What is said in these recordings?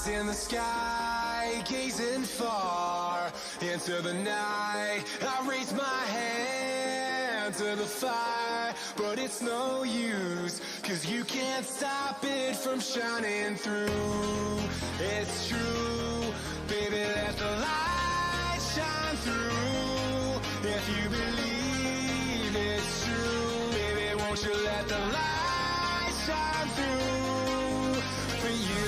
in the sky, gazing far into the night. I raise my hand to the fire, but it's no use, 'cause you can't stop it from shining through. It's true, baby, let the light shine through. If you believe it's true, baby, won't you let the light shine through for you.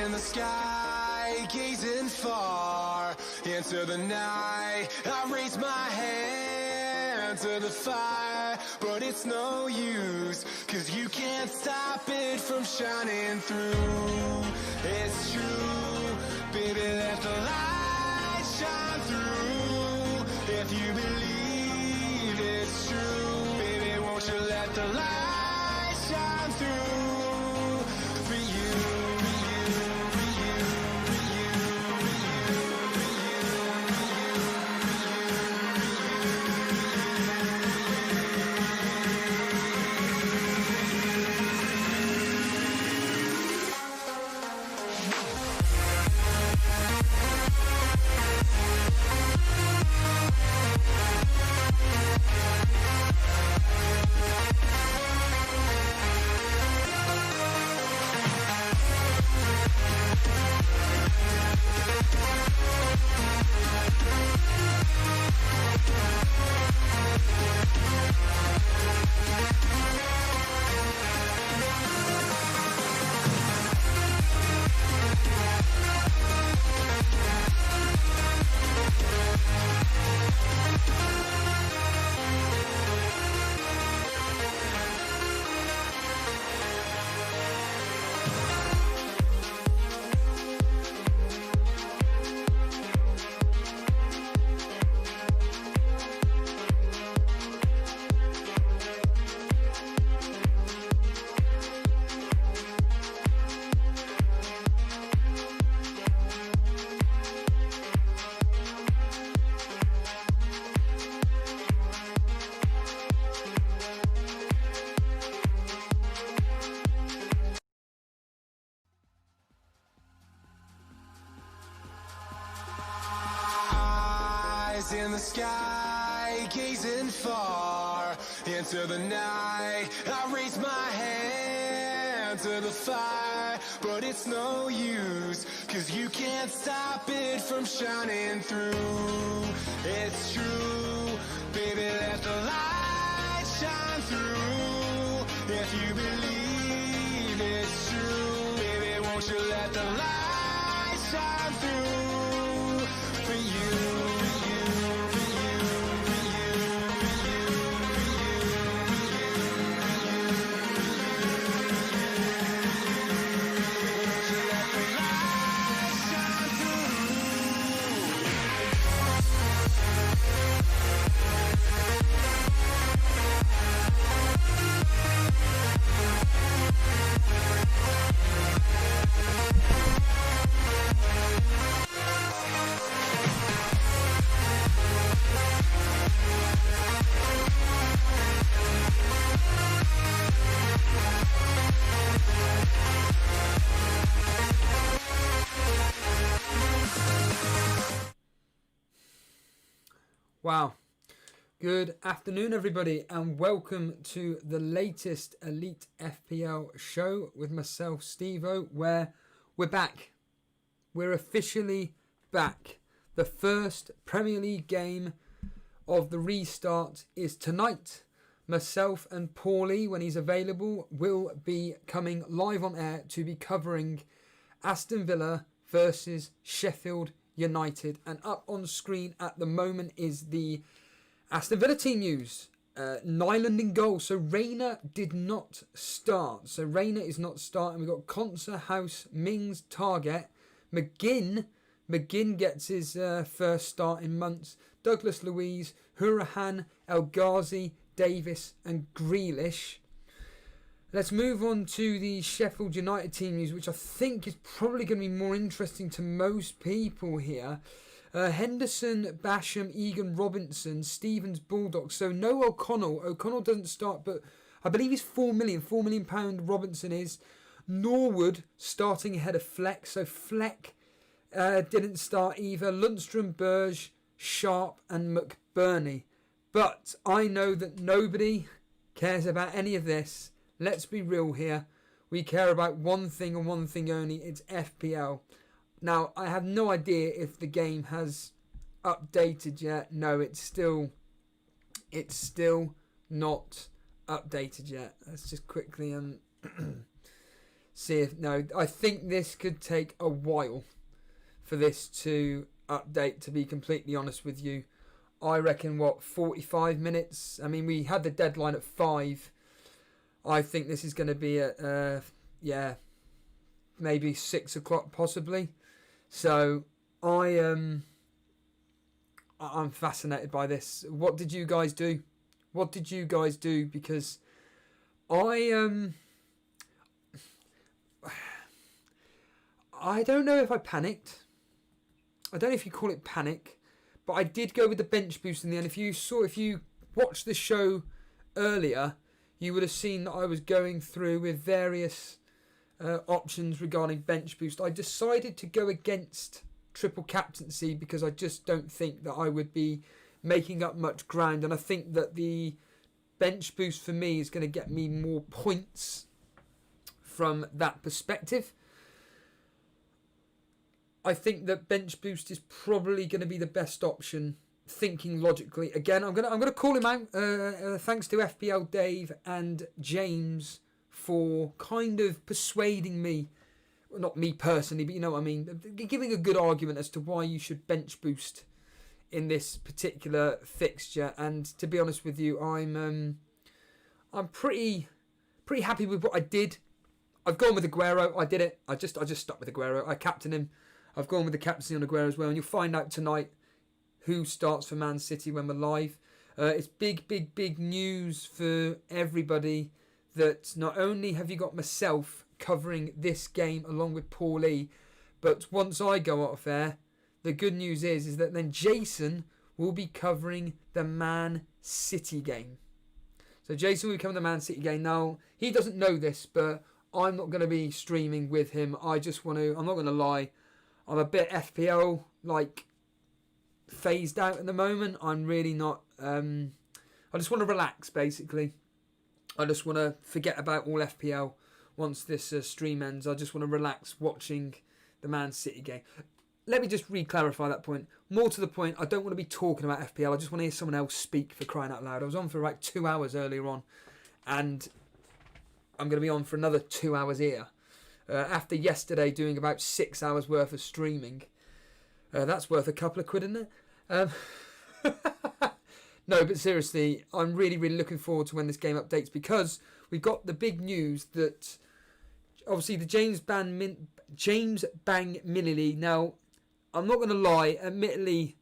In the sky, gazing far into the night. I raise my hand to the fire, but it's no use, 'cause you can't stop it from shining through. It's true, baby, let the light shine through. If you believe it's true, baby, won't you let the light shine through for you. In the sky, gazing far into the night. I raise my hand to the fire, but it's no use, 'cause you can't stop it from shining through. It's true, baby, let the light shine through. If you believe it's true, baby, won't you let the light shine through for you. Let the Wow. Good afternoon, everybody, and welcome to the latest Elite FPL show with myself, Steve-O, where we're back. We're officially back. The first Premier League game of the restart is tonight. Myself and Paulie, when he's available, will be coming live on air to be covering Aston Villa versus Sheffield United. And up on screen at the moment is the Aston Villa team news. Nyland in goal. So Reina did not start. So Reina is not starting. We've got Konsa, House, Mings, Target. McGinn gets his first start in months. Douglas Luiz, Hurahan, El Ghazi, Davis and Grealish. Let's move on to the Sheffield United team news, which I think is probably going to be more interesting to most people here. Henderson, Basham, Egan, Robinson, Stevens, Bulldogs. So no O'Connell. O'Connell doesn't start, but I believe he's £4 million pound Robinson is. Norwood starting ahead of Fleck. So Fleck didn't start either. Lundstrom, Burge, Sharp and McBurney. But I know that nobody cares about any of this. Let's be real here. We care about one thing and one thing only. It's FPL. Now, I have no idea if the game has updated yet. No, it's still not updated yet. Let's just quickly see if... No, I think this could take a while for this to update, to be completely honest with you. I reckon, 45 minutes? I mean, we had the deadline at 5. I think this is going to be at, maybe 6 o'clock possibly. So, I'm fascinated by this. What did you guys do? Because I don't know if I panicked. I don't know if you call it panic. But I did go with the bench boost in the end. If you watched the show earlier, you would have seen that I was going through with various options regarding bench boost. I decided to go against triple captaincy because I just don't think that I would be making up much ground. And I think that the bench boost for me is going to get me more points from that perspective. I think that bench boost is probably going to be the best option, thinking logically. Again, I'm gonna call him out. Thanks to FPL Dave and James for kind of persuading me, well, not me personally, but you know what I mean, giving a good argument as to why you should bench boost in this particular fixture. And to be honest with you, I'm pretty happy with what I did. I've gone with Aguero. I did it. I just stuck with Aguero. I captained him. I've gone with the captaincy on Aguero as well, and you'll find out tonight who starts for Man City when we're live. It's big news for everybody that not only have you got myself covering this game along with Paulie, but once I go off air, the good news is that then Jason will be covering the Man City game. So Jason will be covering the Man City game. Now, he doesn't know this, but I'm not going to be streaming with him. I'm not going to lie, I'm a bit FPL, phased out at the moment. I'm really not, I just want to relax, basically. I just want to forget about all FPL once this stream ends. I just want to relax watching the Man City game. Let me just re-clarify that point. More to the point, I don't want to be talking about FPL. I just want to hear someone else speak, for crying out loud. I was on for 2 hours earlier on, and I'm going to be on for another 2 hours here. After yesterday doing about 6 hours worth of streaming. That's worth a couple of quid, isn't it? No, but seriously, I'm really looking forward to when this game updates, because we've got the big news that obviously the James Bang Mini League. Now, I'm not going to lie, admittedly,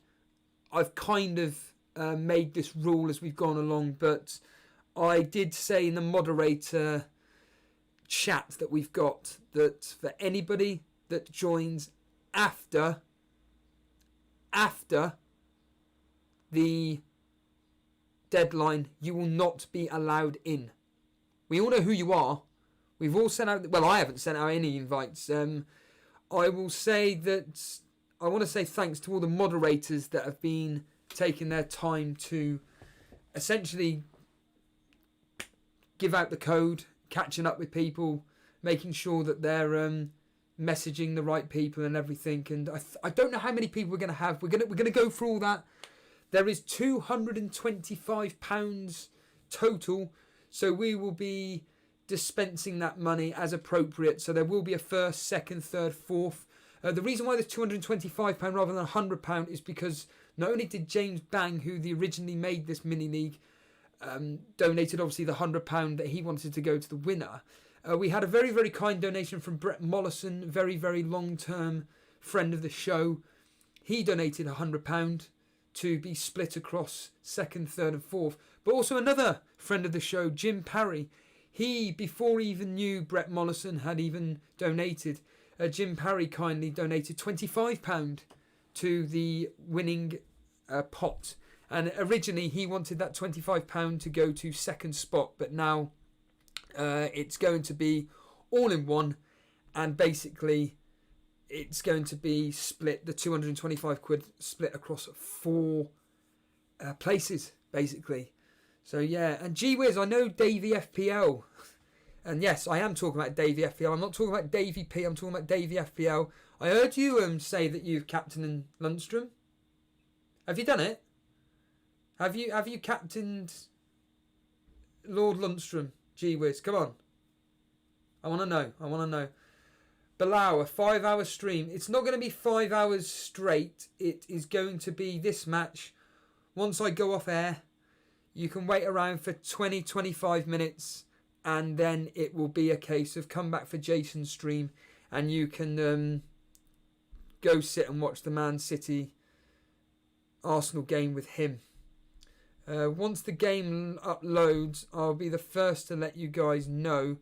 I've kind of made this rule as we've gone along, but I did say in the moderator chat that we've got that for anybody that joins after the deadline, you will not be allowed in. We all know who you are. We've all sent out, well, I haven't sent out any invites. I will say that I want to say thanks to all the moderators that have been taking their time to essentially give out the code, catching up with people, making sure that they're messaging the right people and everything. And I don't know how many people we're going to have. We're going to go through all that. There is £225 total, so we will be dispensing that money as appropriate. So there will be a first, second, third, fourth. The reason why there's £225 rather than £100 is because not only did James Bang, who originally made this mini league, donated obviously the £100 that he wanted to go to the winner. We had a very, very kind donation from Brett Mollison, very, very long-term friend of the show. He donated £100 to be split across second, third and fourth. But also another friend of the show, Jim Parry. He, before he even knew Brett Mollison had even donated, Jim Parry kindly donated £25 to the winning pot. And originally he wanted that £25 to go to second spot, but now it's going to be all in one, and basically it's going to be split, the 225 quid split across 4 places, basically. So yeah, and gee whiz, I know Davey FPL, and yes, I am talking about Davey FPL. I'm not talking about Davey P, I'm talking about Davey FPL. I heard you say that you've captained Lundstrom. Have you done it? Have you captained Lord Lundstrom? Gee whiz, come on. I want to know. Bilal, a 5-hour stream. It's not going to be 5 hours straight. It is going to be this match. Once I go off air, you can wait around for 20-25 minutes, and then it will be a case of come back for Jason's stream, and you can go sit and watch the Man City Arsenal game with him. Once the game uploads, I'll be the first to let you guys know,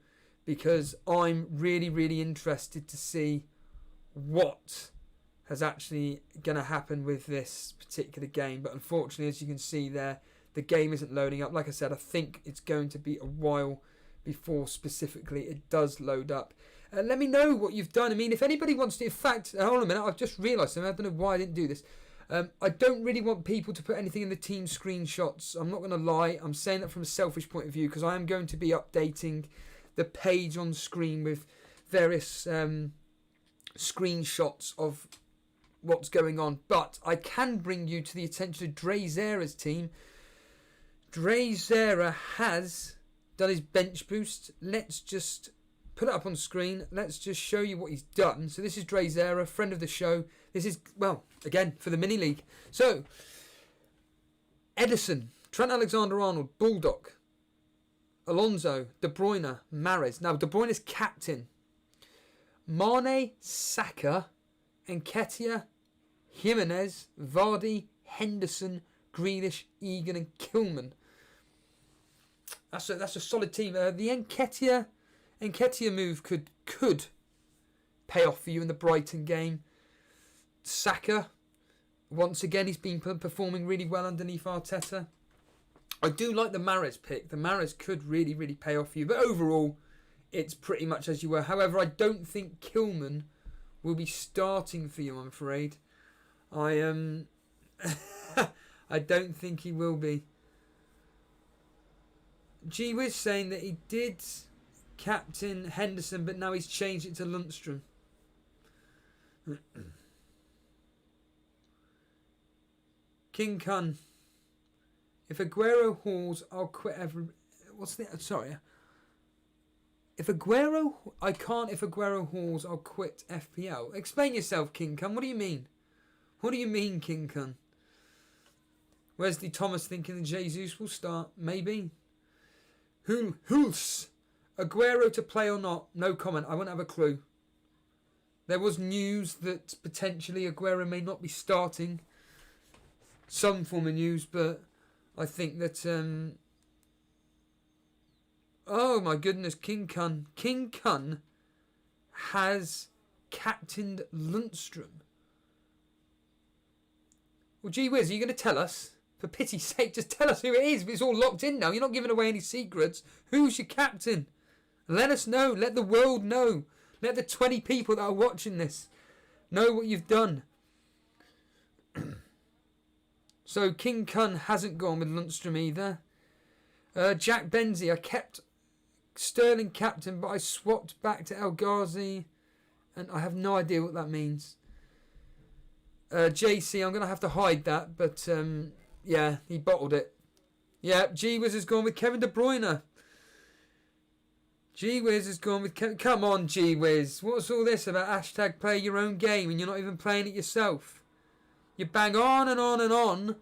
because I'm really, really interested to see what has actually going to happen with this particular game. But unfortunately, as you can see there, the game isn't loading up. Like I said, I think it's going to be a while before specifically it does load up. Let me know what you've done. I mean, if anybody wants to... In fact, hold on a minute, I've just realised something. I don't know why I didn't do this. I don't really want people to put anything in the team screenshots. I'm not going to lie. I'm saying that from a selfish point of view, because I am going to be updating the page on screen with various screenshots of what's going on. But I can bring you to the attention of Dre Zera's team. Dre Zera has done his bench boost. Let's just put it up on screen. Let's just show you what he's done. So this is Dre Zera, friend of the show. This is, well, again, for the mini league. So, Edison, Trent Alexander-Arnold, Bulldog, Alonso, De Bruyne, Mahrez. Now, De Bruyne's captain. Mane, Saka, Nketiah, Jimenez, Vardy, Henderson, Grealish, Egan and Kilman. That's a solid team. The Nketiah move could pay off for you in the Brighton game. Saka, once again, he's been performing really well underneath Arteta. I do like the Mahrez pick. The Mahrez could really, really pay off for you. But overall, it's pretty much as you were. However, I don't think Kilman will be starting for you, I'm afraid. I don't think he will be. G Wiz saying that he did captain Henderson, but now he's changed it to Lundstrom. King Kun. If Aguero hauls, I'll quit every... What's the... Sorry. If Aguero... I can't if Aguero hauls, I'll quit FPL. Explain yourself, King Kun. What do you mean? What do you mean, King Kun? Wesley Thomas thinking that Jesus will start. Maybe. Hulse. Aguero to play or not? No comment. I won't have a clue. There was news that potentially Aguero may not be starting. Some form of news, but I think that... oh my goodness, King Kun. King Kun has captained Lundstrom. Well, gee whiz, are you going to tell us? For pity's sake, just tell us who it is. It's all locked in now. You're not giving away any secrets. Who's your captain? Let us know. Let the world know. Let the 20 people that are watching this know what you've done. So King Kun hasn't gone with Lundstrom either. Jack Benzie, I kept Sterling captain, but I swapped back to El Ghazi, and I have no idea what that means. JC, I'm going to have to hide that, but yeah, he bottled it. Yeah, G-Wiz has gone with Kevin De Bruyne. G-Wiz has gone with Kevin. Come on, G-Wiz. What's all this about hashtag play your own game and you're not even playing it yourself? You bang on and on and on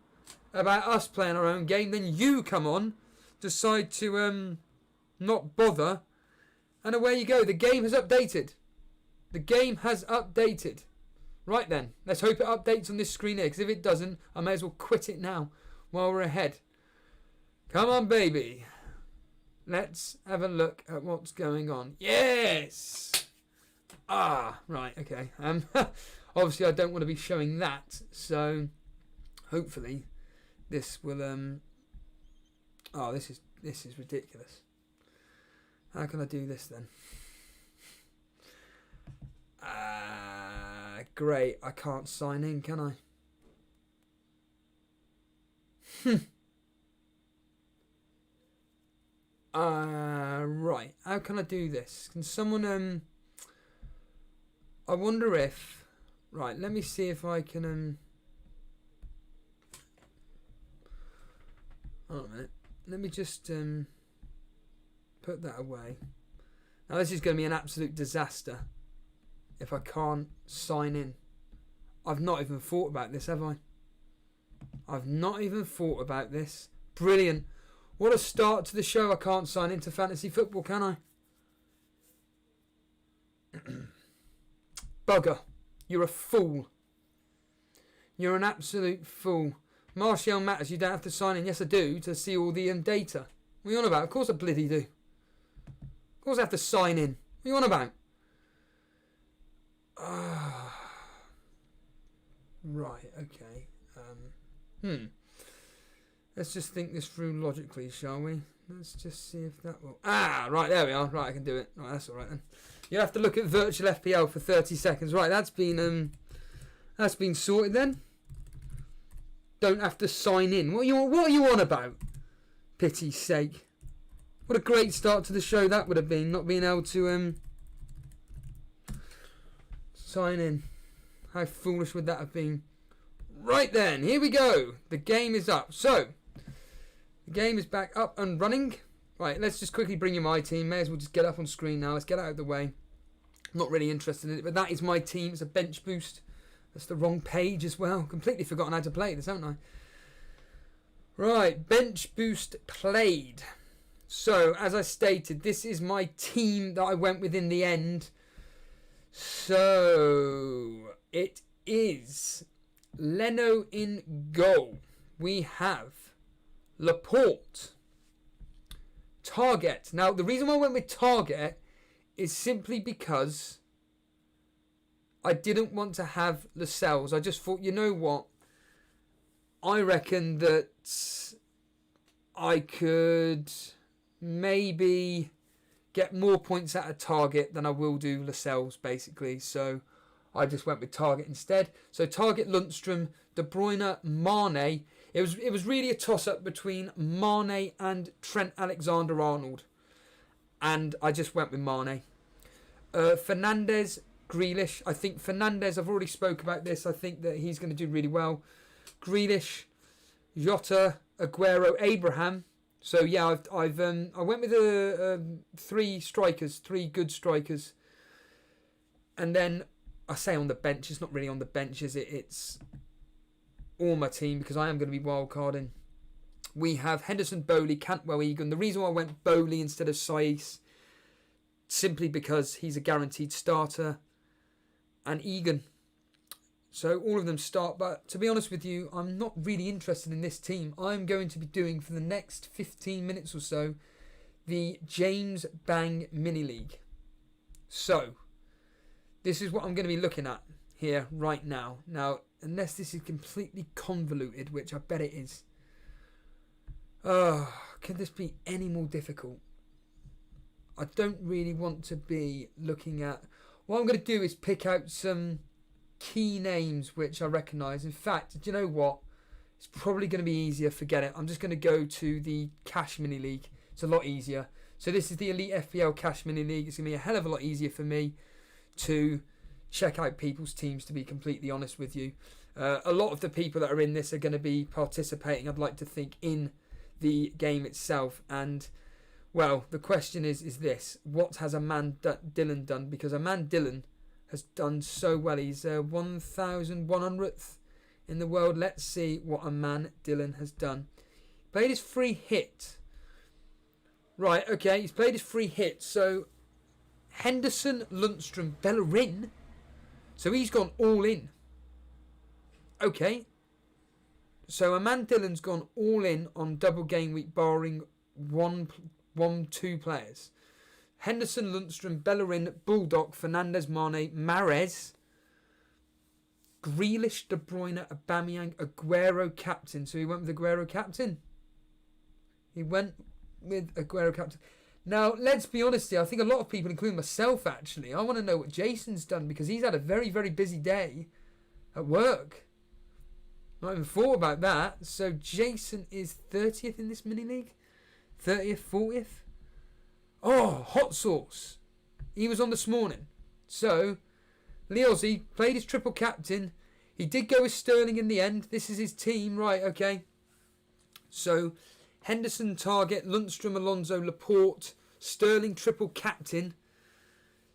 about us playing our own game, then you come on, decide to not bother, and away you go. The game has updated. The game has updated. Right then, let's hope it updates on this screen here, because if it doesn't, I may as well quit it now while we're ahead. Come on, baby. Let's have a look at what's going on. Yes! Ah, right, okay. Obviously, I don't want to be showing that, so hopefully this will... Oh, this is ridiculous. How can I do this then? Great, I can't sign in, can I? Right, how can I do this? Can someone, I wonder if... Right, let me see if I can, hold on a minute. Let me just, put that away. Now, this is going to be an absolute disaster if I can't sign in. I've not even thought about this, have I? I've not even thought about this. Brilliant. What a start to the show. I can't sign into fantasy football, can I? Bugger. You're a fool. You're an absolute fool. Martial Matters, you don't have to sign in. Yes, I do, to see all the data. What are you on about? Of course I bloody do. Of course I have to sign in. What are you on about? Right, okay. Let's just think this through logically, shall we? Let's just see if that will... right, there we are. Right, I can do it. Right, that's all right then. You have to look at virtual FPL for 30 seconds. Right, that's been sorted then. Don't have to sign in. What are you on about? Pity's sake. What a great start to the show that would have been, not being able to sign in. How foolish would that have been? Right then, here we go. The game is up. So, the game is back up and running. Right, let's just quickly bring you my team. May as well just get up on screen now. Let's get out of the way. I'm not really interested in it, but that is my team. It's a bench boost. That's the wrong page as well. Completely forgotten how to play this, haven't I? Right, bench boost played. So, as I stated, this is my team that I went with in the end. So, it is Leno in goal. We have Laporte. Target. Now, the reason why I went with Target is simply because I didn't want to have Lascelles. I just thought, you know what? I reckon that I could maybe get more points out of Target than I will do Lascelles, basically. So I just went with Target instead. So Target, Lundstrom, De Bruyne, Mane. It was really a toss-up between Mane and Trent Alexander-Arnold. And I just went with Mane. Fernandes, Grealish. I think Fernandes, I've already spoke about this. I think that he's going to do really well. Grealish, Jota, Aguero, Abraham. So yeah, I went with three strikers, three good strikers. And then I say on the bench, it's not really on the bench, is it? It's all my team because I am going to be wildcarding. We have Henderson, Bowley, Cantwell, Egan. The reason why I went Bowley instead of Saiss, simply because he's a guaranteed starter, and Egan. So all of them start, but to be honest with you, I'm not really interested in this team. I'm going to be doing for the next 15 minutes or so the James Bang Mini League. So this is what I'm going to be looking at here right now. Now, unless this is completely convoluted, which I bet it is. Can this be any more difficult? I don't really want to be looking at... What I'm going to do is pick out some key names which I recognise. In fact, do you know what? It's probably going to be easier. Forget it. I'm just going to go to the Cash Mini League. It's a lot easier. So this is the Elite FPL Cash Mini League. It's going to be a hell of a lot easier for me to check out people's teams, to be completely honest with you. A lot of the people that are in this are going to be participating, I'd like to think, in the game itself. And, well, the question is this. What has a man Dylan done? Because a man Dylan has done so well. He's 1,100th in the world. Let's see what a man Dylan has done. Played his free hit. Right, okay, he's played his free hit. So, Henderson, Lundstrom, Bellerin. So he's gone all in. Okay. So, a man Dylan's gone all in on double game week, barring two players. Henderson, Lundstrom, Bellerin, Bulldog, Fernandes, Mane, Mahrez, Grealish, De Bruyne, Aubameyang, Aguero captain. So he went with Aguero captain. Now, let's be honest here. I think a lot of people, including myself actually, I want to know what Jason's done, because he's had a very, very busy day at work. Not even thought about that. So Jason is 30th in this mini league. 30th, 40th. Oh, hot sauce. He was on this morning. So, Leozzi played his triple captain. He did go with Sterling in the end. This is his team. Right, okay. So, Henderson target, Lundstrom, Alonso, Laporte, Sterling triple captain,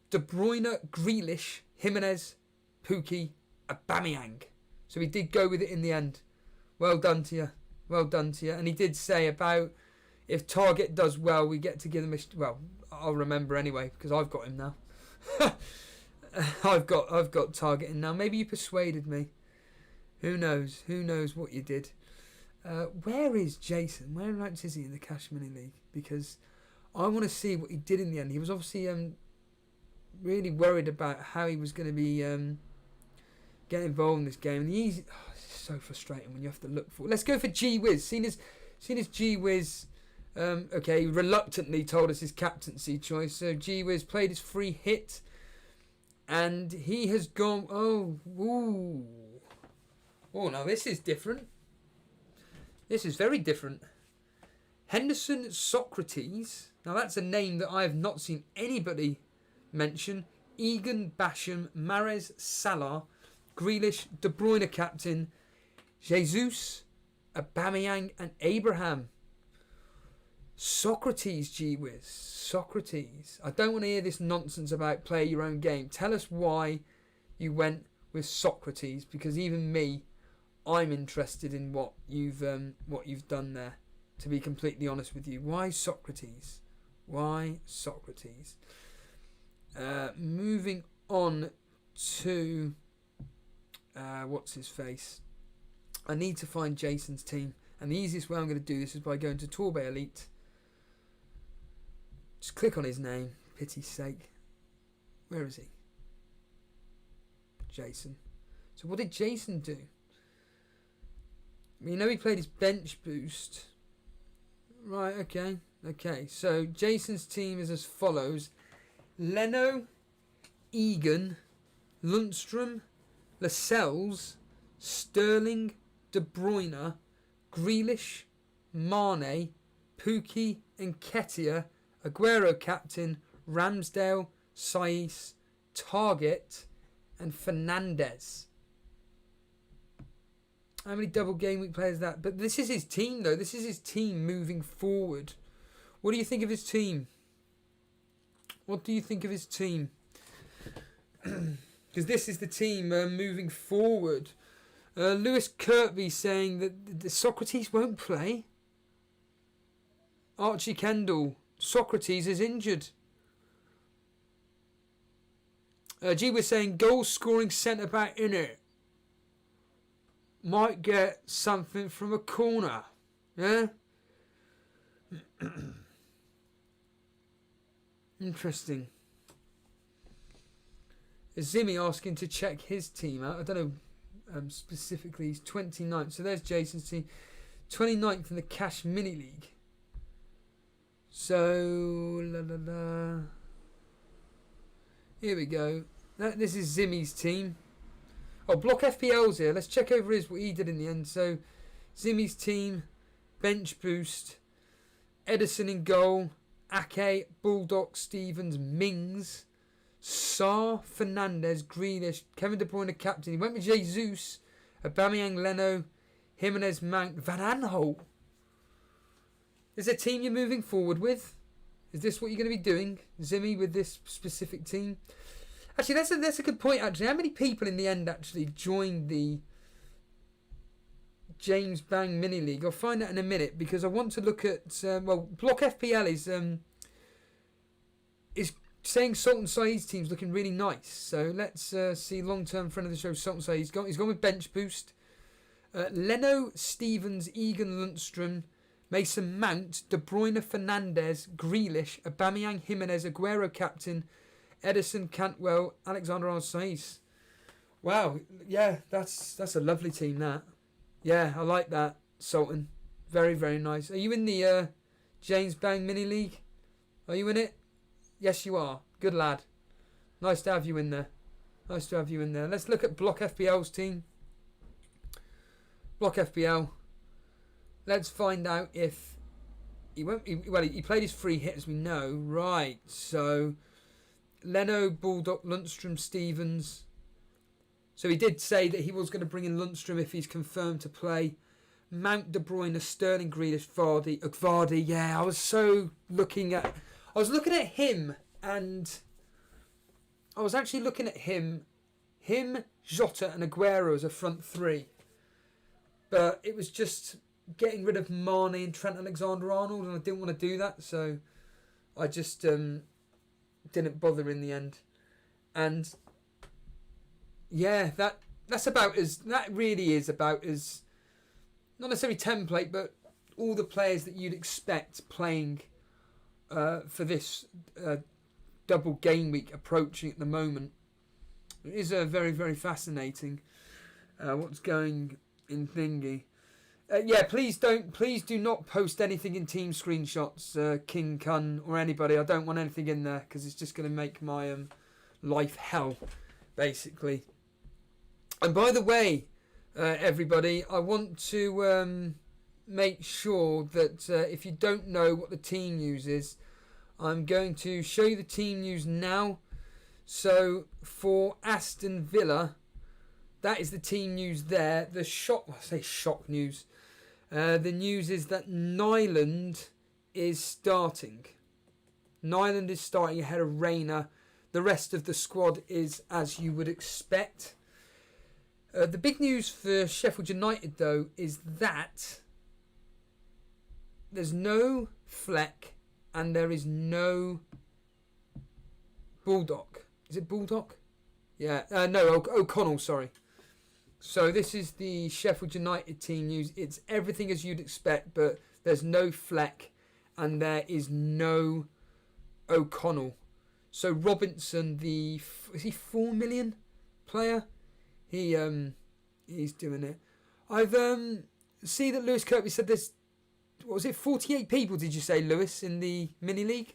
De Bruyne, Grealish, Jimenez, Pukki, Aubameyang. So he did go with it in the end. Well done to you. Well done to you. And he did say about if Target does well, we get to give them a... Well, I'll remember anyway, because I've got him now. I've got Target in now. Maybe you persuaded me. Who knows? Who knows what you did? Where is Jason? Where is he in the Cash Mini League? Because I want to see what he did in the end. He was obviously really worried about how he was going to be getting involved in this game. And it's so frustrating when you have to look for... Let's go for G-Wiz. Seen as G-Wiz... okay, reluctantly told us his captaincy choice. So G-Wiz played his free hit. And he has gone... Oh, now this is different. This is very different. Henderson Socrates. Now that's a name that I have not seen anybody mention. Egan, Basham, Mahrez, Salah, Grealish, De Bruyne captain, Jesus, Aubameyang and Abraham. Socrates, G-Wiz. Socrates. I don't want to hear this nonsense about play your own game. Tell us why you went with Socrates, because even me, I'm interested in what you've done there, to be completely honest with you. Why Socrates? Why Socrates? Moving on to what's his face? I need to find Jason's team, and the easiest way I'm going to do this is by going to Torbay Elite. Just click on his name, pity's sake. Where is he? Jason. So what did Jason do? You know he played his bench boost. Right, okay. So Jason's team is as follows. Leno, Egan, Lundstrom, Lascelles, Sterling, De Bruyne, Grealish, Mane, Pukki, Nketiah, Aguero captain, Ramsdale, Saiss, Target, and Fernandes. How many double game week players is that? But this is his team, though. This is his team moving forward. What do you think of his team? What do you think of his team? Because this is the team moving forward. Lewis Kirkby saying that the Socrates won't play. Archie Kendall. Socrates is injured. G was saying goal scoring centre back in it. Might get something from a corner. Yeah? Interesting. Zimmy asking to check his team out. I don't know specifically. He's 29th. So there's Jason's team. 29th in the Cash Mini League. So, here we go. This is Zimmy's team. Oh, Block FPL's here. Let's check over what he did in the end. So, Zimmy's team, bench boost, Edison in goal, Ake, Bulldog, Stevens, Mings, Sarr, Fernandez, Grealish, Kevin De Bruyne captain. He went with Jesus, Aubameyang, Leno, Jimenez, Mount, Van Aanholt. Is there a team you're moving forward with? Is this what you're going to be doing, Zimmy, with this specific team? Actually, that's a good point, actually. How many people in the end actually joined the James Bang Mini League? I'll find out in a minute, because I want to look at... Block FPL is saying Sultan Saeed's team's looking really nice. So let's see long-term friend of the show, Sultan Saeed. He's gone with bench boost. Leno, Stevens, Egan, Lundstrom, Mason Mount, De Bruyne, Fernandez, Grealish, Aubameyang, Jimenez, Aguero captain, Edison, Cantwell, Alexander-Arnold Saïs. Wow, yeah, that's a lovely team, that. Yeah, I like that, Sultan. Very, very nice. Are you in the James Bang Mini League? Are you in it? Yes, you are. Good lad. Nice to have you in there. Nice to have you in there. Let's look at Block FPL's team. Block FPL. Let's find out if he played his free hit, as we know. Right, so Leno, Bulldog, Lundstrom, Stevens. So he did say that he was going to bring in Lundstrom if he's confirmed to play. Mount, De Bruyne, Sterling, Grealish, Vardy. Yeah, I was looking at him, and I was actually looking at him, Jota and Aguero as a front three. But it was just getting rid of Mane and Trent Alexander-Arnold, and I didn't want to do that, so I just didn't bother in the end. And yeah, that really is about as, not necessarily template, but all the players that you'd expect playing for this double game week approaching at the moment. It is very, very fascinating what's going in thingy. Yeah, please do not post anything in team screenshots, King Kun or anybody. I don't want anything in there, because it's just going to make my life hell, basically. And by the way, everybody, I want to make sure that if you don't know what the team news is, I'm going to show you the team news now. So for Aston Villa, that is the team news there. The shock news. The news is that Nyland is starting. Nyland is starting ahead of Rayner. The rest of the squad is as you would expect. The big news for Sheffield United, though, is that there's no Fleck and there is no Bulldog. Is it Bulldog? Yeah. No, O'Connell, sorry. So this is the Sheffield United team news. It's everything as you'd expect, but there's no Fleck and there is no O'Connell. So Robinson, is he 4 million player? He's doing it. I've see that Lewis Kirkby said there's, what was it, 48 people, did you say, Lewis, in the mini league?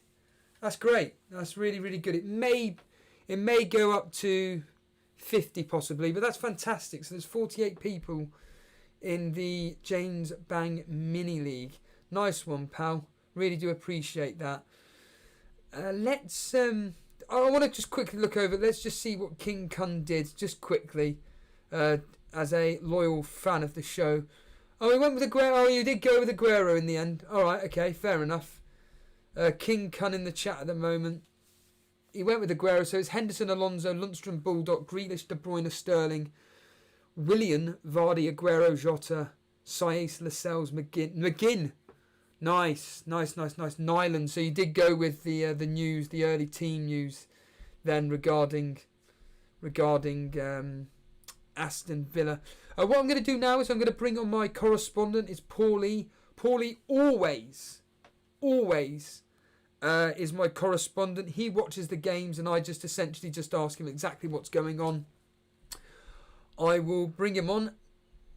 That's great. That's really, really good. It may go up to 50 possibly, but that's fantastic. So there's 48 people in the James Bang mini league. Nice one, pal. Really do appreciate that. Let's I want to just quickly look over. Let's just see what King Kun did, just quickly, as a loyal fan of the show. Oh, he went with Aguero. Oh, you did go with Aguero in the end. All right, okay, fair enough. King Kun in the chat at the moment. He went with Aguero, so it's Henderson, Alonso, Lundstrom, Bulldog, Grealish, De Bruyne, Sterling, Willian, Vardy, Aguero, Jota, Saïs, Lascelles, McGinn. Nice. Nyland. So you did go with the news, the early team news, then regarding Aston Villa. What I'm going to do now is I'm going to bring on my correspondent. It's Paulie. Paulie always is my correspondent. He watches the games, and I just essentially just ask him exactly what's going on. I will bring him on.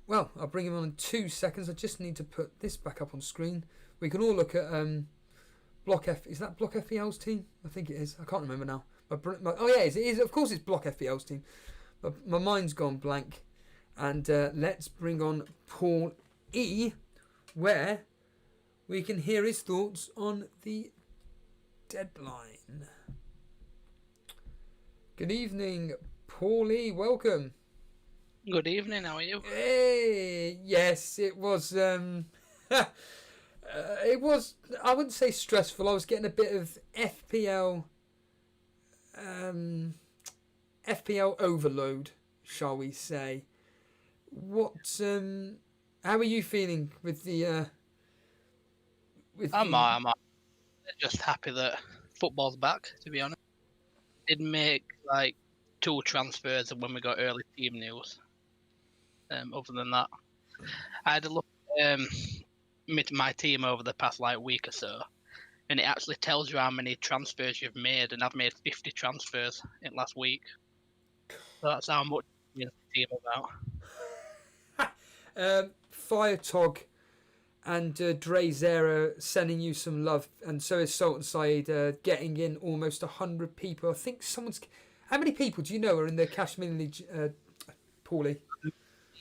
Well, I'll bring him on in 2 seconds. I just need to put this back up on screen. We can all look at Block F. Is that Block FPL's team? I think it is. I can't remember now. Oh yeah, it is. Of course, it's Block FPL's team. But my mind's gone blank. And let's bring on Paul E, where we can hear his thoughts on the deadline. Good evening, Paulie. Welcome. Good evening. How are you? Hey, yes, it was. It was. I wouldn't say stressful. I was getting a bit of FPL overload, shall we say? What? How are you feeling with the? I'm just happy that football's back. To be honest, did make like 2 transfers when we got early team news. Other than that, I had a look at my team over the past week or so, and it actually tells you how many transfers you've made, and I've made 50 transfers in last week. So that's how much the team about. Firetog and Drazera sending you some love, and so is Sultan Saeed getting in almost 100 people. I think someone's. How many people do you know are in the Cash Mini League, Paulie?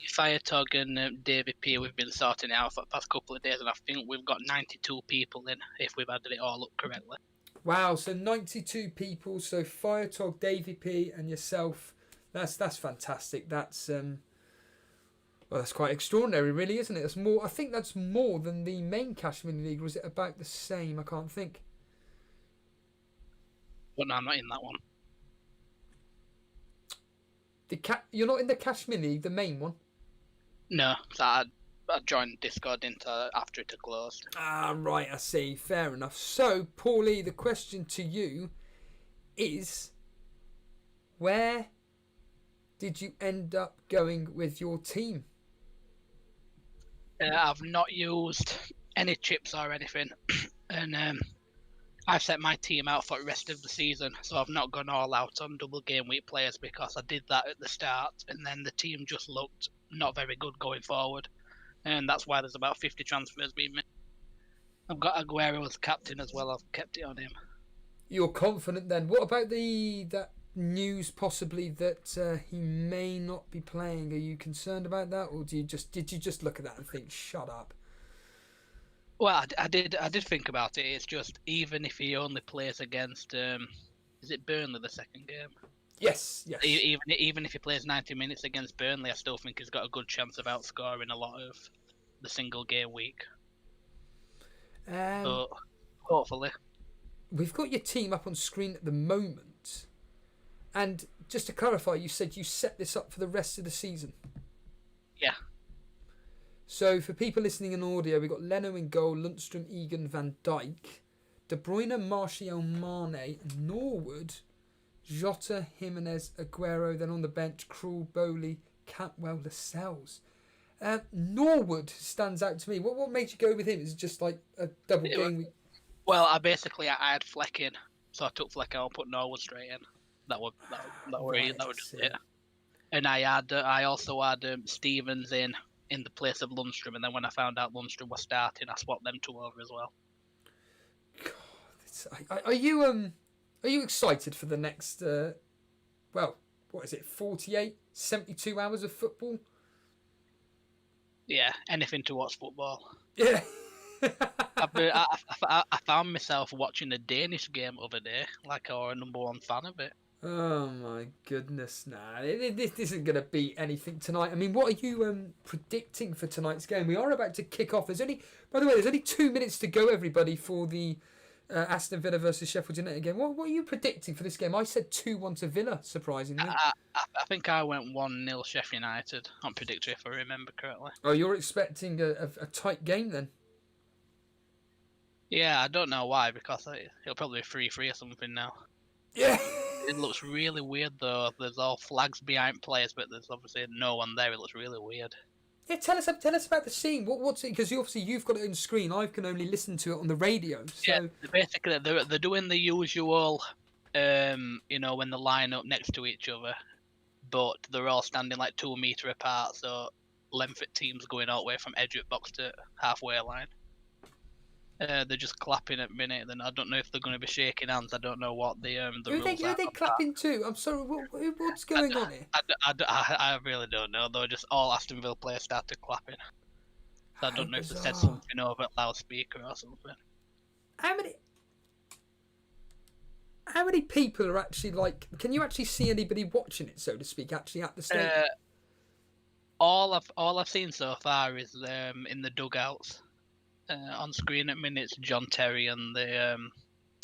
Firetog and Davy P, we've been sorting it out for the past couple of days, and I think we've got 92 people in if we've added it all up correctly. Wow, so 92 people. So Firetog, Davy P, and yourself. That's fantastic. That's well, that's quite extraordinary, really, isn't it? That's more. I think that's more than the main Cash Mini League. Was it about the same? I can't think. But no, I'm not in that one. You're not in the Cash Mini League, the main one. No, so I joined Discord after it had closed. Ah, right, I see. Fair enough. So, Paulie, the question to you is, where did you end up going with your team? I've not used any chips or anything, and I've set my team out for the rest of the season, so I've not gone all out on double game week players because I did that at the start, and then the team just looked not very good going forward, and that's why there's about 50 transfers being made. I've got Aguero as captain as well. I've kept it on him. You're confident then. What about that news possibly that he may not be playing? Are you concerned about that, or did you just look at that and think, shut up? Well, I did think about it. It's just, even if he only plays against, is it Burnley the second game? Yes. Even if he plays 90 minutes against Burnley, I still think he's got a good chance of outscoring a lot of the single game week. So, hopefully. We've got your team up on screen at the moment. And just to clarify, you said you set this up for the rest of the season. Yeah. So for people listening in audio, we've got Leno in goal, Lundstrom, Egan, Van Dijk, De Bruyne, Martial, Mane, Norwood, Jota, Jimenez, Aguero. Then on the bench, Krul, Bowley, Cantwell, Lascelles. Norwood stands out to me. What made you go with him? Is it just like a double game week? Well, I had Fleck in, so I took Fleck out and put Norwood straight in. That would just it. And I also had Stevens in the place of Lundstrom, and then when I found out Lundstrom was starting, I swapped them 2 over as well. God, are you excited for the next 48, 72 hours of football? Yeah, anything to watch football. Yeah. I found myself watching the Danish game the other day, like our number 1 fan of it. Oh my goodness! Nah, this isn't going to beat anything tonight. I mean, what are you predicting for tonight's game? We are about to kick off. There's only 2 minutes to go, everybody, for the Aston Villa versus Sheffield United game. What are you predicting for this game? I said 2-1 to Villa, surprisingly. I think I went 1-0 Sheffield United on predictor, if I remember correctly. Oh, you're expecting a tight game then? Yeah, I don't know why, because it'll probably be 3-3 or something now. Yeah. It looks really weird though. There's all flags behind players, but there's obviously no one there. It looks really weird. Yeah, tell us about the scene. What's it? Because you've got it on screen. I can only listen to it on the radio. So. Yeah, basically they're doing the usual, when they line up next to each other, but they're all standing like 2 meters apart. So length at teams going all the way from edge of box to halfway line. They're just clapping at minute. Then I don't know if they're going to be shaking hands. I don't know what the rules are. Who are they clapping to? I'm sorry. What's going on here? I really don't know. Though just all Aston Villa players started clapping. So I don't know if they said bizarre. something over a loudspeaker or something. How many people are actually like? Can you actually see anybody watching it, so to speak, actually at the stadium? All I've seen so far is in the dugouts. On screen at minutes, John Terry and the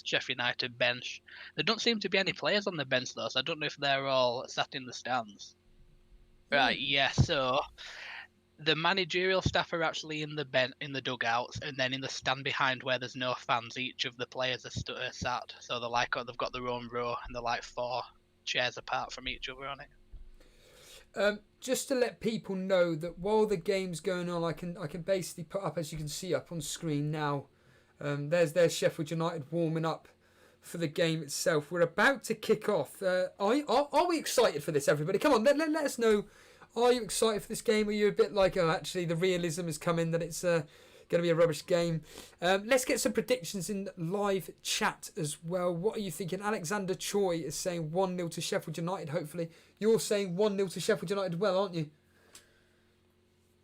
Sheff United bench. There don't seem to be any players on the bench though, so I don't know if they're all sat in the stands. Right, yeah, so the managerial staff are actually in the dugouts, and then in the stand behind where there's no fans, each of the players are sat. So they've got their own row, and they're like 4 chairs apart from each other on it. Just to let people know that while the game's going on, I can basically put up, as you can see up on screen now. There's Sheffield United warming up for the game itself. We're about to kick off. Are we excited for this, everybody? Come on, let us know. Are you excited for this game? Are you a bit like, oh, actually, the realism has come in that it's going to be a rubbish game? Let's get some predictions in live chat as well. What are you thinking? Alexander Choi is saying 1-0 to Sheffield United, hopefully. You're saying 1-0 to Sheffield United, well, aren't you?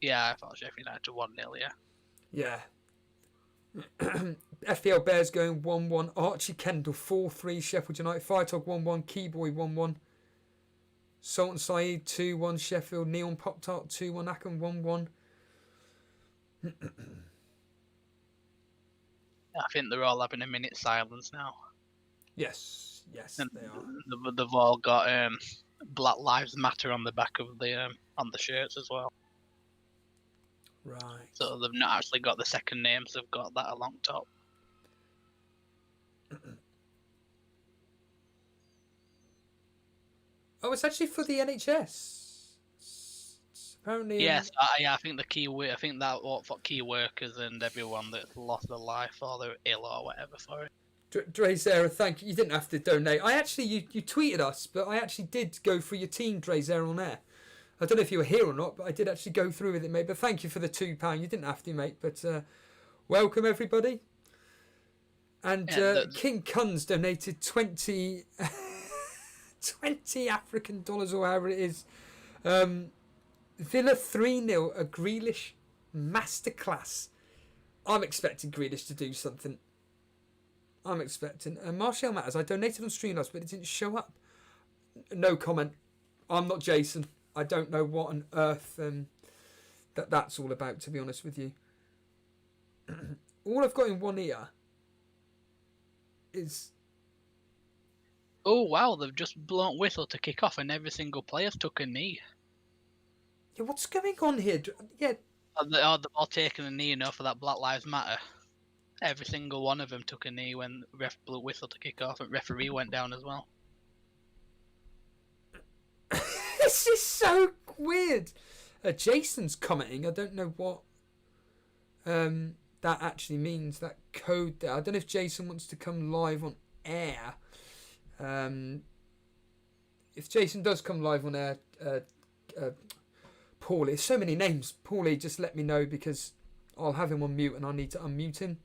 Yeah, I thought Sheffield United 1-0, yeah. Yeah. FPL Bears going 1-1. Archie Kendall 4-3. Sheffield United. Firetog 1-1. Keyboy 1-1. Sultan Saeed 2-1. Sheffield. Neon Pop Tart 2-1. Akon 1-1. I think they're all having a minute silence now. Yes, and they are. They've all got Black Lives Matter on the back of on the shirts as well. Right. So they've not actually got the second names; they've got that along top. Oh, it's actually for the NHS. Apparently. Yes, I think the key. I think that for key workers and everyone that's lost their life or they're ill or whatever for it. Drazera, thank you. You didn't have to donate. I actually, you tweeted us, but I actually did go through your team, Drazera, on air. I don't know if you were here or not, but I did actually go through with it, mate. But thank you for the £2. You didn't have to, mate. But welcome, everybody. And King Kunz donated 20 African dollars or however it is. Villa 3-0, a Grealish masterclass. I'm expecting Grealish to do something. I'm expecting. Martial Matters, I donated on Streamlabs, but it didn't show up. No comment. I'm not Jason. I don't know what on earth that's all about, to be honest with you. All I've got in one ear is... Oh, wow, they've just blown whistle to kick off and every single player's took a knee. Yeah, what's going on here? Yeah. They're all taking a knee, for that Black Lives Matter. Every single one of them took a knee when ref blew whistle to kick off, and referee went down as well. This is so weird. Jason's commenting. I don't know what that actually means. That code there. I don't know if Jason wants to come live on air. If Jason does come live on air, Paulie. So many names. Paulie, just let me know because I'll have him on mute and I need to unmute him.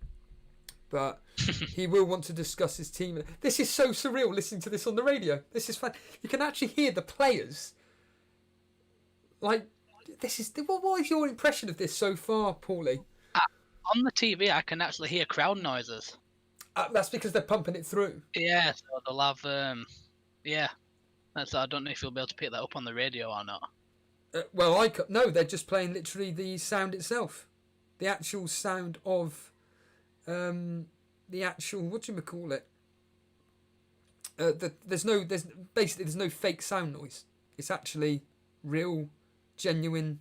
But he will want to discuss his team. This is so surreal listening to this on the radio. This is fun. You can actually hear the players. Like, this is... What is your impression of this so far, Paulie? On the TV, I can actually hear crowd noises. That's because they're pumping it through. Yeah, so they'll have... yeah. So I don't know if you'll be able to pick that up on the radio or not. No, they're just playing literally the sound itself. The actual sound of... the actual, what do you call it? There's no fake sound noise. It's actually real, genuine,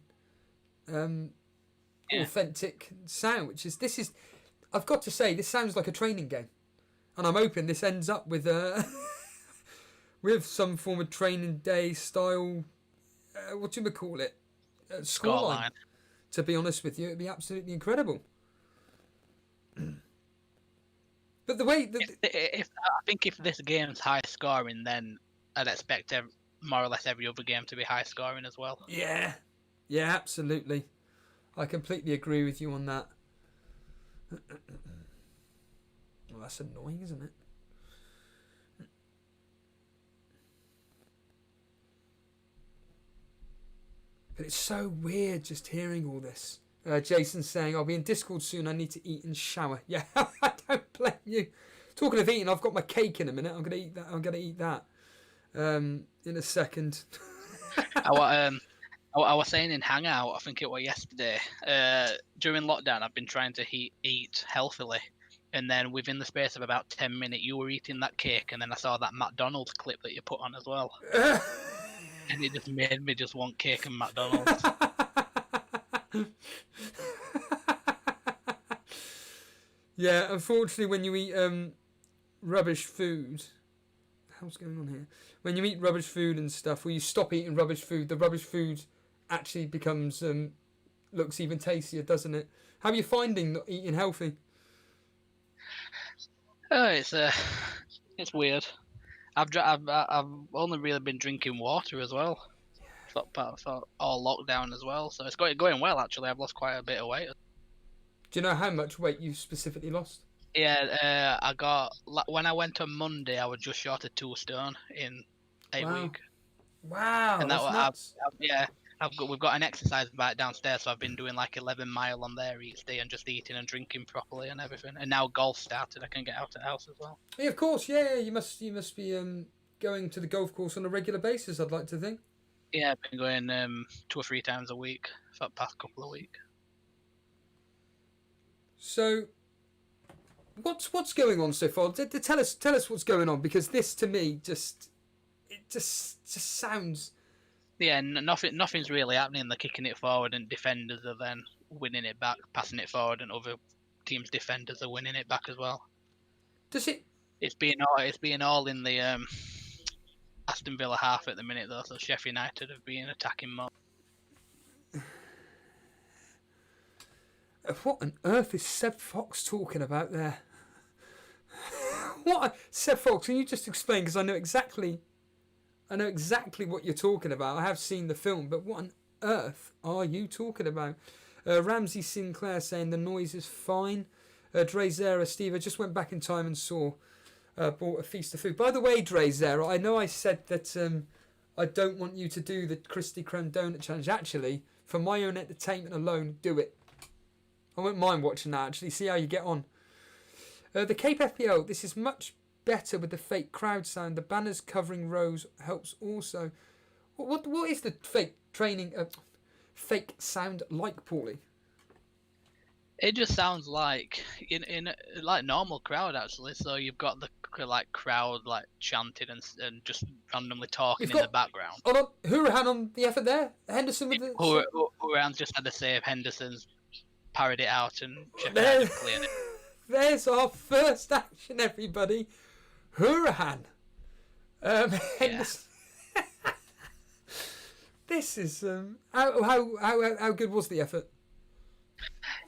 authentic sound. I've got to say, this sounds like a training game, and I'm hoping this ends up with with some form of training day style. What do you call it? Scoreline. To be honest with you, it'd be absolutely incredible. But the way I think if this game's high scoring, then I'd expect more or less every other game to be high scoring as well. Yeah, absolutely. I completely agree with you on that. Well, that's annoying, isn't it? But it's so weird just hearing all this. Jason's saying, I'll be in Discord soon. I need to eat and shower. Yeah, I don't blame you. Talking of eating, I've got my cake in a minute. I'm gonna eat that in a second. I was saying in Hangout, I think it was yesterday, during lockdown, I've been trying to eat healthily. And then within the space of about 10 minutes, you were eating that cake. And then I saw that McDonald's clip that you put on as well. And it just made me just want cake and McDonald's. Yeah, unfortunately, when you eat rubbish food... What's going on here? When you eat rubbish food and stuff, or you stop eating rubbish food, the rubbish food actually becomes looks even tastier, doesn't it? How are you finding not eating healthy? Oh, it's weird. I've only really been drinking water as well. For all lockdown as well, so it's going well actually. I've lost quite a bit of weight. Do you know how much weight you specifically lost? Yeah, I got when I went on Monday, I was just short of 2 stone in 8 weeks. Wow, and that's nuts. We've got an exercise bike downstairs, so I've been doing like 11 mile on there each day and just eating and drinking properly and everything. And now golf started, I can get out of the house as well. Yeah, of course. Yeah, you must be going to the golf course on a regular basis, I'd like to think. Yeah, I've been going 2 or 3 times a week for the past couple of weeks. So, what's going on so far? Tell us what's going on, because this to me just sounds. Yeah, nothing's really happening. They're kicking it forward, and defenders are then winning it back, passing it forward, and other teams' defenders are winning it back as well. Does it? It's being all in the Aston Villa half at the minute though. So Sheff United have been attacking more. What on earth is Seb Fox talking about there? Seb Fox, can you just explain? Because I know exactly what you're talking about. I have seen the film, but what on earth are you talking about? Ramsey Sinclair saying the noise is fine. Drezera, Steve, I just went back in time and saw bought a feast of food. By the way, Drezera, I know I said that I don't want you to do the Krispy Kreme donut challenge. Actually, for my own entertainment alone, do it. I wouldn't mind watching that, actually. See how you get on. The Cape FPL, this is much better with the fake crowd sound. The banners covering rows helps also. What is the fake sound like, Paulie? It just sounds like in like normal crowd actually. So you've got the like crowd like chanting and just randomly talking in the background. Hold on, Hurahan on the effort there. Henderson with the. Hurahan's just had the save. Henderson's parried it out and cleared it. There's our first action, everybody. Hurahan. Henderson. This is how good was the effort?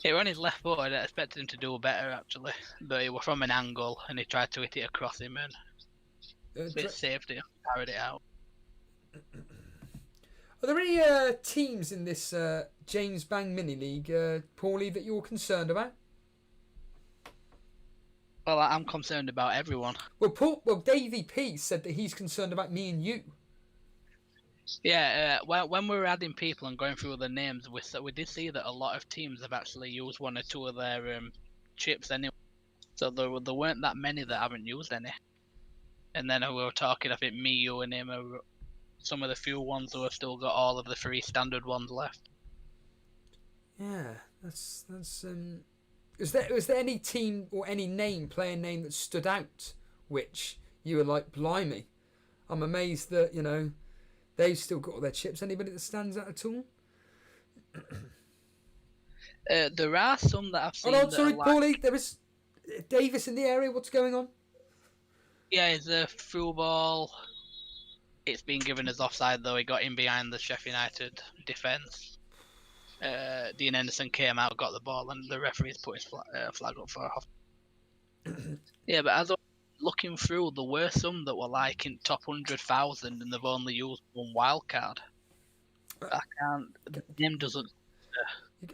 It was on his left foot. I expected him to do better actually, but it was from an angle and he tried to hit it across him and it saved it, parried it out. Are there any teams in this James Bang Mini League, Paulie, that you're concerned about? Well, I'm concerned about everyone. Well, Davey P said that he's concerned about me and you. Yeah, when we were adding people and going through the names, we did see that a lot of teams have actually used 1 or 2 of their chips anyway. So there weren't that many that haven't used any. And then we were talking, I think me, you, and him are some of the few ones who have still got all of the 3 standard ones left. Yeah, that's. Is there any team or any player name that stood out, which you were like, blimey, I'm amazed that they've still got all their chips. Anybody that stands out at all? There are some that I've seen. Oh no, sorry, Paulie. There is Davis in the area. What's going on? Yeah, it's a through ball. It's been given as offside though. He got in behind the Sheff United defence. Dean Henderson came out, got the ball, and the referee's put his flag up for off. Yeah, but as I was looking through, there were some that were like in top 100,000 and they've only used 1 wild card. I can't. The name doesn't.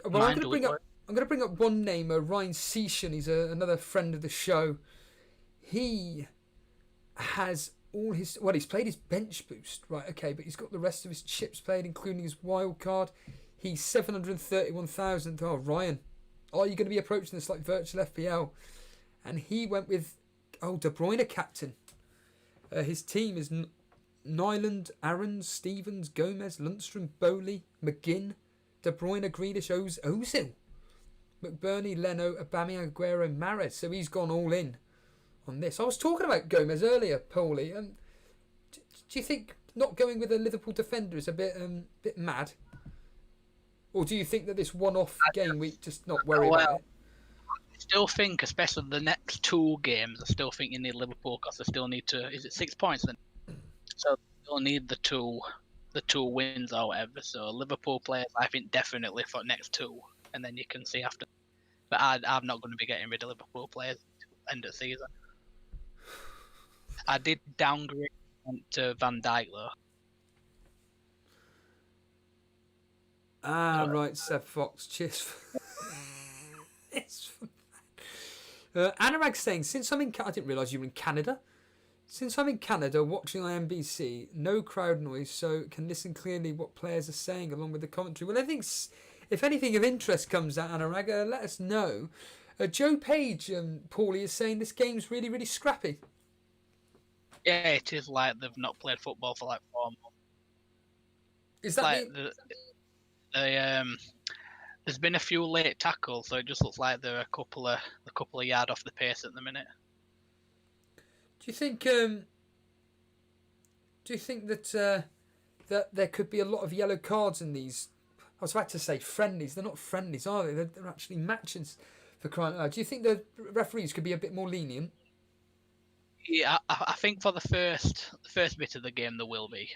Well, I'm going to bring up one name. Ryan Seashan. He's another friend of the show. He has all his. Well, he's played his bench boost, right? Okay, but he's got the rest of his chips played, including his wild card. He's 731,000. Oh, Ryan, are you going to be approaching this like virtual FPL? And he went with, De Bruyne captain. His team is Nyland, Aarons, Stevens, Gomez, Lundstrom, Bowley, McGinn, De Bruyne, Grealish, Ozil, McBurney, Leno, Aubameyang, Aguero, Mahrez. So he's gone all in on this. I was talking about Gomez earlier, Paulie. Do you think not going with a Liverpool defender is a bit mad? Or do you think that this one-off game week, just not worry about it? I still think, especially the next 2 games, I still think you need Liverpool because they still need to. Is it 6 points then? So they still need the two wins or whatever. So Liverpool players, I think definitely for next 2, and then you can see after. But I'm not going to be getting rid of Liverpool players end of season. I did downgrade to Van Dijk though. Right, Seb Fox. Cheers. Anurag saying, since I'm in I didn't realise you were in Canada. Since I'm in Canada watching IMBC, no crowd noise, so can listen clearly what players are saying along with the commentary. Well, I think if anything of interest comes out, Anurag, let us know. Joe Page, Paulie, is saying this game's really, really scrappy. Yeah, it is like they've not played football for like 4 months. Is that like there's been a few late tackles, so it just looks like they're a couple of yard off the pace at the minute. Do you think that that there could be a lot of yellow cards in these? I was about to say friendlies. They're not friendlies, are they? They're actually matches for crying out loud. Do you think the referees could be a bit more lenient? Yeah, I think for the first bit of the game there will be,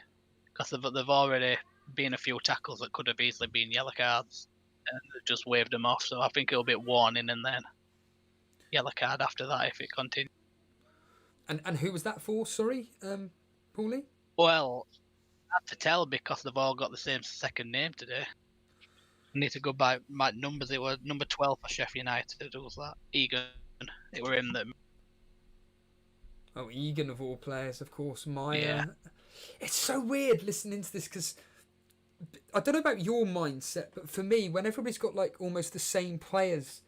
because they've already been a few tackles that could have easily been yellow cards, and they've just waved them off. So I think it'll be a warning and then yellow card after that if it continues. And who was that for? Sorry, Paulie? Well, hard to tell because they've all got the same second name today. I need to go by my numbers. It was number 12 for Sheff United. It was that Egan. It were him that. Oh, Egan of all players, of course. Yeah. It's so weird listening to this because I don't know about your mindset, but for me, when everybody's got like almost the same players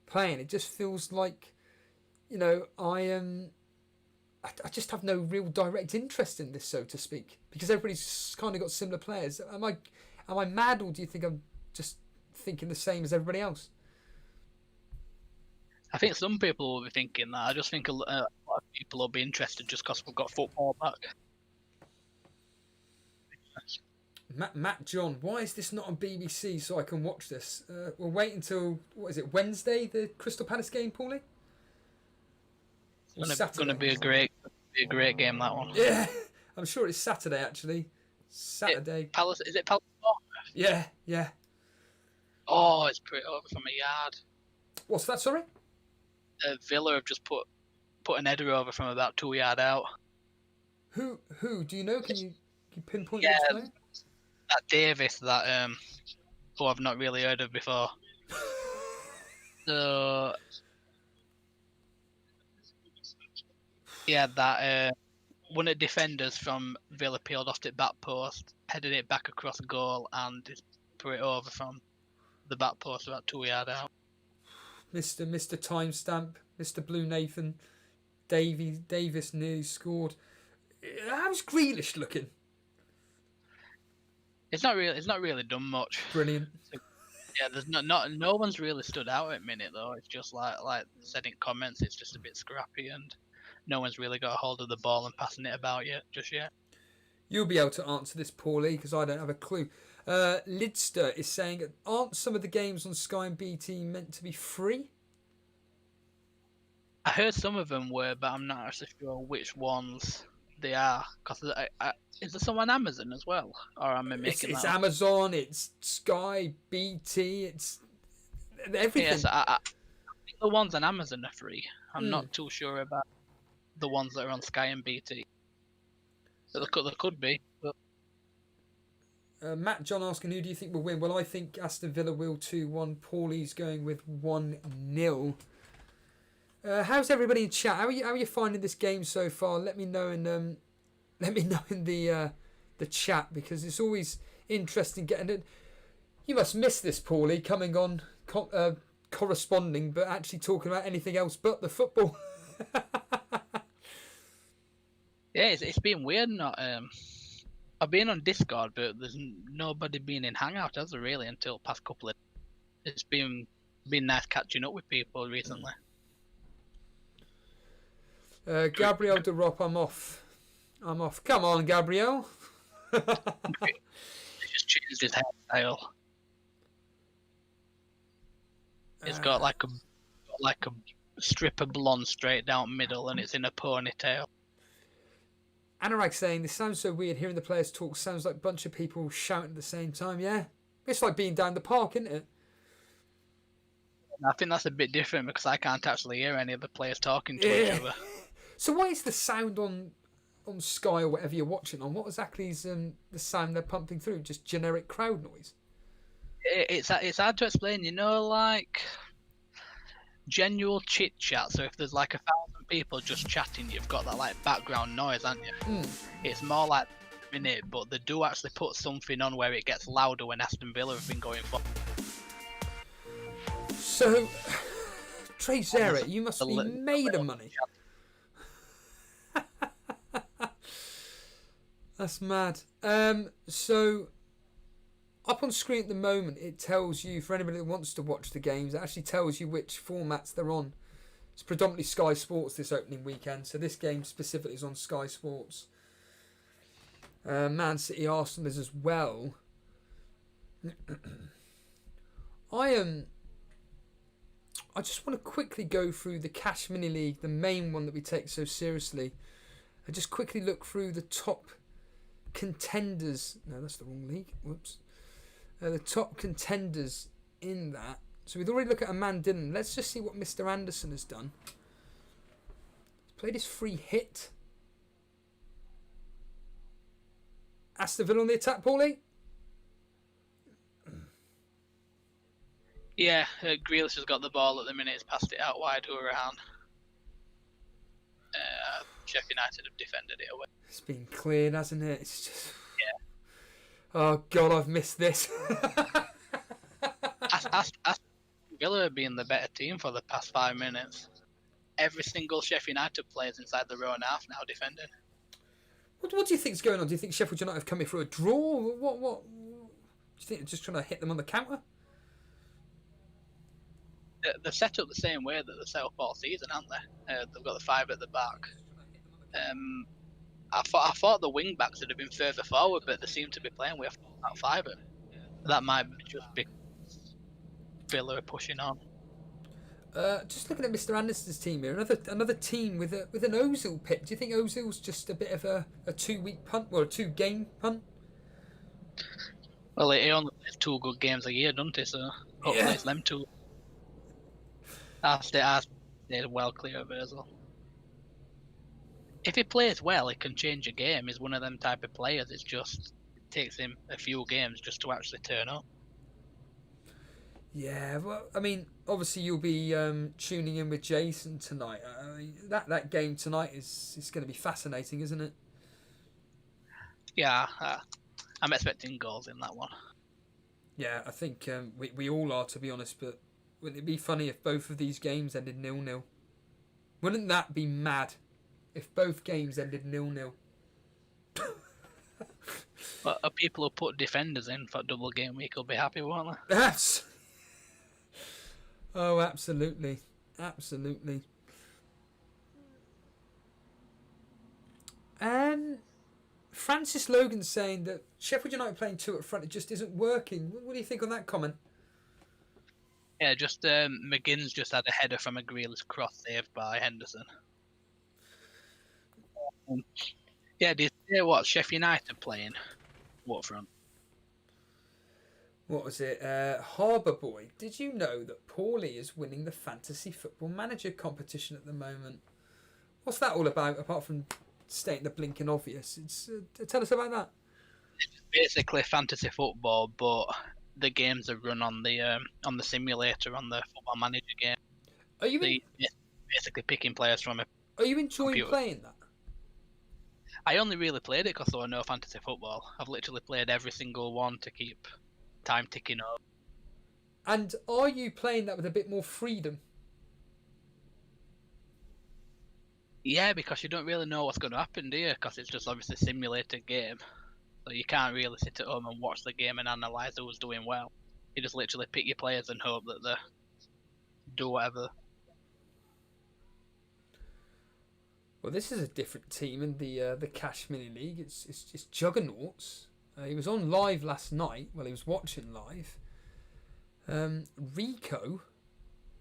playing, it just feels like, I just have no real direct interest in this, so to speak, because everybody's kind of got similar players. Am I mad, or do you think I'm just thinking the same as everybody else? I think some people will be thinking that. I just think a lot of people will be interested just because we've got football back. Matt John, why is this not on BBC so I can watch this? We'll wait until, Wednesday, the Crystal Palace game, Paulie? It's going to be a great game, that one. Yeah, I'm sure it's Saturday, actually. Saturday. Palace, is it Palace? Yeah. Oh, it's pretty over from a yard. What's that, sorry? Villa have just put an header over from about 2 yard out. Who? Do you know? Can you pinpoint yeah, which player? That Davis, that who I've not really heard of before. So yeah, that one of the defenders from Villa peeled off it back post, headed it back across goal, and just put it over from the back post about 2 yard out. Mr. Timestamp, Mr. Blue Nathan, Davis nearly scored. How's Grealish looking? It's not really done much. Brilliant. Yeah, there's no one's really stood out at the minute though. It's just like said in comments, it's just a bit scrappy and no one's really got a hold of the ball and passing it about just yet. You'll be able to answer this, Paulie, because I don't have a clue. Lidster is saying, aren't some of the games on Sky and BT meant to be free? I heard some of them were, but I'm not actually sure which ones they are. Because is there some on Amazon as well? Or am I making It's that up? Amazon, it's Sky, BT, it's everything. Yes, I think the ones on Amazon are free. I'm not too sure about the ones that are on Sky and BT. So there could be. But Matt John asking, who do you think will win? Well, I think Aston Villa will 2-1. Paulie's going with 1-0. How's everybody in chat? How are you finding this game so far? Let me know in the chat, because it's always interesting getting it. You must miss this, Paulie, coming on corresponding, but actually talking about anything else but the football. Yeah, it's been weird. Not I've been on Discord, but there's nobody been in Hangout, has there really, until past couple of. It's been nice catching up with people recently. Gabriel de Rop, I'm off. Come on, Gabriel. He just changed his hairstyle. It's got like a strip of blonde straight down middle, and it's in a ponytail. Anurag saying, this sounds so weird hearing the players talk. Sounds like a bunch of people shouting at the same time. Yeah, it's like being down the park, isn't it? I think that's a bit different because I can't actually hear any of the players talking to each other. So what is the sound on Sky or whatever you're watching on? What exactly is the sound they're pumping through? Just generic crowd noise? It's hard to explain. You know, like genuine chit chat. So if there's like 1,000 people just chatting, you've got that like background noise, haven't you? It's more like a minute, but they do actually put something on where it gets louder when Aston Villa have been going for. So, Trey Zera, you must be made of money. That's mad. So, up on screen at the moment, it tells you, for anybody that wants to watch the games, it actually tells you which formats they're on. It's predominantly Sky Sports this opening weekend, so this game specifically is on Sky Sports. Man City Arsenal is as well. I just want to quickly go through the Cash Mini League, the main one that we take so seriously. I just quickly look through the top contenders. No, that's the wrong league. Whoops. The top contenders in that. So we've already looked at Amand Dillon. Let's just see what Mr. Anderson has done. He's played his free hit. Aston Villa on the attack, Paulie? Yeah, Grealish has got the ball at the minute. He's passed it out wide to Urahan. Sheff United have defended it away. It's been cleared, hasn't it? It's just... Yeah. Oh, God, I've missed this. Aston Villa have been the better team for the past 5 minutes. Every single Sheff United player is inside their own half now defending. What do you think's going on? Do you think Sheffield United have come in for a draw? What? Do you think they're just trying to hit them on the counter? They're set up the same way that they're set up all season, aren't they? They've got the 5 at the back. I thought the wing backs would have been further forward, but they seem to be playing with that 5. That might just be Villa pushing on. Just looking at Mr. Anderson's team here, another team with an Ozil pick. Do you think Ozil's just a bit of a 2-week punt, or a 2-game punt? Well, he only plays 2 good games a year, doesn't he? So hopefully it's them 2. I stayed well clear of Ozil. If he plays well, he can change a game. He's one of them type of players. It takes him a few games just to actually turn up. Yeah, well, I mean, obviously you'll be tuning in with Jason tonight. That game tonight is going to be fascinating, isn't it? Yeah, I'm expecting goals in that one. Yeah, I think we all are, to be honest, but wouldn't it be funny if both of these games ended 0-0? Wouldn't that be mad if both games ended 0-0? But people who put defenders in for double game week will be happy, won't they? That's... Oh, absolutely. Absolutely. Francis Logan saying that Sheffield United playing 2 up front, it just isn't working. What do you think on that comment? Yeah, just McGinn's just had a header from a Grealish cross saved by Henderson. Yeah, do you see what Sheffield United playing? What front? What was it? Harbour Boy. Did you know that Paulie is winning the Fantasy Football Manager competition at the moment? What's that all about, apart from stating the blinking obvious? Tell us about that. It's basically fantasy football, but the games are run on the simulator on the Football Manager game. Are you basically picking players from a Are you enjoying computer. playing that? I only really played it because I know fantasy football. I've literally played every single one to keep time ticking over. And are you playing that with a bit more freedom? Yeah, because you don't really know what's going to happen, do you? Because it's just obviously a simulated game. So you can't really sit at home and watch the game and analyse who's doing well. You just literally pick your players and hope that they do whatever. Well, this is a different team in the Cash Mini League. It's Juggernauts. He was on live last night. Well, he was watching live. Rico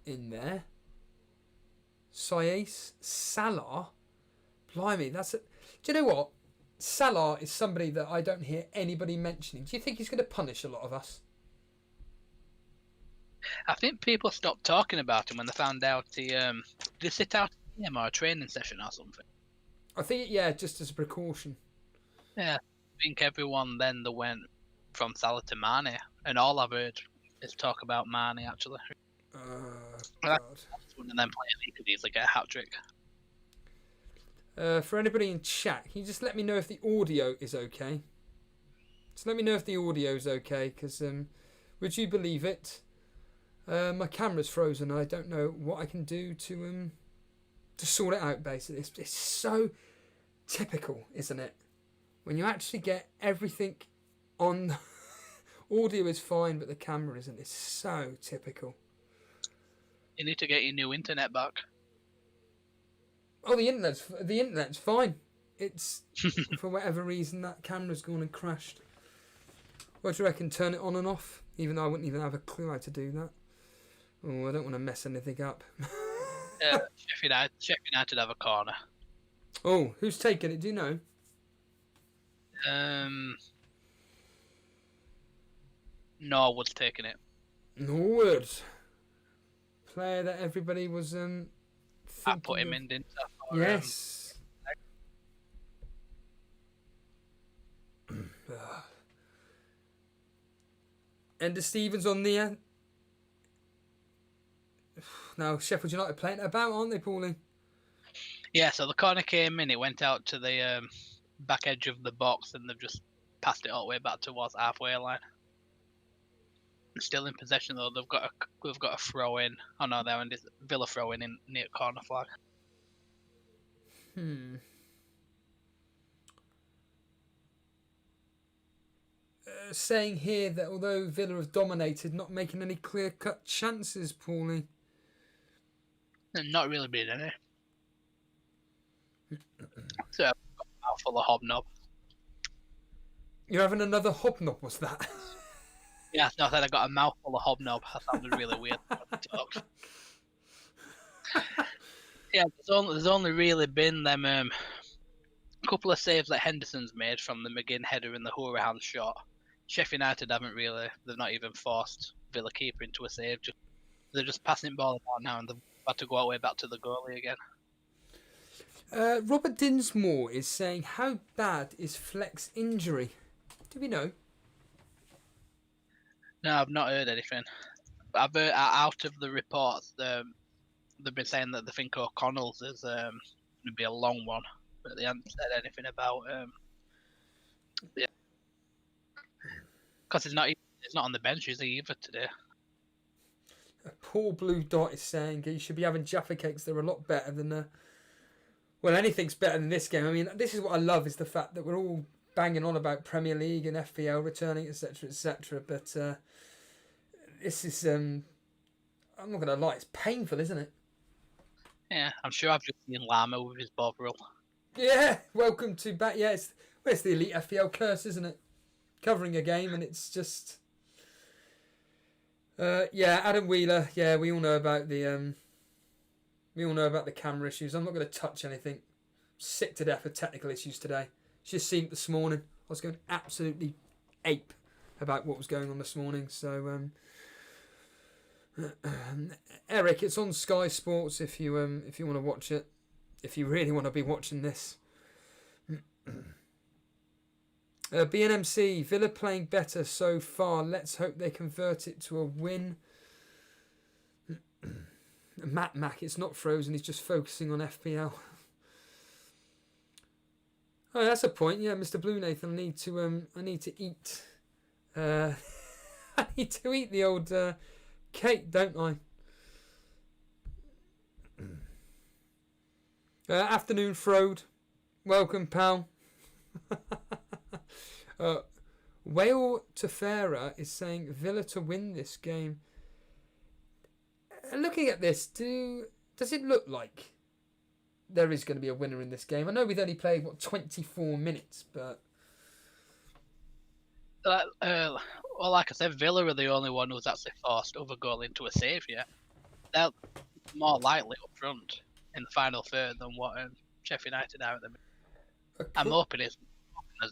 in there. Saïs, Salah. Blimey, that's a... Do you know what? Salah is somebody that I don't hear anybody mentioning. Do you think he's going to punish a lot of us? I think people stopped talking about him when they found out he did sit out a game or a training session or something. I think, yeah, just as a precaution. Yeah, I think everyone then that went from Salah to Mane, and all I've heard is talk about Mane actually. God. And then play a league could easily get a hat trick. For anybody in chat, can you just let me know if the audio is okay? Just let me know if the audio is okay, because would you believe it? My camera's frozen. I don't know what I can do to sort it out. Basically, it's so typical, isn't it? When you actually get everything on, audio is fine, but the camera isn't. It's so typical. You need to get your new internet back. Oh, the internet's fine. It's for whatever reason that camera's gone and crashed. What do you reckon? Turn it on and off? Even though I wouldn't even have a clue how to do that. Oh, I don't want to mess anything up. Sheff United have a corner. Oh, who's taking it? Do you know? Norwood's taking it. Norwood. Player that everybody was I put him in, didn't I? Yes. Ender Stevens on there. Now Sheffield United playing it about, aren't they, Paulie? Yeah, so the corner came in, it went out to the back edge of the box, and they've just passed it all the way back towards halfway line. Still in possession though. We've got a throw in. Oh no, there and Villa throw in near corner flag. Saying here that although Villa have dominated, not making any clear-cut chances, Paulie. And not really been any. So I've got a mouthful of hobnob. You're having another hobnob, was that? Yeah, no, I said I got a mouthful of hobnob. That sounded really weird when I talked. Yeah, there's only really been them couple of saves that Henderson's made from the McGinn header and the Hourihan shot. Sheff United they've not even forced Villa keeper into a save. They're just passing ball about now, and they've had to go all the way back to the goalie again. Robert Dinsmore is saying, how bad is Fleck's injury? Do we know? No, I've not heard anything. I've heard out of the reports, they've been saying that they think O'Connell's is going to be a long one, but they haven't said anything about yeah, because he's not on the bench, is he, either today? Poor Blue Dot is saying he should be having Jaffa cakes. They're a lot better than well, anything's better than this game. I mean, this is what I love, is the fact that we're all banging on about Premier League and FPL returning, etc., etc. But this is, I'm not going to lie, it's painful, isn't it? Yeah, I'm sure I've just seen Lama with his Bovril. Yeah, welcome to back. Yeah, it's the Elite FPL curse, isn't it? Covering a game and it's just... yeah, Adam Wheeler. Yeah, we all know about the camera issues. I'm not going to touch anything. Sick to death of technical issues today. Just seen it this morning. I was going absolutely ape about what was going on this morning. So, Eric, it's on Sky Sports if you want to watch it. If you really want to be watching this. BNMC, Villa playing better so far. Let's hope they convert it to a win. Matt Mack, it's not frozen. He's just focusing on FPL. Oh, that's a point. Yeah, Mr. Blue Nathan, I need to eat. I need to eat the old cake, don't I? Afternoon, Frode. Welcome, pal. Whale Tefera is saying Villa to win this game. Looking at this, does it look like there is going to be a winner in this game? I know we've only played 24 minutes, but well, like I said, Villa are the only one who's actually forced other goal into a save yet. They're more likely up front in the final third than what Sheffield United are at the minute. I'm hoping there's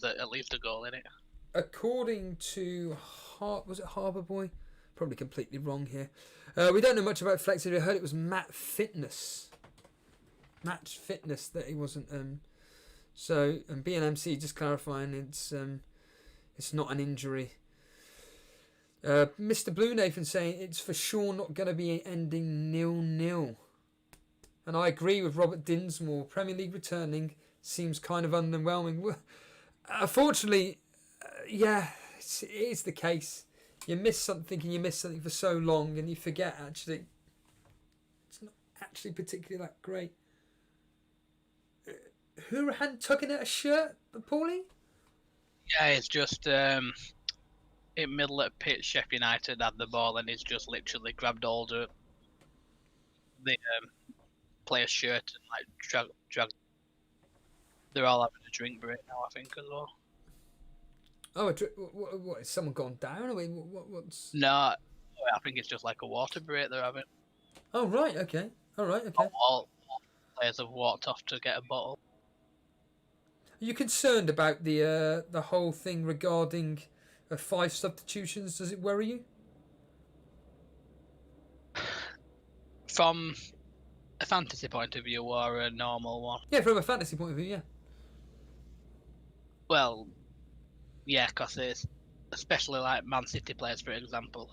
at least a goal in it. According to was it Harbour Boy? Probably completely wrong here. We don't know much about Flexi. I heard it was Match Fitness that he wasn't. So and BNMC just clarifying it's not an injury. Mr. Blue Nathan saying it's for sure not going to be ending 0-0. And I agree with Robert Dinsmore. Premier League returning seems kind of underwhelming. Unfortunately, yeah, it is the case. You miss something and you miss something for so long and you forget actually it's not actually particularly that great. Hurahan tugging at a shirt, Paulie? Yeah, it's just in middle of pitch, Sheffield United had the ball and he's just literally grabbed hold of the player's shirt and like dragged. They're all having a drink break now, I think, as well. Oh, what is someone gone down? I mean, what's? No, I think it's just like a water break they're having. Oh right, okay, all right, okay. All players have walked off to get a bottle. Are you concerned about the whole thing regarding 5 substitutions? Does it worry you? From a fantasy point of view or a normal one? Yeah, from a fantasy point of view, yeah. Well, yeah, because it's especially like Man City players, for example.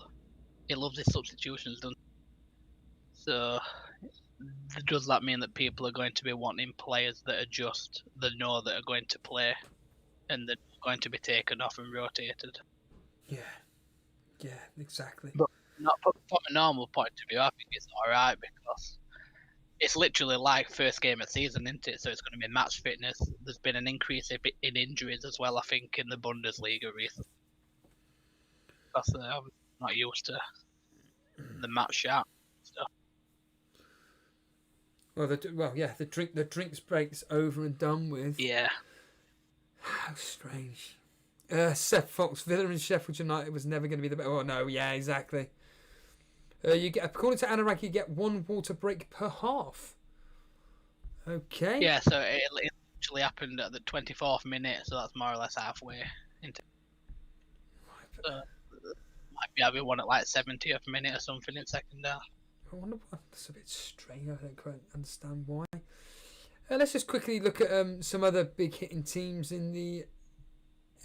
He loves his substitutions, doesn't he? So does that mean that people are going to be wanting players that are just that are going to play and that are going to be taken off and rotated? Yeah, exactly. But not from a normal point of view, I think it's alright because it's literally like first game of the season, isn't it? So it's going to be match fitness. There's been an increase in injuries as well, I think, in the Bundesliga recently. Because I'm not used to the match sharp stuff. Well, the drinks break's over and done with. Yeah. How strange. Seth Fox, Villa and Sheffield United was never going to be the best. Oh no, yeah, exactly. You get, according to Anorak, you get 1 water break per half. Okay. Yeah, so it literally happened at the 24th minute, so that's more or less halfway into. Might be having one at like 70th minute or something in second half. I wonder why. That's a bit strange. I don't quite understand why. Let's just quickly look at some other big hitting teams in the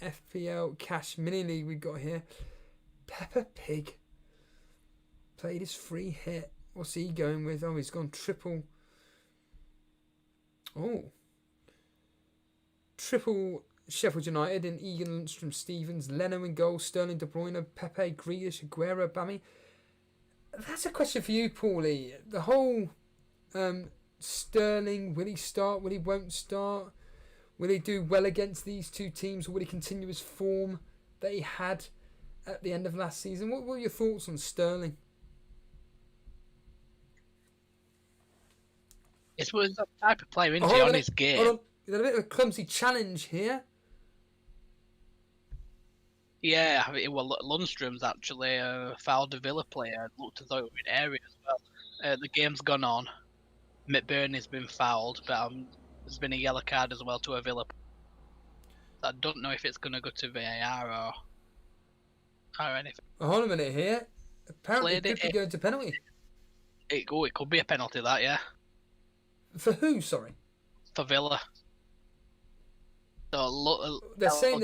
FPL Cash Mini League we've got here. Peppa Pig played his free hit. What's he going with? Oh, he's gone triple. Oh. Triple Sheffield United in Egan, Lundstrom, Stevens, Leno in goal, Sterling, De Bruyne, Pepe, Grealish, Aguero, Bammy. That's a question for you, Paulie. The whole Sterling, will he start? Will he won't start? Will he do well against these two teams, or will he continue his form that he had at the end of last season? What were your thoughts on Sterling? It's the type of player, isn't he, on his game? Hold on. Is that a bit of a clumsy challenge here? Yeah, well, Lundstrom's actually fouled a Villa player. It looked as though it was in area as well. The game's gone on. McBurney's been fouled, but there's been a yellow card as well to a Villa. I don't know if it's going to go to VAR or anything. Well, hold on a minute here. Apparently it could be going to penalty. It could be a penalty, that, yeah. For who, sorry? For Villa. So they're saying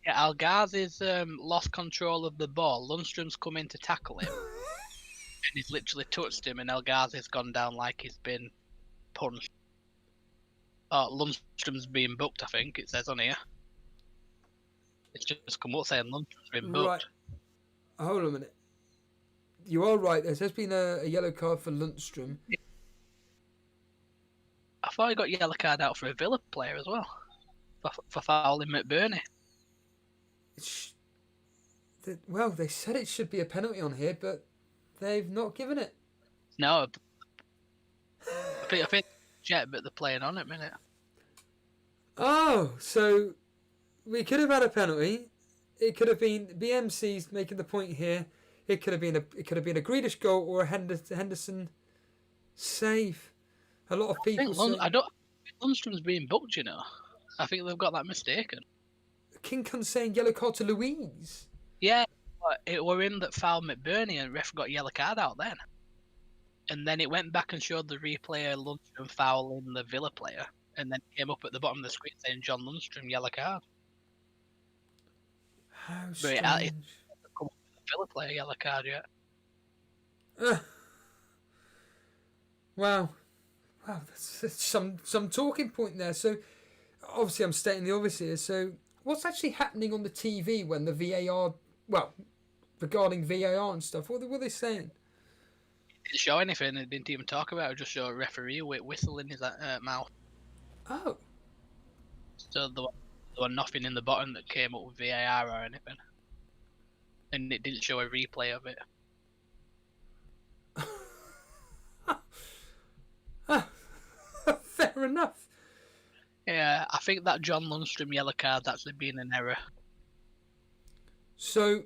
Algaz's lost control of the ball. Lundstrom's come in to tackle him. And he's literally touched him, and Algaz's gone down like he's been punched. Lundstrom's being booked, I think it says on here. It's just come up saying Lundstrom's been booked. hold on a minute. You are right. There's been a yellow card for Lundstrom. I thought he got yellow card out for a Villa player as well, for fouling McBurney. Well, they said it should be a penalty on here, but they've not given it. No, I think jet, but they're playing on it a minute. Oh, so we could have had a penalty. It could have been BMC's making the point here. It could have been a Grealish goal or a Henderson save. A lot of people. Lundstrom's being booked. You know, I think they've got that mistaken. King Kun saying yellow card to Louise. Yeah, but it were in that fouled McBurney and ref got yellow card out then. And then it went back and showed the replay of Lundstrom fouling the Villa player. And then it came up at the bottom of the screen saying John Lundstrom, yellow card. How But strange. it hasn't come up with the Villa player yellow card yet. Wow, that's some talking point there. So, obviously I'm stating the obvious here. So, what's actually happening on the TV when the VAR, regarding VAR and stuff, what are they saying? It didn't show anything, it didn't even talk about it, it just showed a referee with whistle in his mouth. Oh. So there was nothing in the bottom that came up with VAR or anything. And it didn't show a replay of it. Fair enough. Yeah, I think that John Lundstrom yellow card's actually been an error. So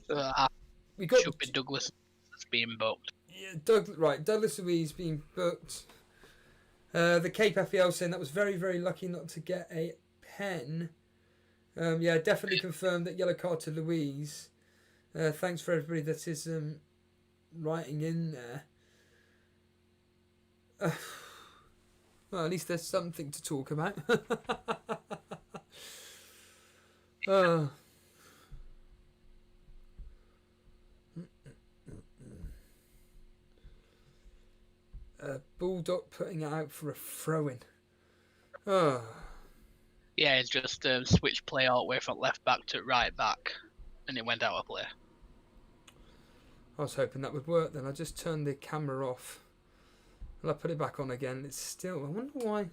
we got should be Douglas that's being booked. Yeah, Douglas Luiz being booked. The Cape FPL saying that was very, very lucky not to get a pen. Yeah, definitely confirmed that yellow card to Louise. Thanks for everybody that is writing in there. Well, at least there's something to talk about. Bulldog putting it out for a throw-in. Oh. Yeah, it's just switched play all the way from left back to right back, and it went out of play. I was hoping that would work then. I just turned the camera off. And I put it back on again. It's still... I wonder why. Do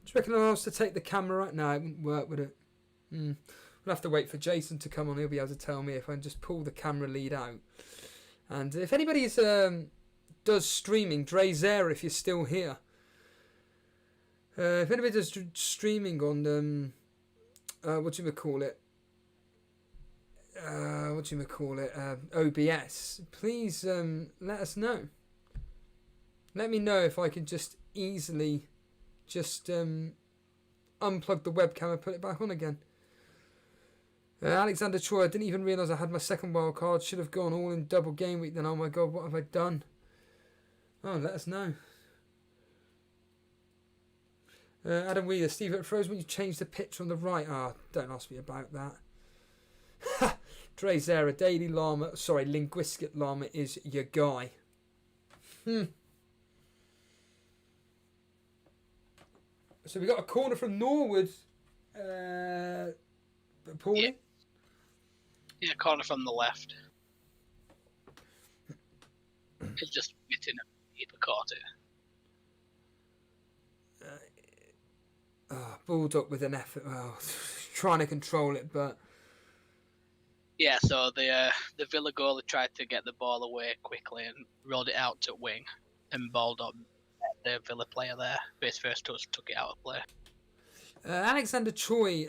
you reckon I was to take the camera right now? It wouldn't work, would it? We'll have to wait for Jason to come on. He'll be able to tell me if I can just pull the camera lead out. And if anybody's does streaming, Drezer, if you're still here. If anybody does streaming on OBS, please let us know. Let me know if I can just easily unplug the webcam and put it back on again. Alexander Troy, I didn't even realise I had my second wild card. Should have gone all in double game week then. Oh my god, what have I done? Oh, let us know. Adam Wheeler, Steve, it froze when you changed the picture on the right. Don't ask me about that. Drezera, Daily Llama, Linguistic Llama is your guy. So we got a corner from Norwood. Paulie? Yeah, corner from the left. It's just hitting him. Keeper caught it. Bulldog with an effort. Well, trying to control it, but yeah. So the Villa goalie tried to get the ball away quickly and rolled it out to wing, and Bulldog, the Villa player there, for his first touch, took it out of play. Alexander Choi.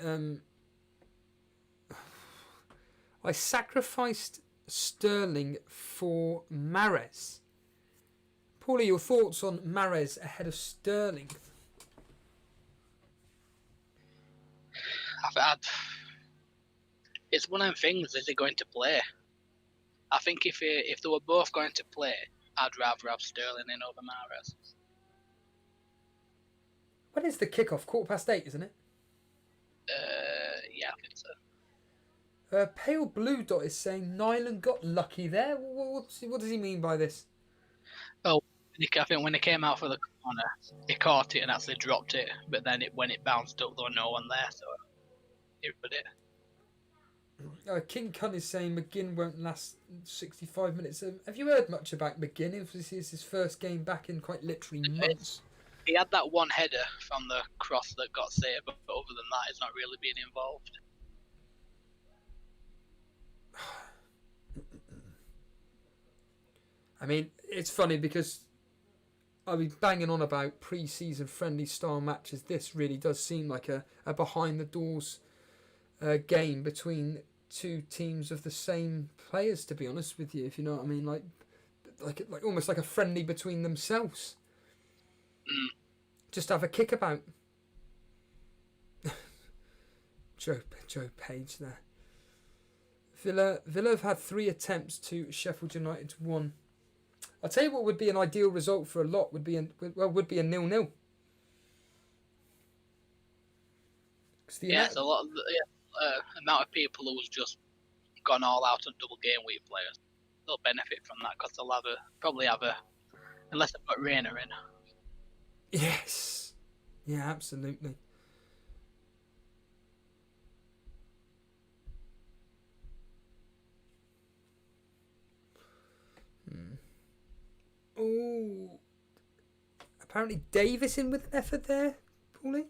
I sacrificed Sterling for Mahrez. Paulie, your thoughts on Mahrez ahead of Sterling? It's one of them things. Is he going to play? I think if they were both going to play, I'd rather have Sterling in over Mahrez. When is the kickoff? 8:15, isn't it? Yeah, I think so. Pale Blue Dot is saying Nyland got lucky there. What does he mean by this? Oh, I think when it came out for the corner, he caught it and actually dropped it. But then when it bounced up, there was no one there, so he put it. King Cun is saying McGinn won't last 65 minutes. Have you heard much about McGinn? This is his first game back in quite literally months. He had that one header from the cross that got saved, but other than that, he's not really been involved. I mean, it's funny because I'll be banging on about pre-season friendly style matches. This really does seem like a behind the doors game between two teams of the same players, to be honest with you, if you know what I mean, like almost like a friendly between themselves. Just have a kickabout. Joe Page there. Villa have had 3 attempts to Sheffield United's 1. I'll tell you what would be an ideal result for a lot would be a 0-0. It's a lot of the amount of people who's just gone all out on double game week players. They'll benefit from that because they'll probably have a, unless they've got Rayner in. Yes. Yeah, absolutely. Oh, apparently Davis in with an effort there, Paulie.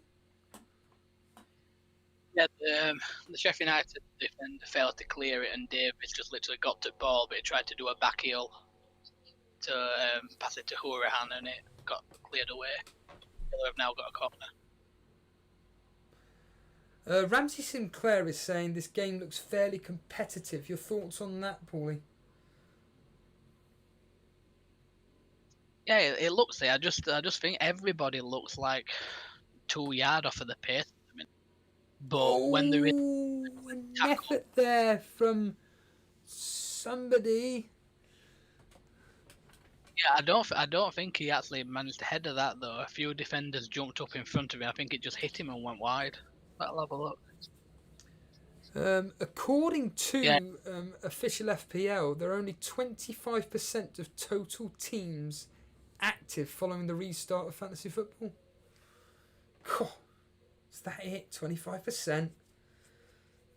Yeah, the Sheffield United defender failed to clear it, and Davis just literally got to the ball, but he tried to do a back heel to pass it to Hourahan, and it got cleared away. Villa have now got a corner. Ramsey Sinclair is saying this game looks fairly competitive. Your thoughts on that, Paulie? Yeah, it looks there. I just think everybody looks like 2 yards off of the pace. But when there is an effort there from somebody. Yeah, I don't think he actually managed to header that though. A few defenders jumped up in front of him. I think it just hit him and went wide. I'll have a look. According to official FPL, there are only 25% of total teams active following the restart of fantasy football. God, is that it? 25%?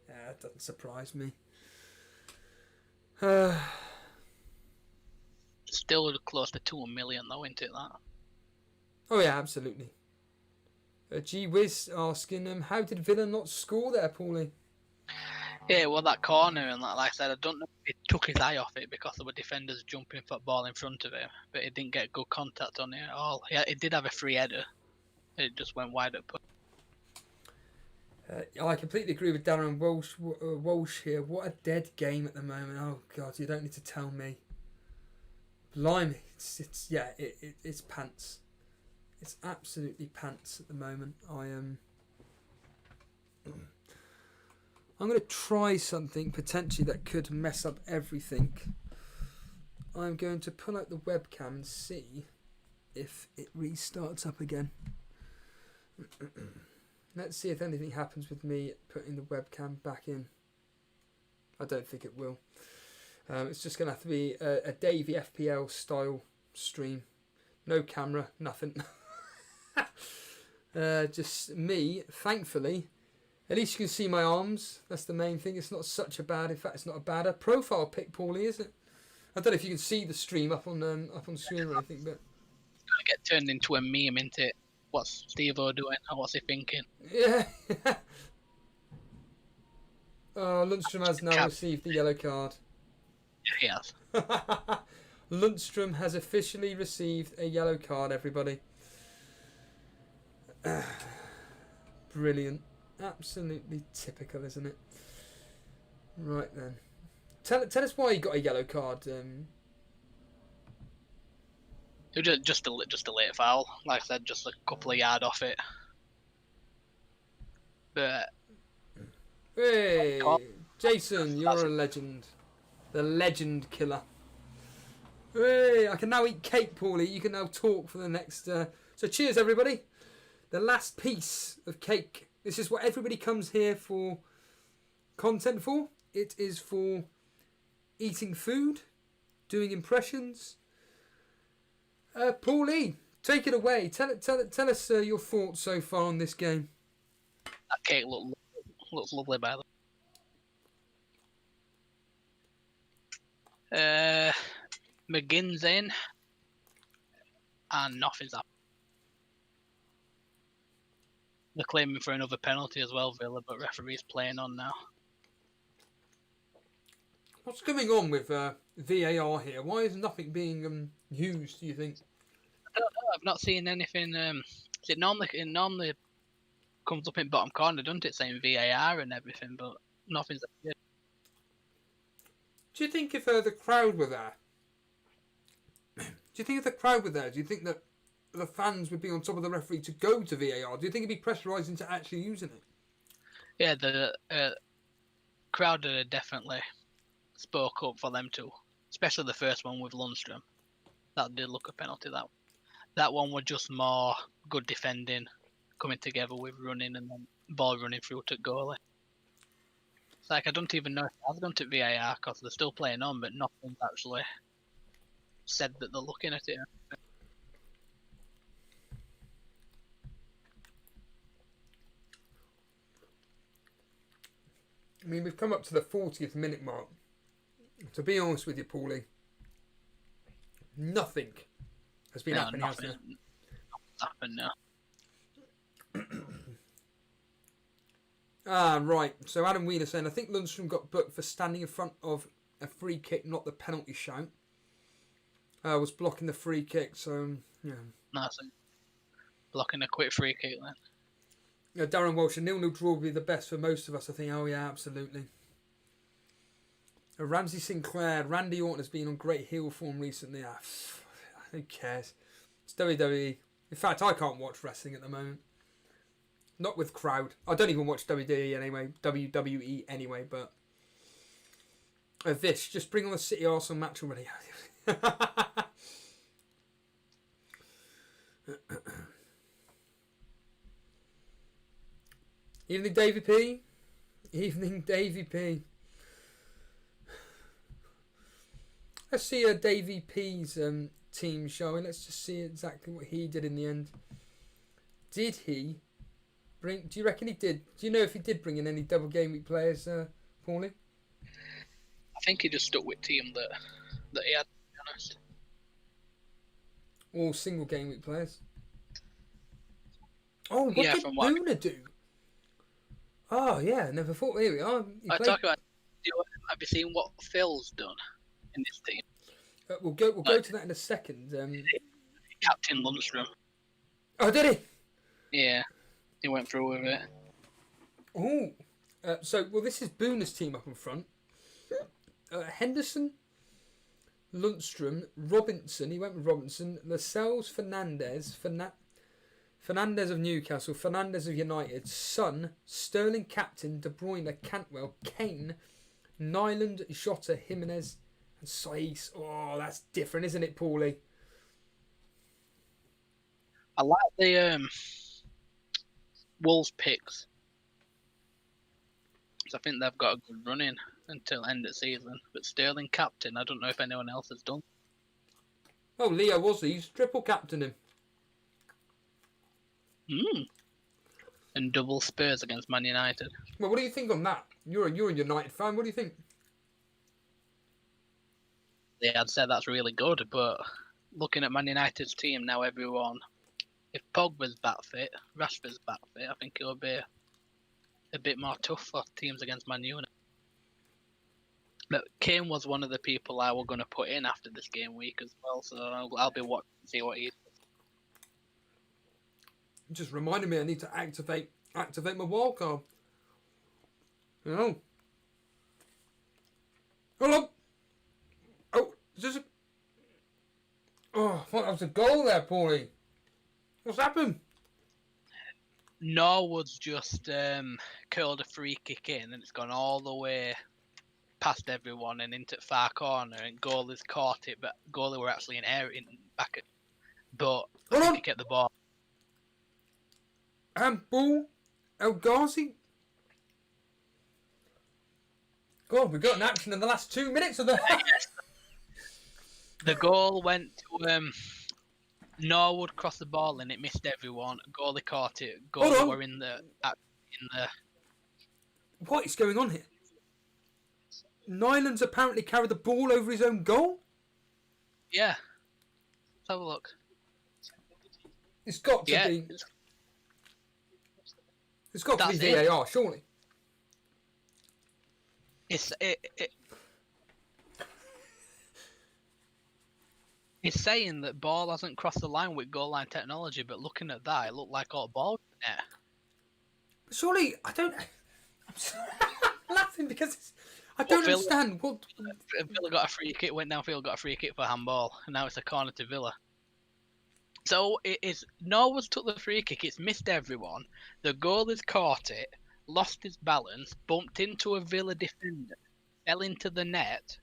Yeah, that doesn't surprise me. Still close to 2 million though, isn't it, that? Oh yeah, absolutely. G Wiz asking how did Villa not score there, Paulie? Yeah, well, that corner, and like I said, I don't know if he took his eye off it because there were defenders jumping for the ball in front of him, but he didn't get good contact on it at all. Yeah, he did have a free header. It just went wide up. I completely agree with Darren Walsh here. What a dead game at the moment. Oh God, you don't need to tell me. Blimey, it's pants. It's absolutely pants at the moment. I'm going to try something potentially that could mess up everything. I'm going to pull out the webcam and see if it restarts up again. Let's see if anything happens with me putting the webcam back in. I don't think it will. It's just going to have to be a Davey FPL style stream. No camera, nothing. Just me, thankfully. At least you can see my arms. That's the main thing. It's not such a bad. In fact, it's not a bad profile pic, Paulie, is it? I don't know if you can see the stream up on screen or anything, but It's gonna get turned into a meme, isn't it? What's Steve-O doing? Or what's he thinking? yeah. Oh, Lundstrom has now received the yellow card. He has. Lundstrom has officially received a yellow card, everybody. Brilliant. Absolutely typical, isn't it? Right then. Tell us why you got a yellow card. Just a late foul. Like I said, just a couple of yards off it. But Hey, Jason, you're a legend. The legend killer. Hey, I can now eat cake, Paulie. You can now talk for the next... So cheers, everybody. The last piece of cake. This is what everybody comes here for content for. It is for eating food, doing impressions. Paulie, take it away. Tell us your thoughts so far on this game. that cake looks lovely, by the way. McGinn's in, and nothing's happened. They're claiming for another penalty as well, Villa, but referee's playing on now. What's going on with VAR here? Why is nothing being used, do you think? I don't know. I've not seen anything. It normally comes up in bottom corner, doesn't it, saying VAR and everything, but nothing's appeared. Do you think if the crowd were there? Do you think that the fans would be on top of the referee to go to VAR? Do you think it'd be pressurised into actually using it? Yeah, the crowd definitely spoke up for them too, especially the first one with Lundstrom. That did look a penalty. That one was just more good defending, coming together with running and then ball running through to goalie. It's like I don't even know if I've gone to VAR because they're still playing on, but nothing's actually said that they're looking at it. I mean, we've come up to the 40th minute mark. To be honest with you, Paulie, nothing has been happening, has there? Nothing's happened now. Right. So Adam Wheeler saying, I think Lundstrom got booked for standing in front of a free kick, not the penalty shout. Was blocking the free kick, so yeah. No, so blocking a quick free kick then. Yeah, Darren Walsh, a 0-0 draw will be the best for most of us, I think. Oh yeah, absolutely. Ramsey Sinclair, Randy Orton has been on great heel form recently. Who cares? It's WWE. In fact, I can't watch wrestling at the moment. Not with crowd. I don't even watch WWE anyway, but this, just bring on the City Arsenal match already. Evening, Davey P. Evening, Davey P. Let's see Davey P's team showing. Let's just see exactly what he did in the end. Did he bring? Do you reckon he did? Do you know if he did bring in any double game week players, Paulie? I think he just stuck with team that he had. To be honest. All single game week players. Oh, what Yeah, did from what Boona do? Oh yeah, never thought. Here we are. I talk about. Have you seen what Phil's done in this team? We'll go to that in a second. Captain Lundstrom. Oh, did he? Yeah, he went through with it. Oh, this is Boona's team up in front. Henderson, Lundstrom, Robinson. He went with Robinson. Lascelles, Fernandez of Newcastle, Fernandez of United, Son, Sterling captain, De Bruyne, Cantwell, Kane, Nyland, Jota, Jimenez, and Saiz. Oh, that's different, isn't it, Paulie? I like the Wolves picks. So I think they've got a good run in until end of season. But Sterling captain, I don't know if anyone else has done. Oh, Leo was he's triple captaining. And double Spurs against Man United. Well, what do you think on that? You're a United fan. What do you think? Yeah, I'd say that's really good, but looking at Man United's team now, everyone, if Pogba's back fit, Rashford's back fit, I think it'll be a bit more tough for teams against Man United. But Kane was one of the people I were going to put in after this game week as well, so I'll be watching to see what he does. Just reminded me I need to activate my wild card. Oh. Hold on. Oh, is this a... Oh, I thought that was a goal there, Paulie. What's happened? Norwood's just curled a free kick in and it's gone all the way past everyone and into far corner and goalie's caught it, but goalie were actually in air in back at, but Hold on. he get the ball. Handball, El Ghazi. God, we got an action in the last 2 minutes of the... The goal went to Norwood crossed the ball and it missed everyone. Goalie caught it. Goalie were in the. What is going on here? Nyland's apparently carried the ball over his own goal. Yeah. Let's have a look. It's got to be. It's got to be VAR, surely. It's saying that ball hasn't crossed the line with goal line technology, but looking at that, it looked like all ball. Yeah. Surely, I don't. I'm sorry, I'm laughing because I don't understand what. Villa got a free kick, went downfield, got a free kick for handball, and now it's a corner to Villa. So it is. Norwood's took the free kick. It's missed everyone. The goalie's caught it, lost his balance, bumped into a Villa defender, fell into the net.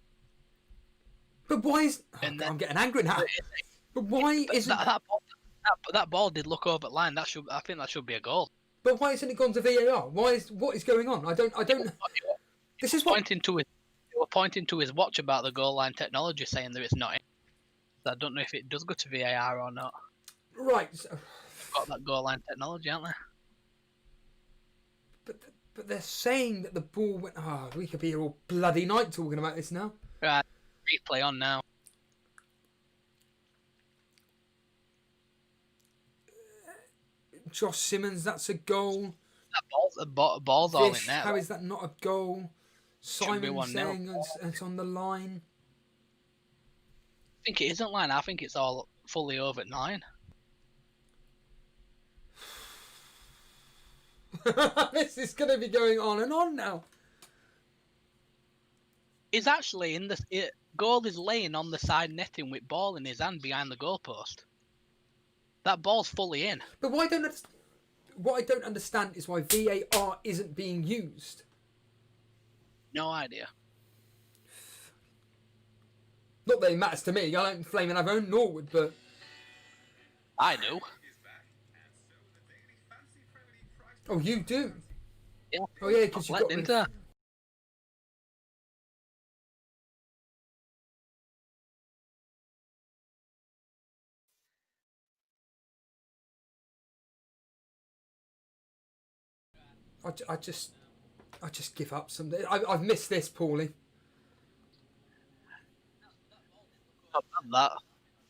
But why is? I'm getting angry now. But why isn't that ball did look over the line? I think that should be a goal. But why isn't it gone to VAR? What is going on? I don't. This is what. They were pointing to his watch about the goal line technology, saying that it's not in. So I don't know if it does go to VAR or not. Right. They've got that goal line technology, aren't they? But they're saying that the ball went. Oh, we could be here all bloody night talking about this now. Right, replay on now. Josh Simmons, that's a goal. That ball's all in there. How is that not a goal? Simon saying it's on the line. I think it isn't line. I think it's all fully over at 9. This is going to be going on and on now. It's actually in the goal is laying on the side netting with ball in his hand behind the goalpost. That ball's fully in. But what I don't understand is why VAR isn't being used. No idea. Not that it matters to me. I don't flame and have own Norwood, but I do. Oh, you do? Yeah. Oh yeah, because you got into. I just give up someday. I've missed this, Paulie. I've done that.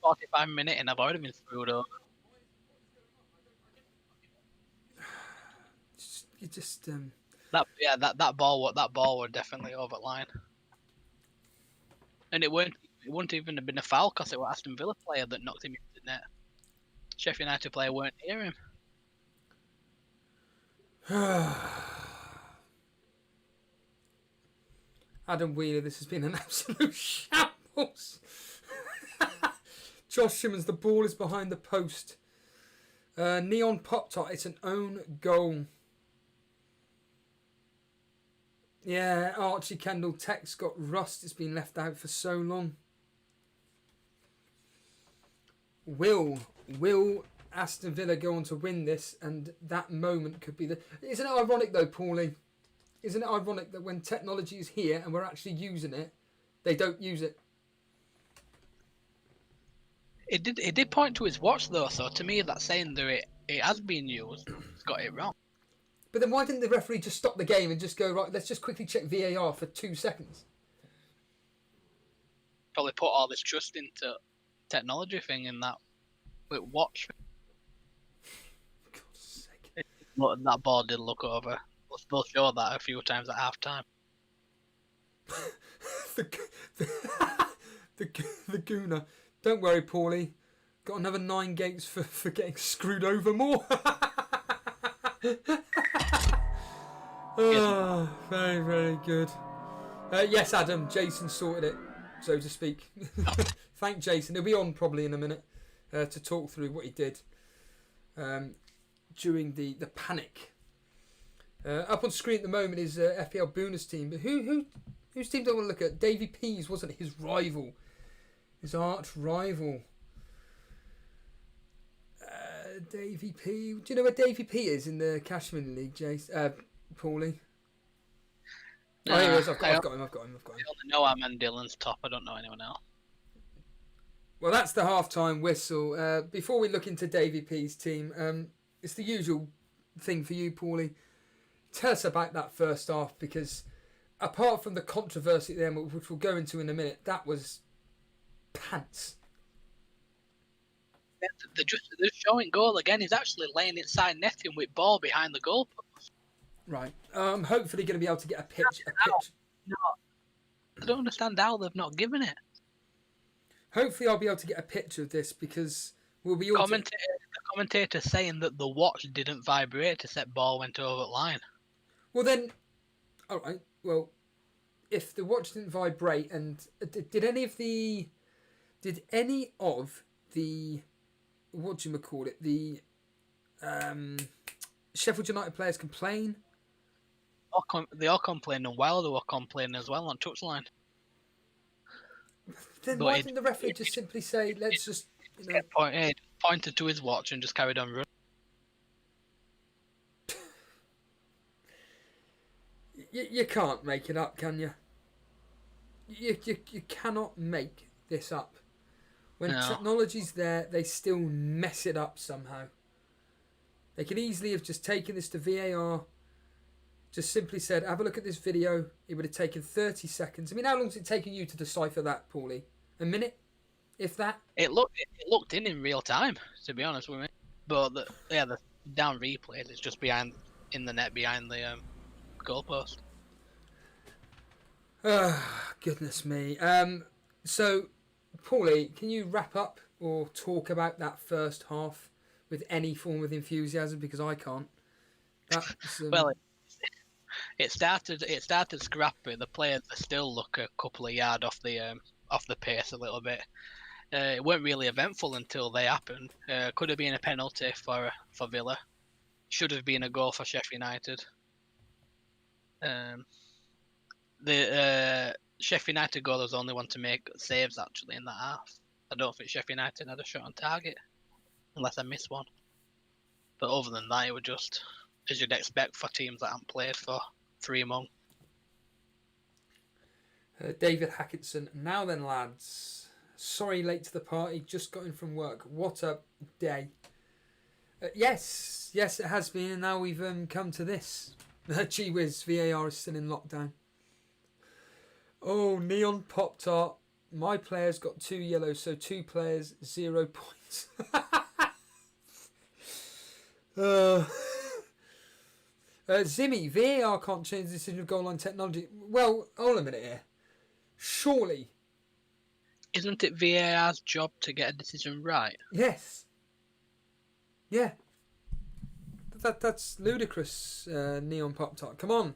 45 minutes and I've already been screwed up. You just that ball were definitely over the line, and it wouldn't even have been a foul because it was Aston Villa player that knocked him into the net. Sheffield United player weren't near him. Adam Wheeler, this has been an absolute shambles. Josh Simmons, the ball is behind the post. Neon Pop-Tart, it's an own goal. Yeah, Archie Kendall text got rust. It's been left out for so long. Will Aston Villa go on to win this? And that moment could be the... Isn't it ironic though, Paulie? Isn't it ironic that when technology is here and we're actually using it, they don't use it? It did point to his watch though, so to me that's saying that it has been used. It's got it wrong. But then why didn't the referee just stop the game and just go, right, let's just quickly check VAR for 2 seconds? Probably put all this trust into technology thing in that with watch. For God's sake. That ball did look over. They'll show that a few times at half time. the Gooner. Don't worry, Paulie. Got another 9 gates for getting screwed over more. Oh, very, very good. Yes, Adam. Jason sorted it, so to speak. Thank Jason. He'll be on probably in a minute to talk through what he did during the panic. Up on screen at the moment is FPL Booner's team. But whose team do I want to look at? Davy P's wasn't his rival. His arch rival. Davy P. Do you know where Davy P is in the Cashman League, Jace? Paulie? Oh, here he is. I've got him. I only know I'm Dylan's top. I don't know anyone else. Well, that's the half-time whistle. Before we look into Davy P's team, it's the usual thing for you, Paulie. Tell us about that first half, because apart from the controversy there, which we'll go into in a minute, that was pants. The showing goal again is actually laying inside netting with ball behind the goal post. Right. Hopefully going to be able to get a pitch. No, I don't understand how they've not given it. Hopefully I'll be able to get a picture of this because we'll be all... The commentator saying that the watch didn't vibrate to set ball went over the line. Well then, all right. Well, if the watch didn't vibrate and did any of the what do you call it, the Sheffield United players complain? They are complaining, while they were complaining as well on touchline. Then why didn't the referee just simply say, let's just... pointed to his watch and just carried on running? You can't make it up, can you? You cannot make this up. When technology's there, they still mess it up somehow. They could easily have just taken this to VAR, just simply said, have a look at this video. It would have taken 30 seconds. I mean, how long has it taken you to decipher that, Paulie? A minute? If that? It looked in real time, to be honest with me. But the down replay is just in the net behind the goalpost. Goodness me. So, Paulie, can you wrap up or talk about that first half with any form of enthusiasm? Because I can't. Well, it started scrappy. The players still look a couple of yards off the pace a little bit. It weren't really eventful until they happened. Could have been a penalty for Villa. Should have been a goal for Sheff United. The Sheff United goal was the only one to make saves actually in that half. I don't think Sheff United had a shot on target, unless I missed one. But other than that, it was just as you'd expect for teams that haven't played for 3 months. David Hackinson. Now then, lads. Sorry late to the party. Just got in from work. What a day. Yes, it has been. And now we've come to this. Gee whiz, VAR is still in lockdown. Oh, Neon Pop-Tart. My players got 2 yellows, so 2 players, 0 points. Zimmy, VAR can't change the decision of goal line technology. Well, hold on a minute here. Surely. Isn't it VAR's job to get a decision right? Yes. Yeah. That's ludicrous, Neon Pop-Tart. Come on.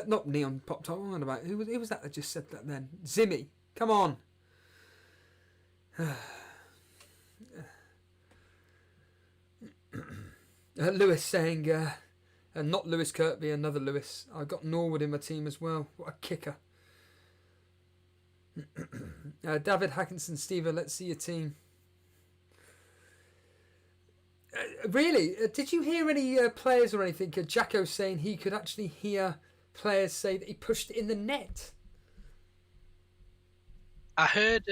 Not Neon Pop-Tart, what am I on about? Who was that just said that then? Zimmy. Come on. Lewis saying, not Lewis Kirkby, another Lewis. I got Norwood in my team as well. What a kicker. David Hackinson, Steve, let's see your team. Really? Did you hear any players or anything? Jacko saying he could actually hear players say that he pushed it in the net. I heard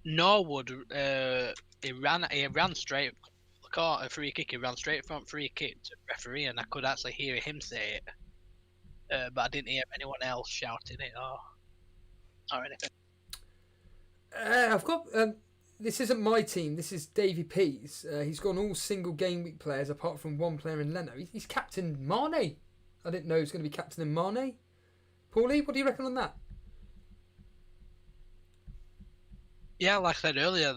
Norwood. He ran straight. Caught a free kick. He ran straight from free kick to referee, and I could actually hear him say it. But I didn't hear anyone else shouting it or anything. I've got. This isn't my team. This is Davy P's. He's gone all single game week players apart from one player in Leno. He's captain Mane. I didn't know he was going to be captain in Mane. Paulie, what do you reckon on that? Yeah, like I said earlier,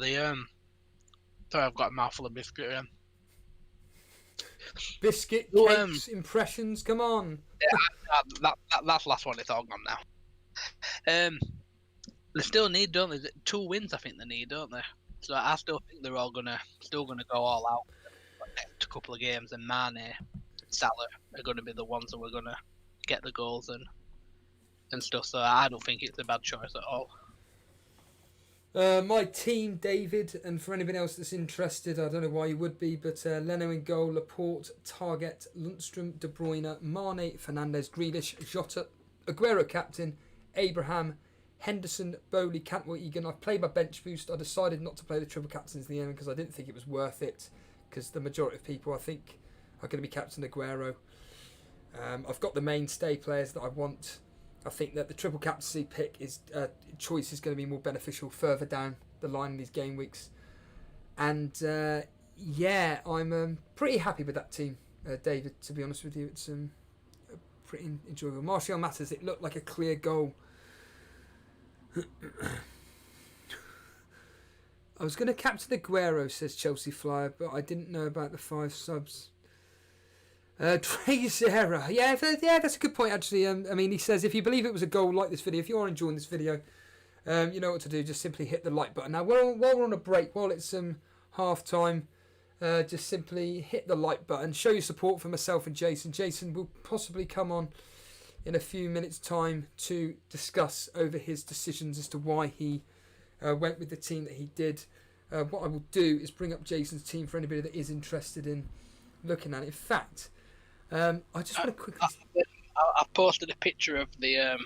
sorry, I've got a mouthful of biscuit. Biscuit, cakes, impressions. Come on. Yeah, that's the last one. It's all gone now. They still need, don't they? 2 wins, I think they need, don't they? So I still think they're all still gonna go all out for the next couple of games, and Mane, Salah are gonna be the ones that we're gonna get the goals and stuff. So I don't think it's a bad choice at all. My team, David, and for anybody else that's interested, I don't know why you would be, but Leno in goal, Laporte, Target, Lundstrom, De Bruyne, Mane, Fernandes, Grealish, Jota, Aguero captain, Abraham, Henderson, Bowley, Cantwell, Egan. I've played my bench boost. I decided not to play the triple captains in the end because I didn't think it was worth it, because the majority of people I think are going to be captain Aguero. I've got the mainstay players that I want. I think that the triple captaincy pick is choice is going to be more beneficial further down the line in these game weeks. And yeah, I'm pretty happy with that team, David. To be honest with you, it's pretty enjoyable. Martial Matters, it looked like a clear goal. I was going to captain Aguero, says Chelsea Flyer, but I didn't know about the 5 subs. Trezera, yeah, that's a good point actually. I mean, he says if you believe it was a goal, like this video. If you are enjoying this video, you know what to do. Just simply hit the like button. Now, while we're on a break, while it's half time, just simply hit the like button. Show your support for myself and Jason. Jason will possibly come on in a few minutes' time to discuss over his decisions as to why he went with the team that he did. What I will do is bring up Jason's team for anybody that is interested in looking at it. In fact, I just want to quickly... I posted a picture of the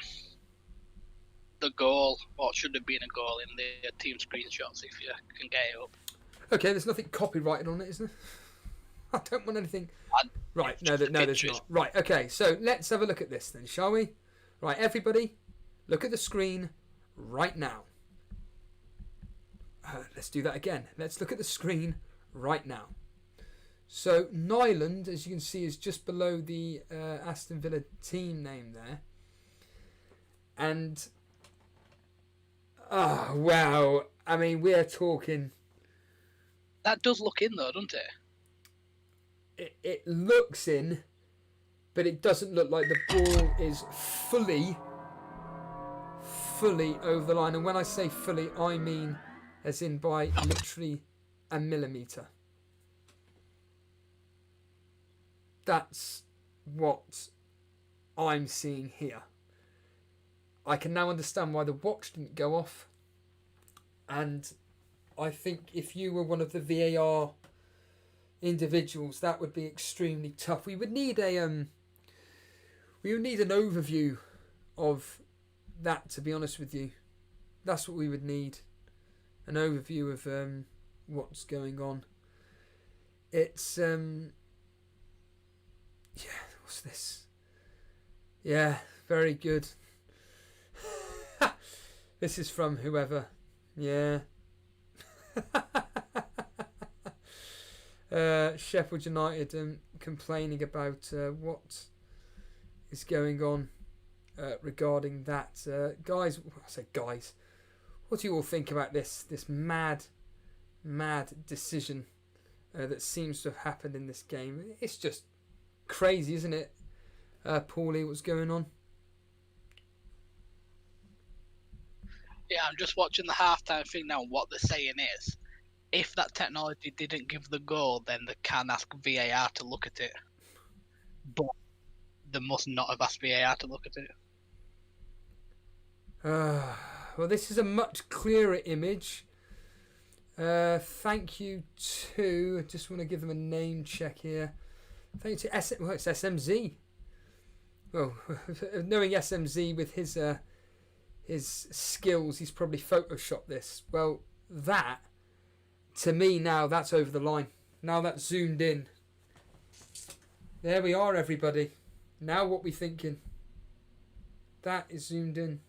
goal, or should have been a goal, in the team screenshots if you can get it up. Okay, there's nothing copyrighted on it, is there? I don't want anything... Right, no, there's not. Right, okay, so let's have a look at this then, shall we? Right, everybody, look at the screen right now. Let's do that again. Let's look at the screen right now. So, Nyland, as you can see, is just below the Aston Villa team name there. And, oh, wow. I mean, we're talking... That does look in, though, doesn't it? It looks in, but it doesn't look like the ball is fully over the line. And when I say fully, I mean as in by literally a millimetre. That's what I'm seeing here. I can now understand why the watch didn't go off. And I think if you were one of the VAR individuals, that would be extremely tough. We would need an overview of that, to be honest with you. That's what we would need. An overview of what's going on. It's yeah, what's this? Yeah, very good. This is from whoever. Yeah. Sheffield United complaining about what is going on regarding that. Guys, I say guys, what do you all think about this mad decision that seems to have happened in this game? It's just crazy, isn't it, Paulie, what's going on? Yeah, I'm just watching the halftime thing now, and what they're saying is, if that technology didn't give the goal, then they can ask VAR to look at it. But they must not have asked VAR to look at it. Well, this is a much clearer image. Thank you to... I just want to give them a name check here. Thank you to it's SMZ. Well, knowing SMZ with his skills, he's probably photoshopped this. Well, that, to me now, that's over the line. Now that's zoomed in. There we are, everybody. Now what we thinking? That is zoomed in.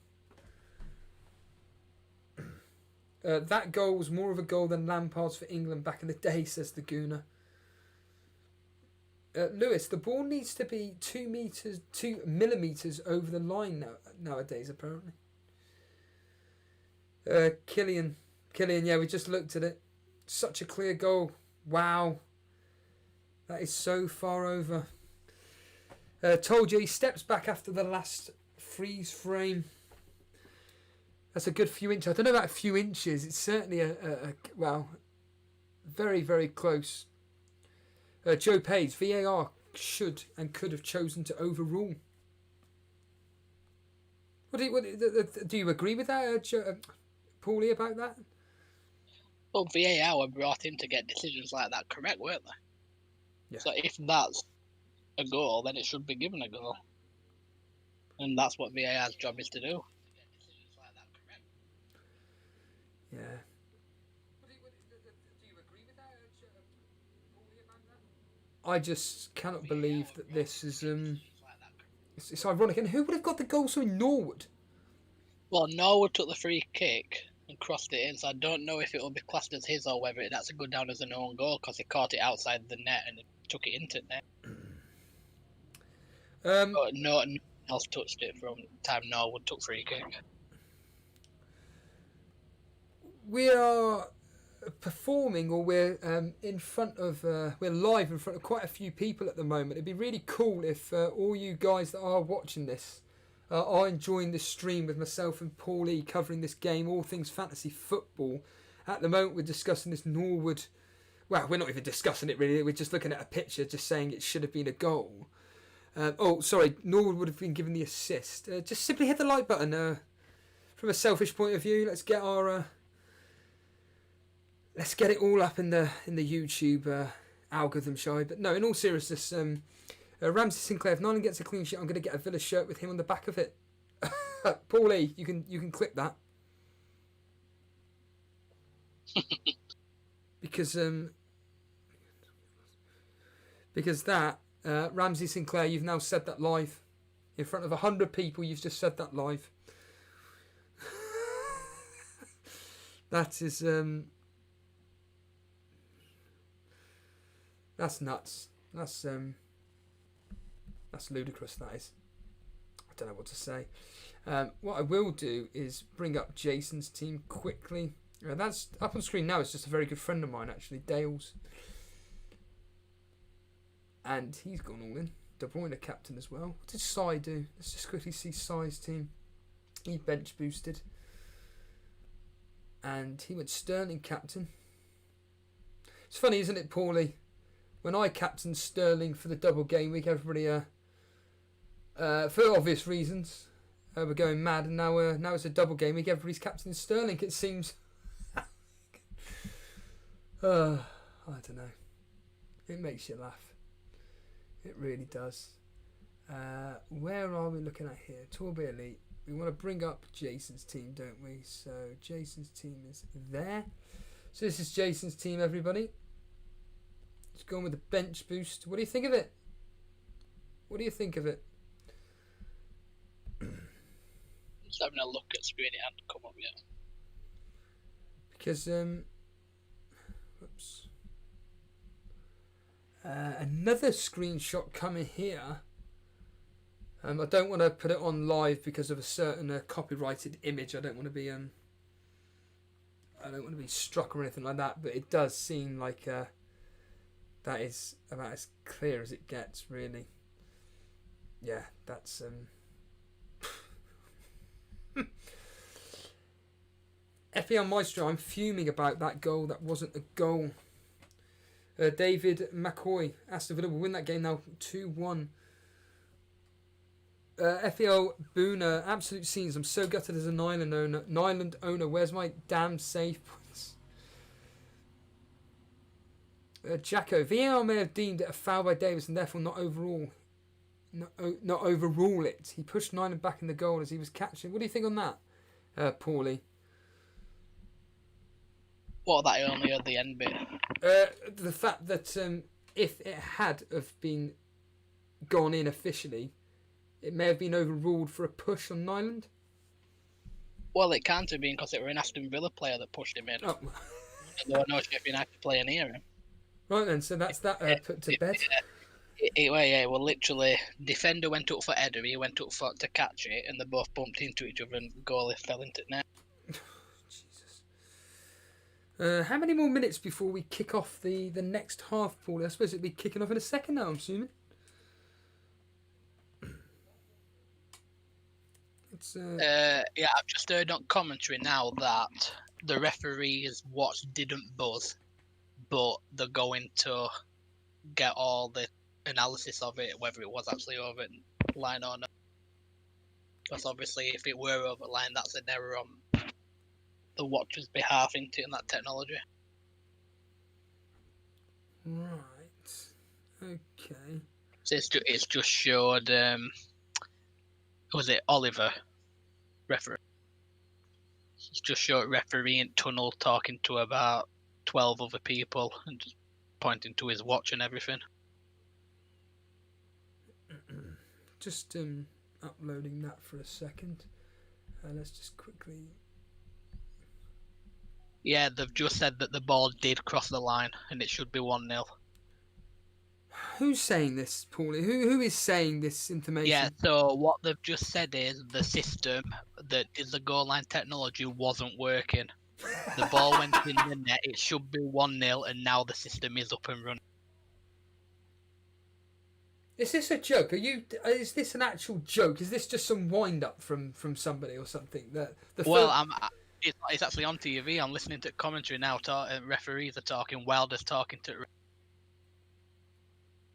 That goal was more of a goal than Lampard's for England back in the day, says the Gooner. Lewis, the ball needs to be 2 millimeters over the line nowadays, apparently. Killian, yeah, we just looked at it. Such a clear goal. Wow. That is so far over. Told you, he steps back after the last freeze frame. That's a good few inches. I don't know about a few inches. It's certainly well, very, very close. Joe Page, VAR should and could have chosen to overrule. Do you agree with that, Paulie, about that? Well, VAR were brought in to get decisions like that correct, weren't they? Yeah. So if that's a goal, then it should be given a goal. And that's what VAR's job is to do. Yeah. Do you agree with that, Paulie, about that? I just cannot believe that this is It's ironic. And who would have got the goal? So Norwood. Well, Norwood took the free kick and crossed it in, so I don't know if it will be classed as his or whether that's a go down as an own goal because he caught it outside the net and took it into the net. But no one else touched it from the time Norwood took free kick. We are performing, or we're in front of, we're live in front of quite a few people at the moment. It'd be really cool if all you guys that are watching this are enjoying this stream with myself and Paulie covering this game, all things fantasy football. At the moment, we're discussing this Norwood. Well, we're not even discussing it really. We're just looking at a picture, just saying it should have been a goal. Norwood would have been given the assist. Just simply hit the like button. From a selfish point of view, let's get our. Let's get it all up in the YouTube algorithm, shall we? But no, in all seriousness, Ramsey Sinclair, if Nyland gets a clean sheet, I'm going to get a Villa shirt with him on the back of it. Paulie, you can clip that. because that, Ramsey Sinclair, you've now said that live. In front of 100 people, you've just said that live. That is... That's nuts. That's ludicrous, that is. I don't know what to say. What I will do is bring up Jason's team quickly. That's up on screen now. It's just a very good friend of mine, actually, Dale's. And he's gone all in. De Bruyne captain as well. What did Sai do? Let's just quickly see Sai's team. He bench boosted. And he went Sterling captain. It's funny, isn't it, Paulie? When I captained Sterling for the double game week, everybody, for obvious reasons, we're going mad, and now it's a double game week. Everybody's captaining Sterling, it seems. I don't know. It makes you laugh. It really does. Where are we looking at here? Torby Elite. We want to bring up Jason's team, don't we? So Jason's team is there. So this is Jason's team, everybody. It's going with the bench boost. What do you think of it? What do you think of it? Just having a look at screen, it hasn't come up yet. Because, whoops. Another screenshot coming here. I don't want to put it on live because of a certain copyrighted image. I don't want to be struck or anything like that. But it does seem like that is about as clear as it gets, really. Yeah, that's FPL Maestro, I'm fuming about that goal. That wasn't a goal. David McCoy, Aston Villa will win that game now, 2-1. FPL Boona, absolute scenes. I'm so gutted as a Nyland owner. Where's my damn save points? Jacko, VAR may have deemed it a foul by Davis and therefore not overrule it. He pushed Nyland back in the goal as he was catching. What do you think on that, Paulie? What, that only at the end bit? The fact that if it had have been gone in officially, it may have been overruled for a push on Nyland. Well, it can't have been because it were an Aston Villa player that pushed him in. Oh. There were no Sheff United player near him. Right then, so that's that put to bed. Well, literally, defender went up for header, he went up to catch it, and they both bumped into each other, and the goalie fell into the net. Jesus. How many more minutes before we kick off the next half, Paul? I suppose it'll be kicking off in a second now, I'm assuming. I've just heard on commentary now that the referee's watch didn't buzz, but they're going to get all the analysis of it, whether it was actually over line or not. Because obviously, if it were over line, that's an error on the watcher's behalf into that technology. Right. Okay. So it's just showed. Was it Oliver? Referee. It's just showed referee in tunnel talking to about 12 other people and just pointing to his watch and everything. just uploading that for a second. Let's just quickly. Yeah, they've just said that the ball did cross the line and it should be 1-0. Who's saying this, Paulie? Who is saying this information? Yeah, so what they've just said is the system that is the goal line technology wasn't working. The ball went in the net, it should be 1-0, and now the system is up and running. Is this a joke? Is this an actual joke? Is this just some wind up from somebody or something? It's actually on TV. I'm listening to commentary now. Referees are talking. Wilder's talking to.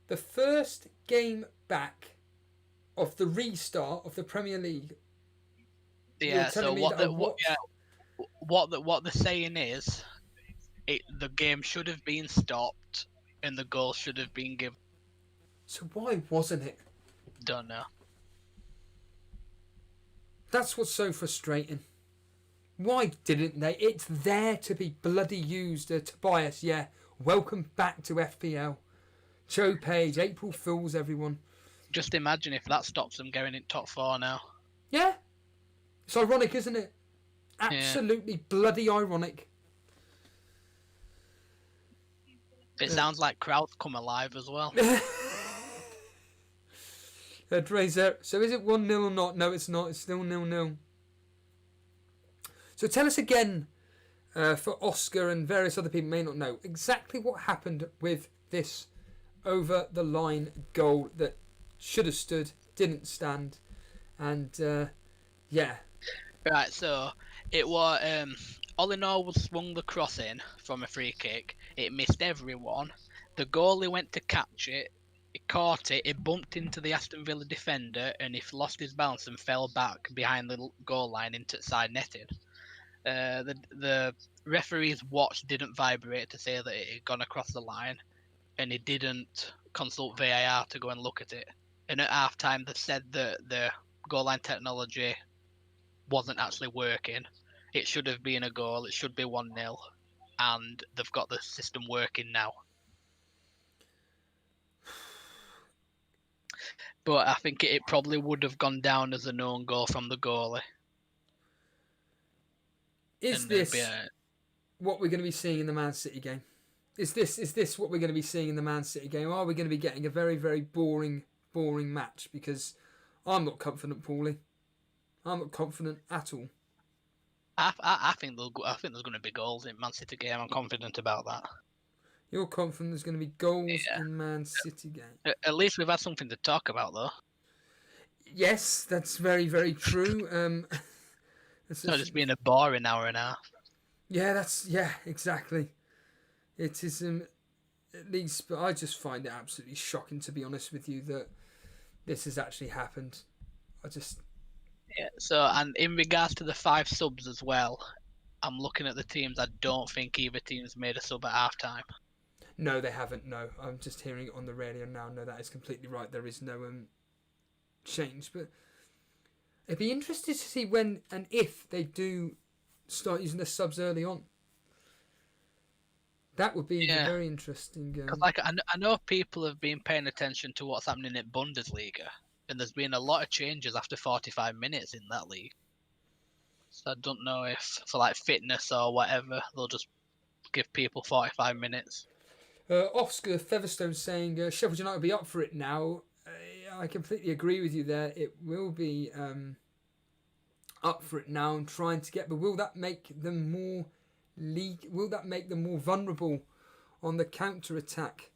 The first game back of the restart of the Premier League. Yeah. So what they're saying is, the game should have been stopped and the goal should have been given. So why wasn't it? Don't know. That's what's so frustrating. Why didn't they? It's there to be bloody used. Tobias, yeah. Welcome back to FPL. Joe Page, April Fools, everyone. Just imagine if that stops them going in top 4 now. Yeah. It's ironic, isn't it? Absolutely bloody ironic. It sounds like crowds come alive as well. Drazer. So is it 1-0 or not? No, it's not. It's still 0-0. So tell us again, for Oscar and various other people may not know, exactly what happened with this over-the-line goal that should have stood, didn't stand, and yeah. Right, so it was Olinor was swung the cross in from a free kick. It missed everyone. The goalie went to catch it. He caught it. It bumped into the Aston Villa defender, and he lost his balance and fell back behind the goal line into side netting. The referee's watch didn't vibrate to say that it had gone across the line, and he didn't consult VAR to go and look at it. And at half time, they said that the goal line technology wasn't actually working. It should have been a goal. It should be 1-0, and they've got the system working now. But I think it probably would have gone down as a known goal from the goalie. Is this what we're going to be seeing in the Man City game? Is this what we're going to be seeing in the Man City game? Or are we going to be getting a very, very boring match? Because I'm not confident, Paulie. I'm not confident at all. I think there's going to be goals in Man City game. I'm confident about that. You're confident there's going to be goals in Man City game? At least we've had something to talk about, though. Yes, that's very, very true. It's not just being a boring hour and a half. Yeah, exactly. It is at least, but I just find it absolutely shocking, to be honest with you, that this has actually happened. Yeah. So, and in regards to the 5 subs as well, I'm looking at the teams. I don't think either team's made a sub at half time. No, they haven't. No, I'm just hearing it on the radio now. No, that is completely right. There is no change, but it'd be interesting to see when and if they do start using the subs early on. That would be very interesting. Because I know people have been paying attention to what's happening in Bundesliga, and there's been a lot of changes after 45 minutes in that league. So I don't know if for like fitness or whatever, they'll just give people 45 minutes. Oscar Featherstone saying Sheffield United will be up for it now. I completely agree with you there. It will be up for it now and trying to get. But will that make them more Will that make them more vulnerable on the counter attack?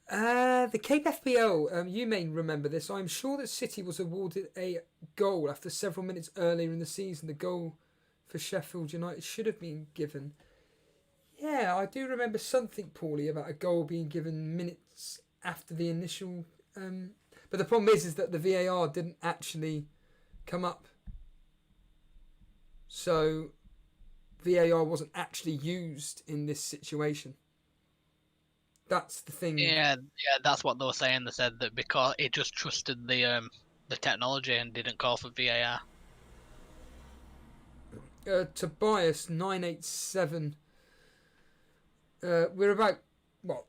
The Cape FPL, you may remember this. I'm sure that City was awarded a goal after several minutes earlier in the season. The goal for Sheffield United should have been given. Yeah, I do remember something, Paulie, about a goal being given minutes after the initial. But the problem is that the VAR didn't actually come up. So VAR wasn't actually used in this situation. That's the thing. Yeah, that's what they were saying. They said that because it just trusted the technology and didn't call for VAR. Tobias 987. We're about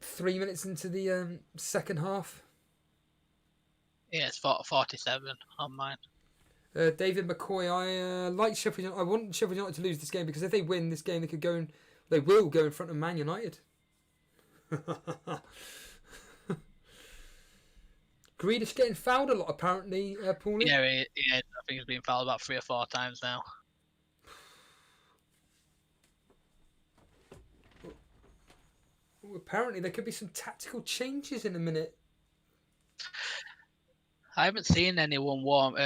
3 minutes into the second half. Yeah, it's 47 on mine. David McCoy, I like Sheffield United. I want Sheffield United to lose this game because if they win this game, they could go and they will go in front of Man United. Grealish getting fouled a lot apparently, Paulie. Yeah, I think he's been fouled about 3 or 4 times now. Apparently there could be some tactical changes in a minute. I haven't seen anyone warm.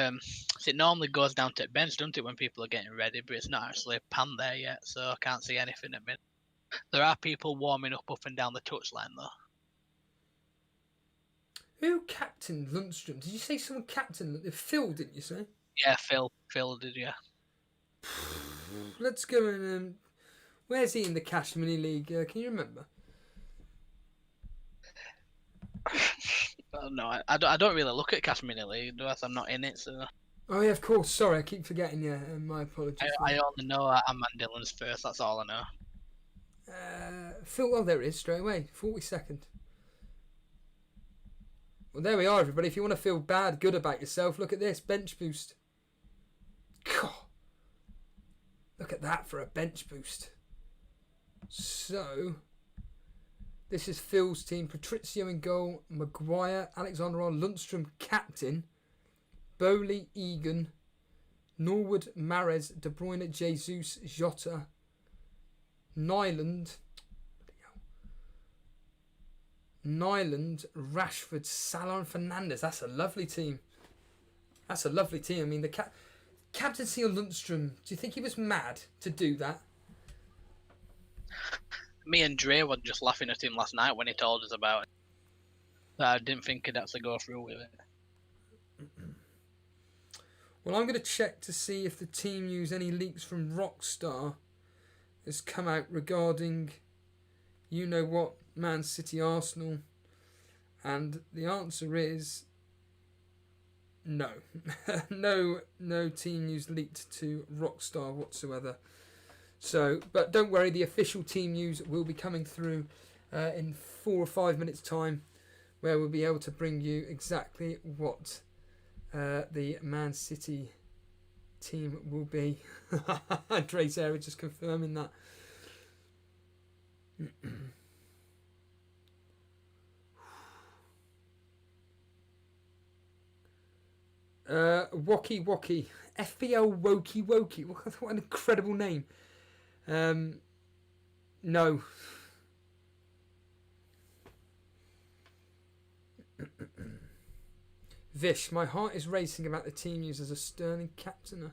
So it normally goes down to the bench, doesn't it, when people are getting ready? But it's not actually panned there yet, so I can't see anything at minute. There are people warming up and down the touchline though. Who captained Lundstrom? Did you say someone captained? Phil, didn't you say? Yeah, Phil did, yeah. Let's go and where's he in the Cash Mini League? Can you remember? No, I don't really look at Cash Mini League, as I'm not in it. So. Oh yeah, of course. Sorry, I keep forgetting. Yeah, my apologies. I only know I'm Dillon's first. That's all I know. Phil, oh there it is straight away. 42nd. Well, there we are, everybody. If you want to feel good about yourself, look at this bench boost. God, look at that for a bench boost. So. This is Phil's team. Patrizio in goal. Maguire, Alexander-Arnold, Lundstrom captain. Bowley, Egan, Norwood, Mahrez, De Bruyne, Jesus, Jota, Nyland, Rashford, Salah and Fernandes. That's a lovely team. I mean, the captaincy of Lundstrom, do you think he was mad to do that? Me and Dre were just laughing at him last night when he told us about it. But I didn't think he'd actually go through with it. Well, I'm going to check to see if the team news, any leaks from Rockstar has come out regarding, you know what, Man City, Arsenal. And the answer is no. No team news leaked to Rockstar whatsoever. So, but don't worry, the official team news will be coming through in 4 or 5 minutes' time, where we'll be able to bring you exactly what the Man City team will be. Dre Sarah just confirming that. Wocky Wocky. FPL Wokey Wokey. What an incredible name. No. Vish, my heart is racing about the team news as a sterling captainer.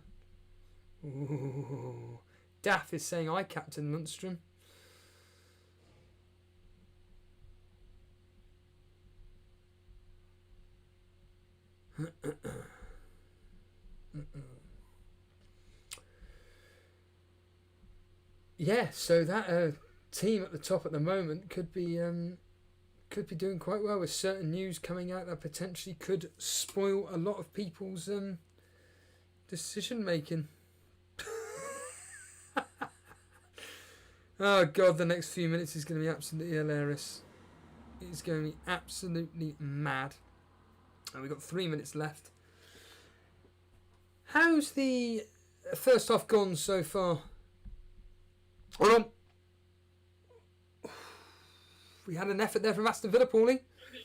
Ooh. Daff is saying I captain Lundstrom. Yeah, so that team at the top at the moment could be doing quite well with certain news coming out that potentially could spoil a lot of people's decision making. Oh God, the next few minutes is going to be absolutely hilarious. It's going to be absolutely mad. And we've got 3 minutes left. How's the first half gone so far? Hold on. We had an effort there from Aston Villa, Paulie.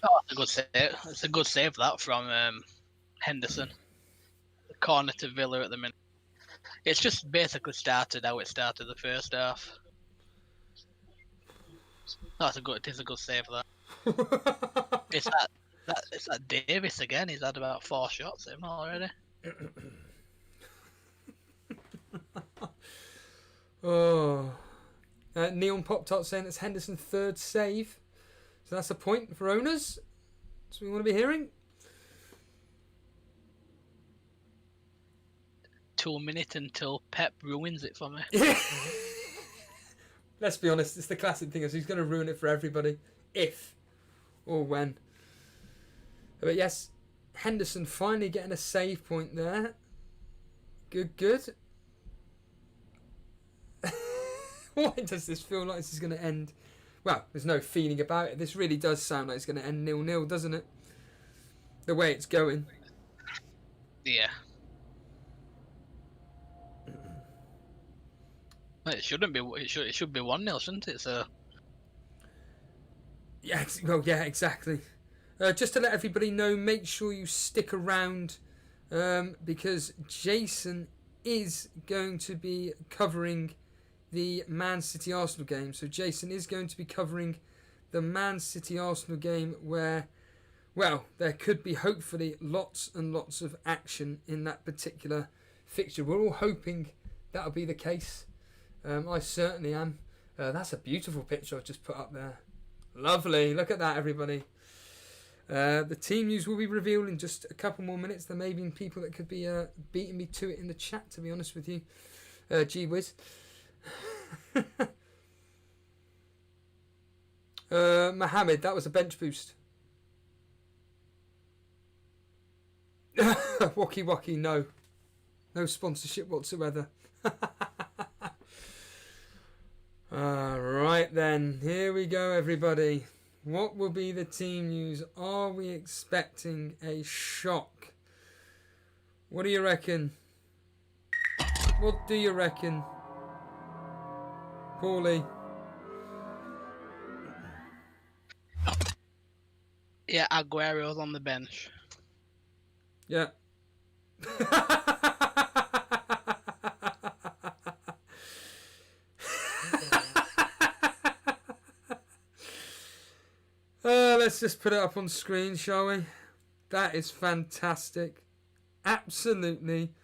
Oh, that's a good save. It's a good save that from Henderson. The corner to Villa at the minute. It's just basically started how it started the first half. It is a good save that. It's that Davis again. He's had about 4 shots in already. Oh, Neon Pop Tart saying it's Henderson's 3rd save, so that's a point for owners. That's what we want to be hearing. 2 minutes until Pep ruins it for me. Let's be honest, it's the classic thing is he's going to ruin it for everybody, if or when. But yes, Henderson finally getting a save point there. Good. Why does this feel like this is going to end? Well, there's no feeling about it. This really does sound like it's going to end 0-0, doesn't it? The way it's going. Yeah. It shouldn't be. It should be 1-0, shouldn't it? So. Yeah. Well, yeah, exactly. Just to let everybody know, make sure you stick around because Jason is going to be covering the Man City Arsenal game. So Jason is going to be covering the Man City Arsenal game where, well, there could be hopefully lots and lots of action in that particular fixture. We're all hoping that'll be the case. I certainly am. That's a beautiful picture I've just put up there. Lovely. Look at that, everybody. The team news will be revealed in just a couple more minutes. There may be people that could be beating me to it in the chat, to be honest with you. Gee whiz. Mohammed, that was a bench boost. Wacky wacky, no. No sponsorship whatsoever. Alright then, here we go everybody. What will be the team news? Are we expecting a shock? What do you reckon? What do you reckon? Paulie? Yeah, Aguero's on the bench. Yeah. Let's just put it up on screen, shall we? That is fantastic. Absolutely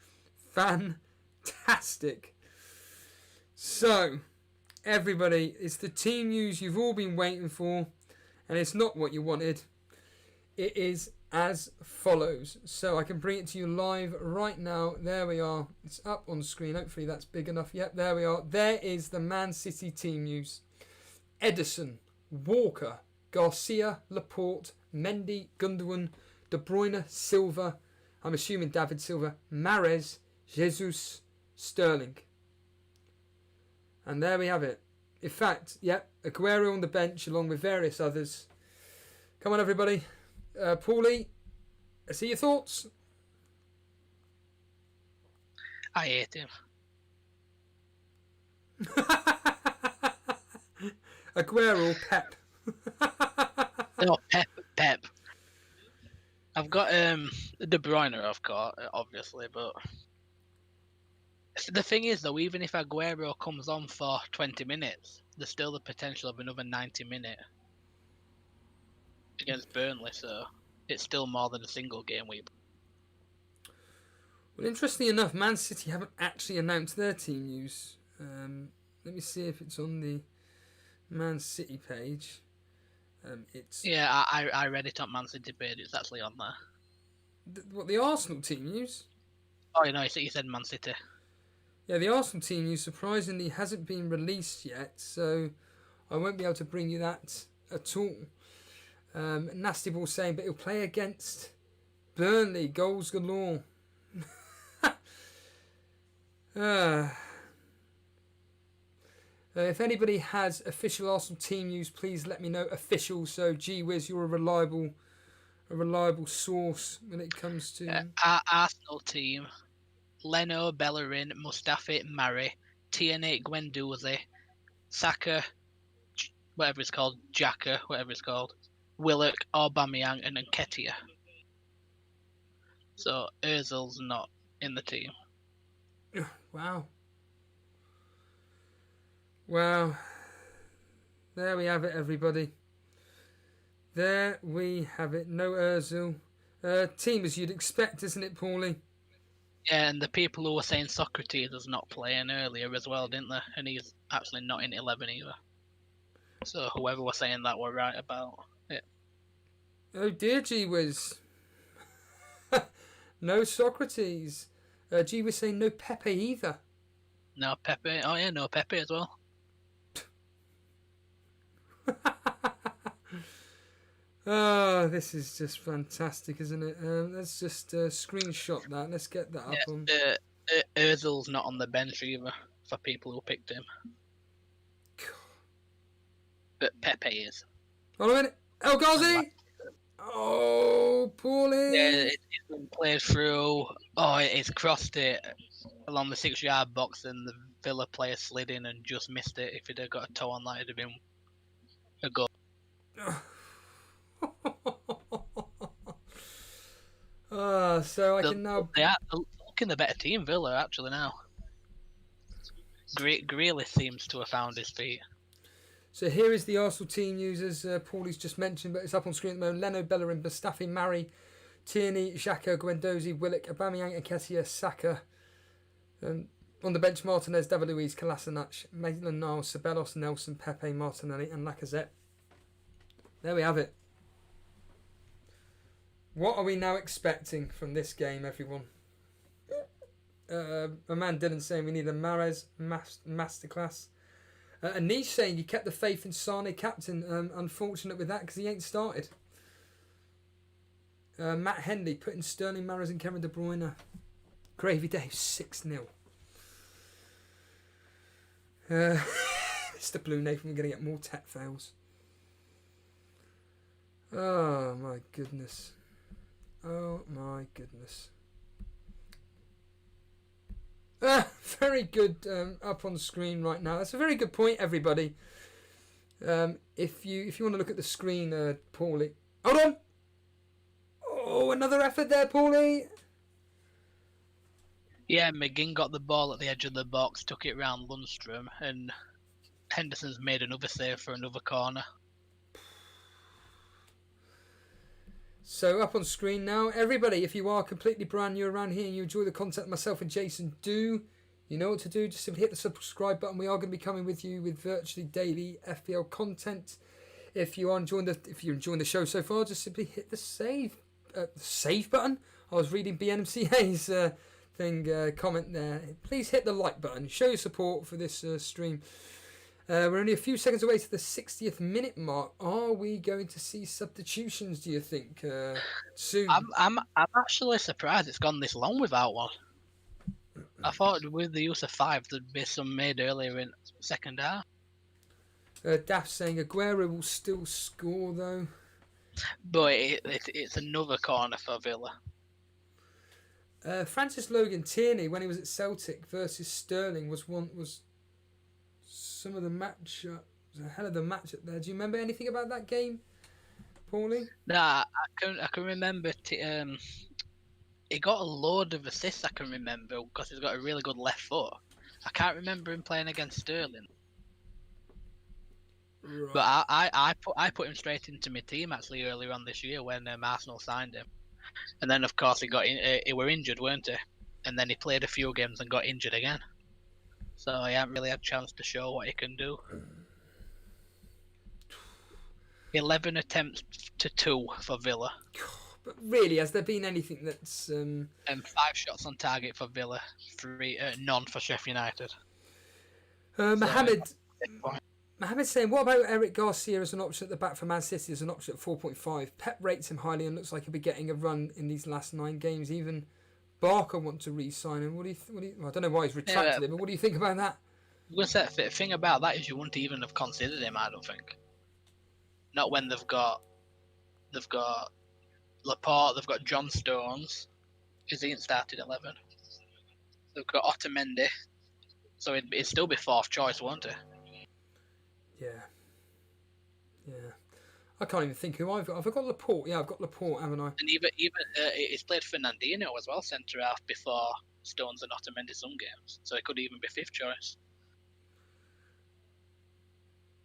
fantastic. So, everybody, it's the team news you've all been waiting for, and it's not what you wanted. It is as follows. So I can bring it to you live right now. There we are. It's up on screen. Hopefully that's big enough. Yep, there we are. There is the Man City team news. Edison, Walker, Garcia, Laporte, Mendy, Gundogan, De Bruyne, Silva, I'm assuming David Silva, Mahrez, Jesus, Sterling. And there we have it. In fact, yep, Aguero on the bench along with various others. Come on, everybody. Paulie, I see your thoughts. I hate him. Aguero, Pep. No, Pep. I've got De Bruyne. I've got obviously, but the thing is though, even if Aguero comes on for 20 minutes, there's still the potential of another 90-minute against Burnley, so it's still more than a single game week. Well, interestingly enough, Man City haven't actually announced their team news. Let me see if it's on the Man City page. Yeah, I read it on Man City page. It's actually on there. What, the Arsenal team news? Oh, no, you said Man City. Yeah, the Arsenal team news surprisingly hasn't been released yet, so I won't be able to bring you that at all. Nasty Ball saying, but he'll play against Burnley, goals galore. If anybody has official Arsenal team news, please let me know. Official, so gee whiz, you're a reliable source when it comes to our Arsenal team: Leno, Bellerin, Mustafi, Mari, Tierney, Guendouzi, Saka, whatever it's called, Xhaka, whatever it's called, Willock, Aubameyang, and Nketiah. So Ozil's not in the team. Wow. Wow. There we have it, everybody. There we have it. No Ozil. Team as you'd expect, isn't it, Paulie? Yeah, and the people who were saying Socrates is not playing earlier as well, didn't they? And he's actually not in 11 either. So whoever was saying that were right about it. Oh dear, gee whiz. No Socrates. Gee whiz saying no Pepe either. No Pepe. Oh yeah, no Pepe as well. Oh, this is just fantastic, isn't it? Let's just screenshot that. Let's get that up on. Ozil's not on the bench either for people who picked him. But Pepe is. Hold on a minute. El Ghazi! Oh, Paulie. Yeah, it's been played through. Oh, it's crossed it along the 6-yard box, and the Villa player slid in and just missed it. If he'd have got a toe on that, it'd have been a goal. So I can now. They're looking the better team, Villa, actually, now. Grealish seems to have found his feet. So here is the Arsenal team users. Paulie's just mentioned, but it's up on screen at the moment. Leno, Bellerin, Mustafi, Mari, Tierney, Xhaka, Guendouzi, Willock, Aubameyang, Nketiah, Saka. On the bench, Martinez, David Luiz, Kolasinac, Maitland-Niles, Ceballos, Nelson, Pepe, Martinelli and Lacazette. There we have it. What are we now expecting from this game, everyone? A man Dylan saying we need a Mahrez masterclass. Anish saying you kept the faith in Sane, captain. Unfortunate with that because he ain't started. Matt Henley putting Sterling, Mahrez and Kevin De Bruyne. Gravy Dave 6-0. Mr. Blue Nathan, we're going to get more tech fails. Oh my goodness. Oh my goodness. Very good up on the screen right now. That's a very good point, everybody. If you want to look at the screen, Paulie. Hold on! Oh, another effort there, Paulie. Yeah, McGinn got the ball at the edge of the box, took it round Lundstrom, and Henderson's made another save for another corner. So up on screen now, everybody, if you are completely brand new around here and you enjoy the content myself and Jason do, you know what to do. Just simply hit the subscribe button. We are going to be coming with you with virtually daily FPL content. If you're enjoying the show so far, just simply hit the save button. I was reading BNMCA's comment there. Please hit the like button. Show your support for this stream. We're only a few seconds away to the 60th minute mark. Are we going to see substitutions, do you think, soon? I'm actually surprised it's gone this long without one. I thought with the use of 5 there'd be some made earlier in second half. Daft saying Aguero will still score though. But it's another corner for Villa. Francis Logan Tierney, when he was at Celtic versus Sterling, was some of the match. A hell of the match up there. Do you remember anything about that game, Paulie? Nah, I can remember. He got a load of assists. I can remember because he's got a really good left foot. I can't remember him playing against Sterling. Right. But I put him straight into my team actually earlier on this year when Arsenal signed him, and then of course he were injured, weren't he? And then he played a few games and got injured again. So he hasn't really had a chance to show what he can do. 11 attempts to 2 for Villa. But really, has there been anything that's... And 5 shots on target for Villa, 3 none for Sheff United. Mohammed saying, what about Eric Garcia as an option at the back for Man City as an option at 4.5? Pep rates him highly and looks like he'll be getting a run in these last 9 games. Even Barker want to re-sign him. What do you I don't know why he's retracted it, but what do you think about that? The thing about that is you wouldn't even have considered him, I don't think. Not when they've got Laporte, they've got John Stones. Is he in started 11? They've got Otamendi. So it'd still be 4th choice, won't it? Yeah. I can't even think who I've got. I've got Laporte. Yeah, I've got Laporte, haven't I? And even he's played Fernandinho as well, centre half before Stones and Otamendi some games. So it could even be 5th choice.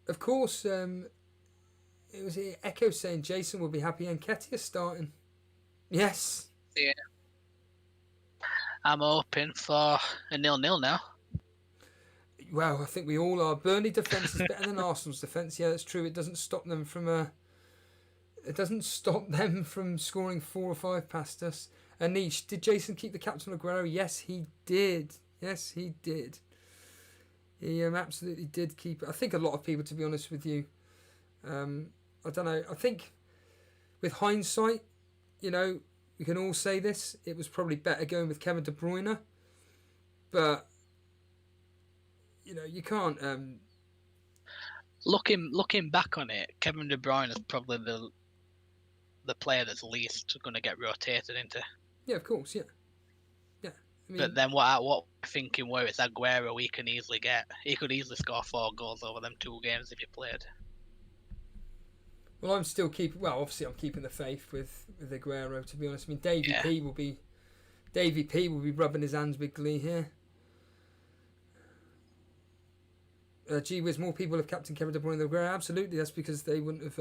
Of course, it was Echo saying Jason will be happy Nketiah starting. Yes. Yeah. I'm hoping for a 0-0 now. Well, I think we all are. Burnley defence is better than Arsenal's defence. Yeah, that's true. It doesn't stop them from scoring 4 or 5 past us. Anish, did Jason keep the captain Aguero? Yes, he did. He absolutely did keep it. I think a lot of people, to be honest with you, I don't know. I think with hindsight, we can all say this. It was probably better going with Kevin De Bruyne, but you can't. Looking back on it, Kevin De Bruyne is probably the the player that's least going to get rotated into. Yeah, of course, yeah. Yeah. I mean, But then what we're thinking where it's Aguero, he could easily score 4 goals over them 2 games if you played. well, I'm still keeping. Well, obviously, I'm keeping the faith with Aguero. To be honest, I mean, Davey P will be rubbing his hands with glee here. Gee whiz, more people have captain Kevin De Bruyne than Aguero. Absolutely, that's because they wouldn't have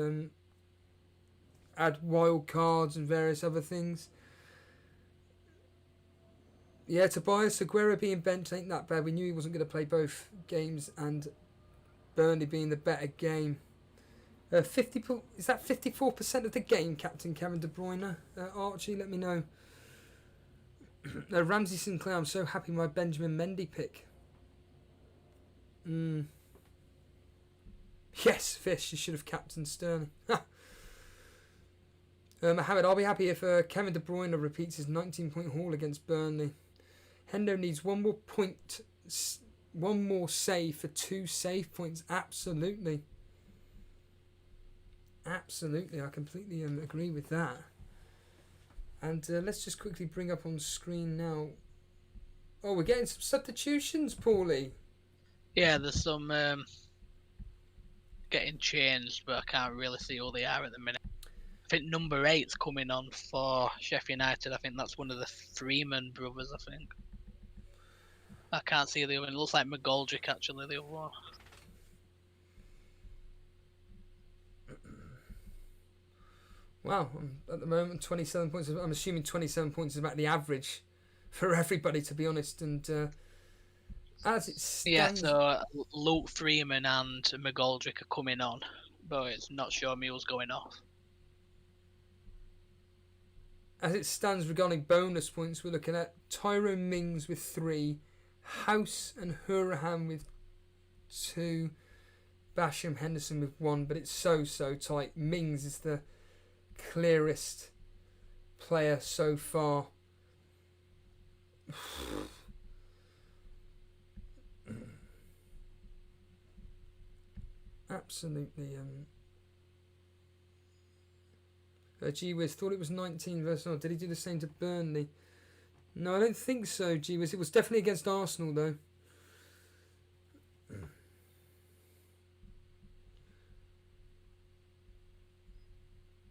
had wild cards and various other things. Yeah, Tobias, Aguero being benched ain't that bad. We knew he wasn't going to play both games, and Burnley being the better game. Is that 54% of the game, Captain Kevin De Bruyne? Archie, let me know. Ramsey Sinclair, I'm so happy my Benjamin Mendy pick. Yes, Fish, you should have captained Sterling. Mohammed, I'll be happy if Kevin De Bruyne repeats his 19-point haul against Burnley. Hendo needs one more save for 2 save points. Absolutely. Absolutely, I completely agree with that. And let's just quickly bring up on screen now. Oh, we're getting some substitutions, Paulie. Yeah, there's some getting changed, but I can't really see who they are at the minute. I think number 8's coming on for Sheff United. I think that's one of the Freeman brothers, I think. I can't see the other one. It looks like McGoldrick, actually, the other one. Wow, at the moment, 27 points. I'm assuming 27 points is about the average for everybody, to be honest. And as it stands... Yeah, so Luke Freeman and McGoldrick are coming on, but it's not showing me who's going off. As it stands regarding bonus points, we're looking at Tyrone Mings with 3, House and Hurahan with 2, Basham Henderson with 1, but it's so tight. Mings is the clearest player so far. Absolutely. Gee whiz, thought it was 19 versus Arsenal. Did he do the same to Burnley? No, I don't think so, Gee whiz. It was definitely against Arsenal, though.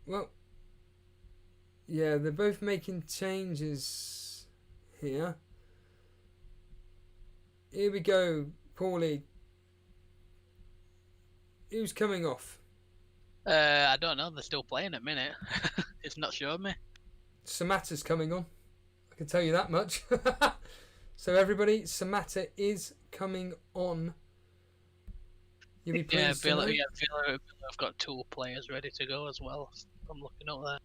Well, yeah, they're both making changes here. Here we go, Paulie. Who's coming off? I don't know. They're still playing at minute. It's not showing me. Samatta's coming on. I can tell you that much. So everybody, Samatta is coming on. You'll be pleased to know. Villa have got 2 players ready to go as well. I'm looking up there.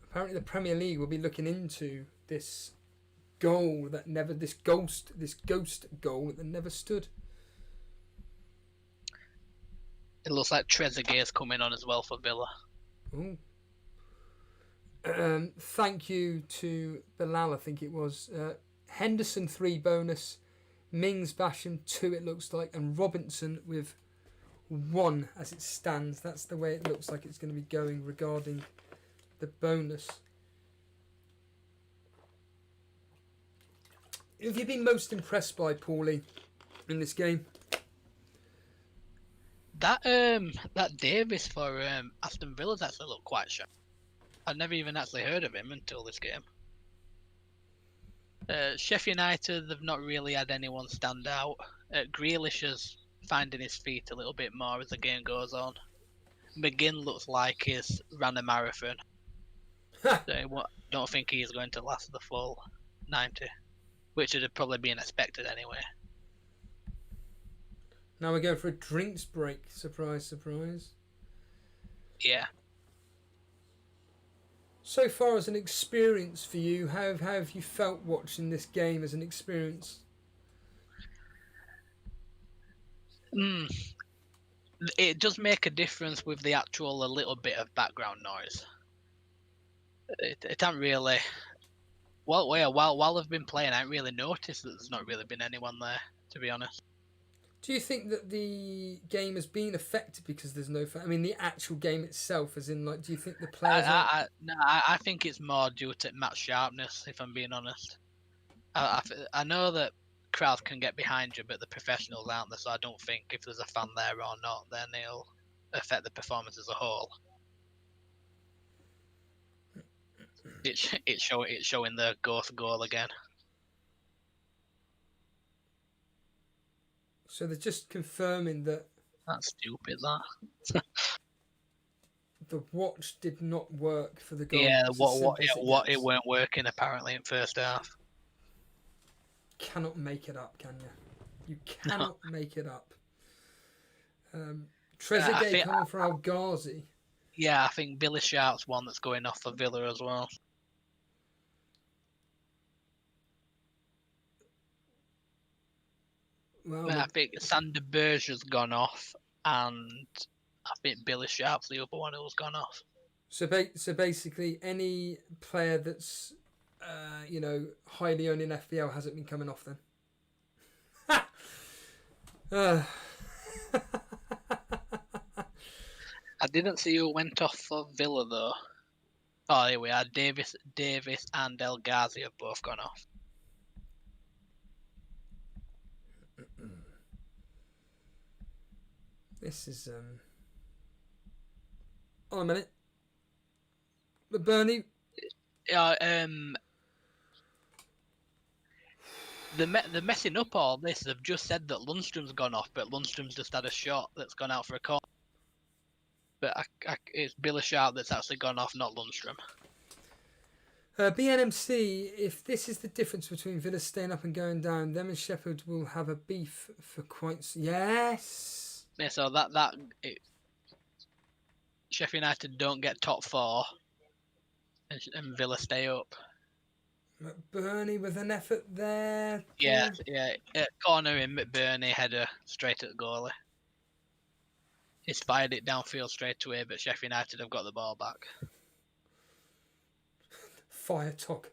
Apparently the Premier League will be looking into this goal that never, this ghost goal that never stood. It looks like Trezeguet's coming on as well for Villa. Ooh. Thank you to Bilal, I think it was. Henderson 3 bonus, Mings Basham 2 it looks like, and Robinson with 1 as it stands. That's the way it looks like it's going to be going regarding the bonus. Who have you been most impressed by, Paulie, in this game? That Davis for Aston Villa's actually looked quite sharp. I'd never even actually heard of him until this game. Sheff United, they've not really had anyone stand out. Grealish is finding his feet a little bit more as the game goes on. McGinn looks like he's ran a marathon. So I don't think he's going to last the full 90, which would have probably been expected anyway. Now we go for a drinks break. Surprise, surprise. Yeah. So far as an experience for you, how have you felt watching this game as an experience? It does make a difference with the actual a little bit of background noise. It ain't really... While I've been playing, I haven't really noticed that there's not really been anyone there. to be honest. Do you think that the game has been affected because there's no fan? I mean, the actual game itself, as in, like, do you think the players I think it's more due to match sharpness, if I'm being honest. I know that crowds can get behind you, but the professionals aren't there, so I don't think if there's a fan there or not, then it'll affect the performance as a whole. It's showing the ghost goal again. So they're just confirming that That's stupid, that. the watch did not work for the goal. Yeah, It's as what simple as it gets. weren't working apparently in first half. Cannot make it up, can you? You cannot make it up. Trezeguet coming for El Ghazi. Yeah, I think Billy Sharp's one that's going off for Villa as well. Well, I think Sander Berger's gone off, and I think Billy Sharp's the other one who's gone off. So basically, any player that's highly owned in FPL hasn't been coming off then. I didn't see who went off for Villa though. Oh, here we are. Davis and El Ghazi have both gone off. This is on a minute. But Bernie, They're messing up all this. They've just said that Lundstrom's gone off, but Lundstrom's just had a shot that's gone out for a corner. But it's Billy Sharp that's actually gone off, not Lundstrom. BNMC, if this is the difference between Villa staying up and going down, them and Sheffield will have a beef for quite... Yes! Yeah, so Sheffield United don't get top four, and Villa stay up. McBurney with an effort there. Yeah. Corner in McBurney, header straight at the goalie. He's fired it downfield straight away, but Sheffield United have got the ball back. Fire talk.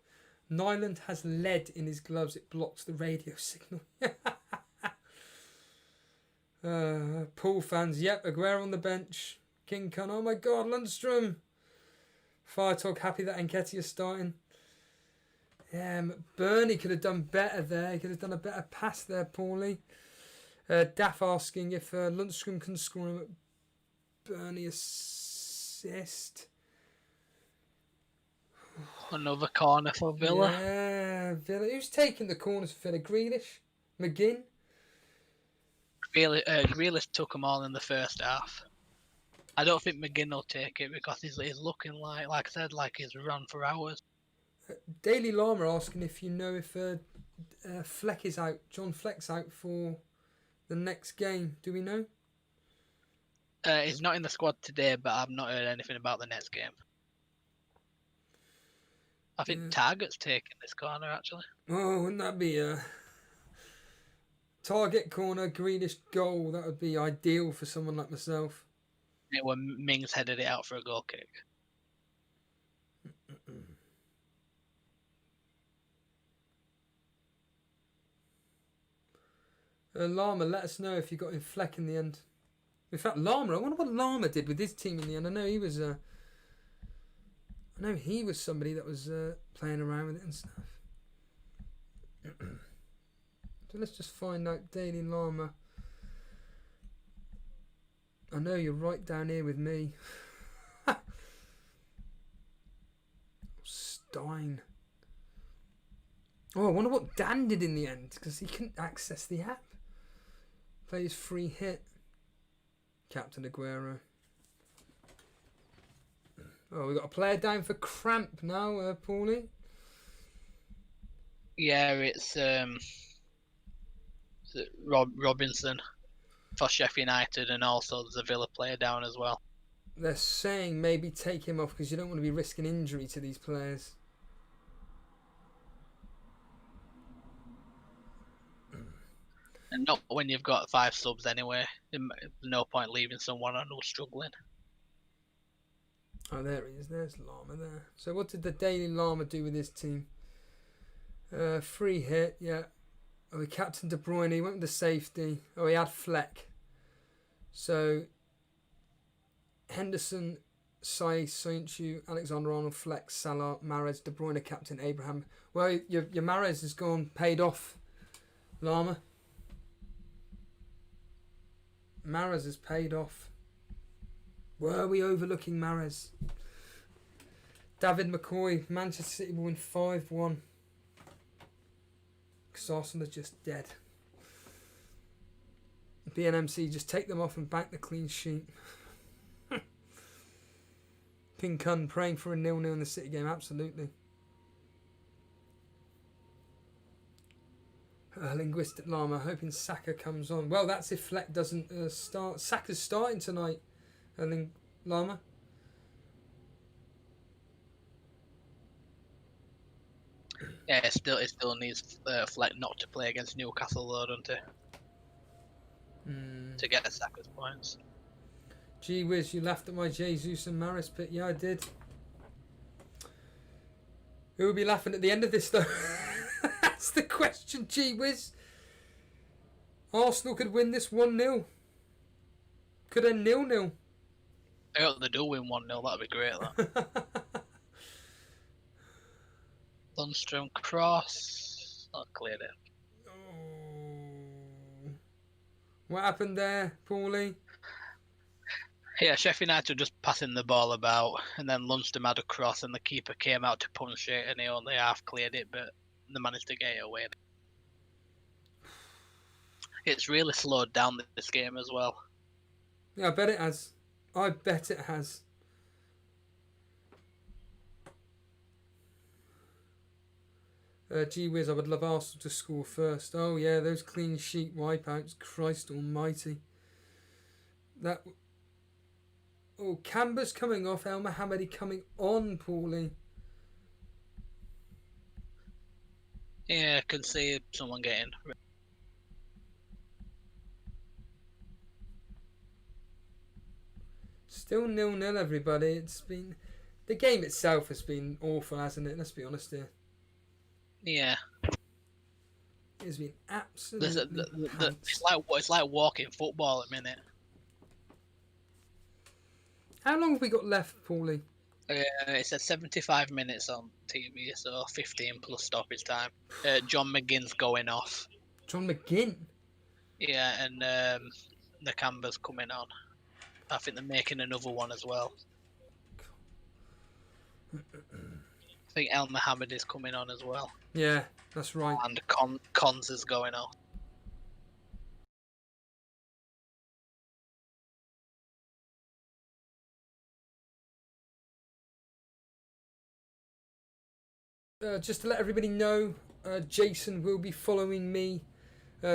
Nyland has lead in his gloves. It blocks the radio signal. Pool fans. Yep, Aguero on the bench. King Khan. Oh my God, Lundstrom. Fire talk. Happy that Nketiah is starting. Yeah, Bernie could have done better there. He could have done a better pass there, Paulie. Daff asking if Lundstrom can score him at Bernie assist. Another corner for Villa. Yeah, Villa. Who's taking the corners for Villa? Grealish? McGinn? Grealish took them all in the first half. I don't think McGinn will take it because he's looking like I said, like he's run for hours. Daily Llama asking if you know if Fleck is out. John Fleck's out for the next game. Do we know? He's not in the squad today, but I've not heard anything about the next game. I think Target's taking this corner, actually. Oh, wouldn't that be a target corner, Grealish goal? That would be ideal for someone like myself. Yeah, when Mings headed it out for a goal kick. Llama, let us know if you got in Fleck in the end. In fact, Llama, I wonder what Llama did with his team in the end. I know he was somebody that was playing around with it and stuff. So let's just find out Daily Llama. I know you're right down here with me. Stein. Oh, I wonder what Dan did in the end, because he couldn't access the app. Plays free hit. Captain Aguero. Oh, we got a player down for cramp now, Paulie. Yeah, it's Robinson for Sheffield United, and also there's a Villa player down as well. They're saying maybe take him off because you don't want to be risking injury to these players. And not when you've got 5 subs anyway. There's no point leaving someone on who's struggling. Oh, there he is. There's Llama there. So what did the Daily Llama do with his team? Free hit, yeah. Oh, he captained De Bruyne. He went with the safety. Oh, he had Fleck. So, Henderson, Soyuncu, Alexander-Arnold, Fleck, Salah, Mahrez, De Bruyne, captain, Abraham. Well, your Mahrez has gone, paid off, Llama. Mahrez has paid off. Were we overlooking Mahrez? David McCoy, Manchester City will win 5-1. Because Arsenal are just dead. BNMC, just take them off and bank the clean sheet. King Kun praying for a 0-0 in the City game, absolutely. Linguistic Llama, hoping Saka comes on. Well, that's if Fleck doesn't start. Saka's starting tonight, Llama. Yeah, it still needs Fleck not to play against Newcastle, though, doesn't it? To get Saka's points. Gee whiz, you laughed at my Jesus and Maris pick. Yeah, I did. Who will be laughing at the end of this, though? That's the question, gee whiz. Arsenal could win this 1-0. Could end 0-0. I hope they do win 1-0, that'd be great, that. Lundstrom cross. Not cleared it. Oh. What happened there, Paulie? Yeah, Sheff United just passing the ball about, and then Lundstrom had a cross, and the keeper came out to punch it, and he only half cleared it, but they managed to get it away. It's really slowed down this game as well. Yeah, I bet it has. I bet it has. Gee whiz, I would love Arsenal to score first. Oh yeah, those clean sheet wipeouts. Christ almighty. That. Oh, Camber's coming off. El Mohammedi coming on, Paulie. Yeah, I can see someone getting. Still 0-0, everybody. It's been... The game itself has been awful, hasn't it? Let's be honest here. Yeah. It's been absolutely it's like walking football at the minute. How long have we got left, Paulie? It says 75 minutes on TV, so 15 plus stoppage time. John McGinn's going off. John McGinn? Yeah, and the Camber's coming on. I think they're making another one as well. I think El Mohammed is coming on as well. Yeah, that's right. And Cons is going on. Just to let everybody know, Jason will be following me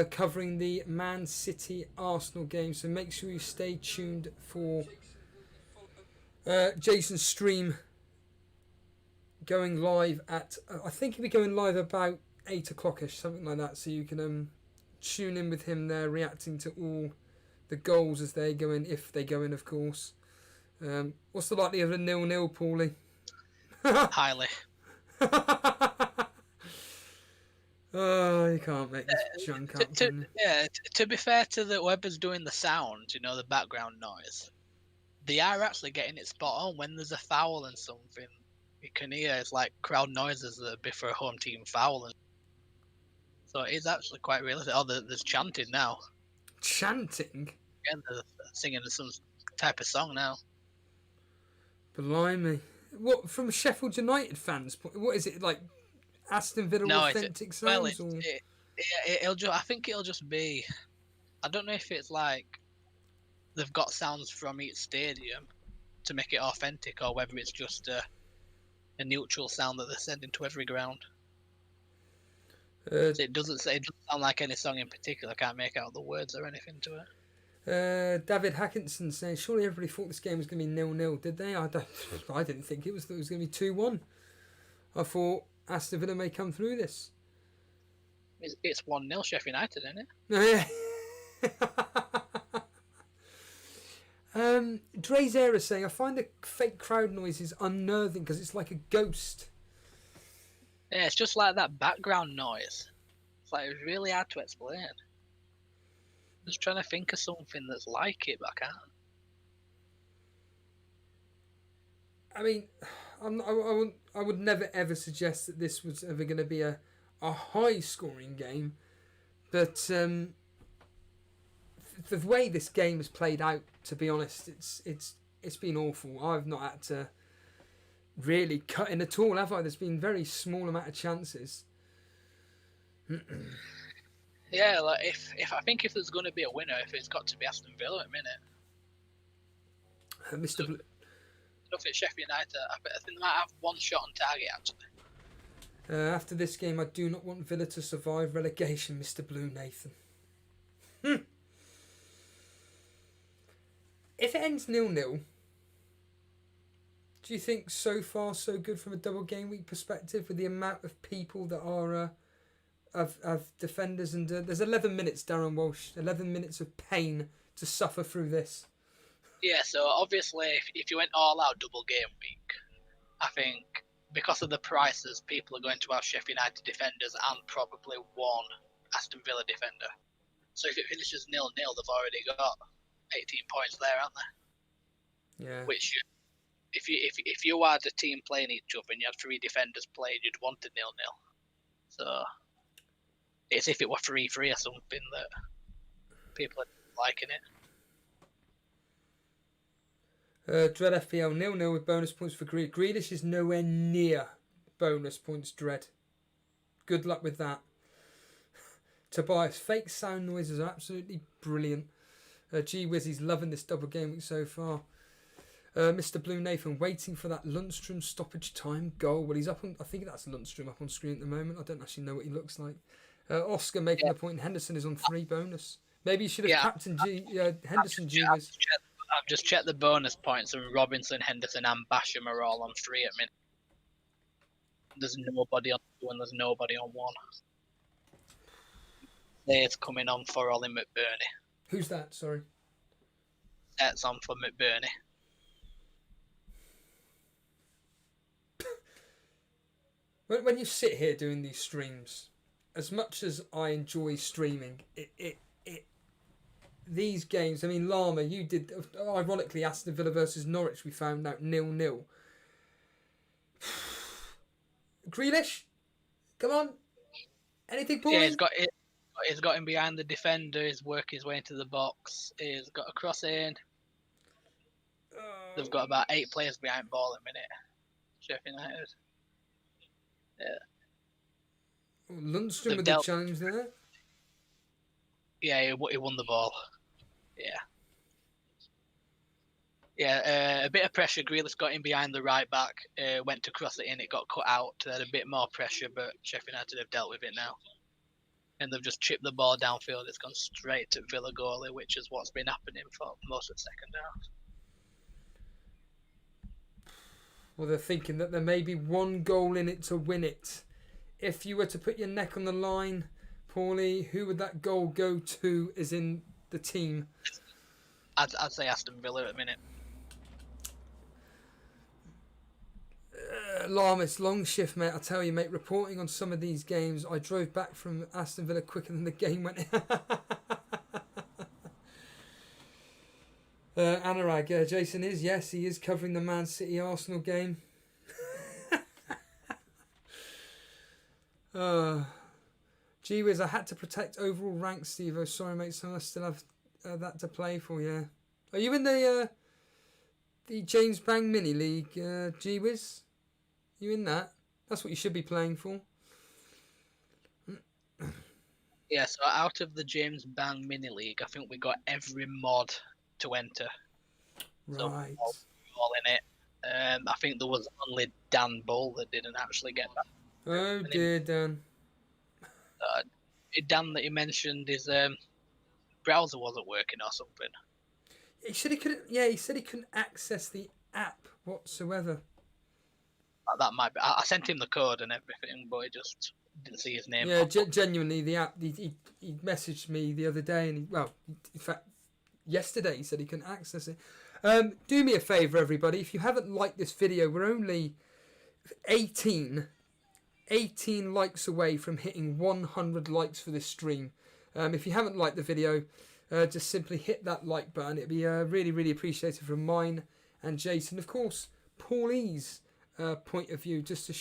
covering the Man City Arsenal game, so make sure you stay tuned for Jason's stream going live at I think he'll be going live about 8 o'clock-ish, something like that, so you can tune in with him there, reacting to all the goals as they go in, if they go in, of course. What's the likelihood of a 0-0, Paulie? Highly. Oh, you can't make this junk up. To be fair to the whoever's doing the sound, you know, the background noise, they are actually getting it spot on. When there's a foul and something, you can hear it's like crowd noises that would be for a home team foul. And so it is actually quite realistic. Oh, there's chanting now. Chanting? Yeah, they're singing some type of song now. Blimey. What, from Sheffield United fans? What is it, like Aston Villa authentic sounds? I think it'll just be... I don't know if it's like they've got sounds from each stadium to make it authentic, or whether it's just a neutral sound that they're sending to every ground. So it doesn't sound like any song in particular. I can't make out the words or anything to it. David Hackinson saying, surely everybody thought this game was going to be 0-0, did they? I didn't think it was going to be 2-1. I thought Aston Villa may come through this. It's 1-0 Sheff United, isn't it? Dre's Era saying, I find the fake crowd noises unnerving because it's like a ghost. Yeah, it's just like that background noise. It's like it's really hard to explain. Just trying to think of something that's like it, but I can't. I mean, I would never ever suggest that this was ever going to be a high scoring game, but the way this game has played out, to be honest, it's been awful. I've not had to really cut in at all, have I? There's been very small amount of chances. Yeah, like if I think if there's going to be a winner, if it's got to be Aston Villa at a minute. Mr. Blue. I don't think Sheffield United. I think they might have one shot on target actually. After this game, I do not want Villa to survive relegation, Mr. Blue Nathan. If it ends 0-0, do you think so far so good from a double game week perspective with the amount of people that are of defenders and there's 11 minutes, Darren Walsh, 11 minutes of pain to suffer through this. Yeah, so obviously if you went all out double game week, I think because of the prices, people are going to have Sheffield United defenders and probably one Aston Villa defender. So if it finishes 0-0, they've already got 18 points there, aren't they? Yeah. Which, if you had a team playing each other and you had 3 defenders playing, you'd want it 0-0. So it's if it were 3-3 or something that people are liking it. Dread FPL 0-0 with bonus points for Grealish. Grealish is nowhere near bonus points, Dread. Good luck with that. Tobias, fake sound noises are absolutely brilliant. Gee whiz, he's loving this double game week so far. Mr. Blue Nathan waiting for that Lundstrom stoppage time goal. Well, he's up on, I think that's Lundstrom up on screen at the moment. I don't actually know what he looks like. Oscar making a point. Henderson is on 3 bonus. Maybe you should have Captain Henderson G Wiz. I've just checked the bonus points, and Robinson, Henderson, and Basham are all on 3 at minute. There's nobody on 2 and there's nobody on 1. They're coming on for Ollie McBurney. Who's that? Sorry. That's on for McBurney. When you sit here doing these streams, as much as I enjoy streaming, these games, I mean, Lama, you did, ironically, Aston Villa versus Norwich, we found out 0-0. Grealish, come on. Anything, Paul? Yeah, he's got him behind the defender, he's working his way into the box, he's got a cross in. They've got about 8 players behind ball at the minute. Sheffield United. Yeah. Lundstrom with the challenge there. Yeah, he won the ball. Yeah, a bit of pressure. Grealish got in behind the right back, went to cross it in, it got cut out. They had a bit more pressure, but Sheffield United have dealt with it now. And they've just chipped the ball downfield. It's gone straight to Villa goalie, which is what's been happening for most of the second half. Well, they're thinking that there may be 1 goal in it to win it. If you were to put your neck on the line, Paulie, who would that goal go to as in the team? I'd say Aston Villa at the minute. Lama, it's long shift, mate. I tell you, mate, reporting on some of these games, I drove back from Aston Villa quicker than the game went. Anurag, Jason is, yes, he is covering the Man City Arsenal game. Gee whiz, I had to protect overall rank, Steve. Oh, sorry, mate. So I still have that to play for. Yeah. Are you in the James Bang Mini League, Gee whiz? You in that? That's what you should be playing for. Yeah. So out of the James Bang Mini League, I think we got every mod to enter. Right. So all in it. I think there was only Dan Bull that didn't actually get that. Oh dear, Dan. Dan that he mentioned, his browser wasn't working or something. He said he couldn't. Yeah, he said he couldn't access the app whatsoever. That might be. I sent him the code and everything, but he just didn't see his name. Yeah, genuinely, the app. He messaged me the other day, and in fact, yesterday he said he couldn't access it. Do me a favour, everybody. If you haven't liked this video, we're only 18 18 likes away from hitting 100 likes for this stream. If you haven't liked the video, just simply hit that like button. It'd be really, really appreciated from mine and Jason. Of course, Paulie's point of view, just to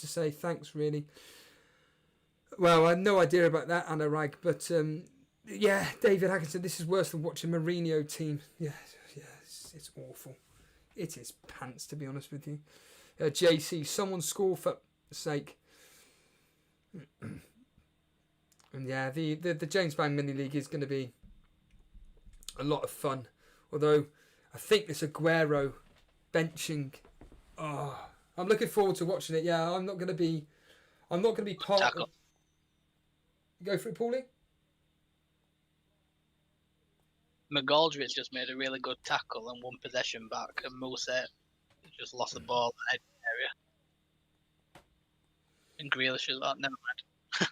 say thanks, really. Well, I had no idea about that, Anurag, but yeah, David Atkinson, this is worse than watching Mourinho team. Yeah, it's awful. It is pants, to be honest with you. JC, someone score for sake. And yeah, the James Bond Mini League is going to be a lot of fun. Although I think this Aguero benching, I'm looking forward to watching it. Yeah, I'm not going to be part of. Go for it, Paulie. McGoldrick's just made a really good tackle and one possession back, and Musa just lost the ball in the area. And Grealish is never mind.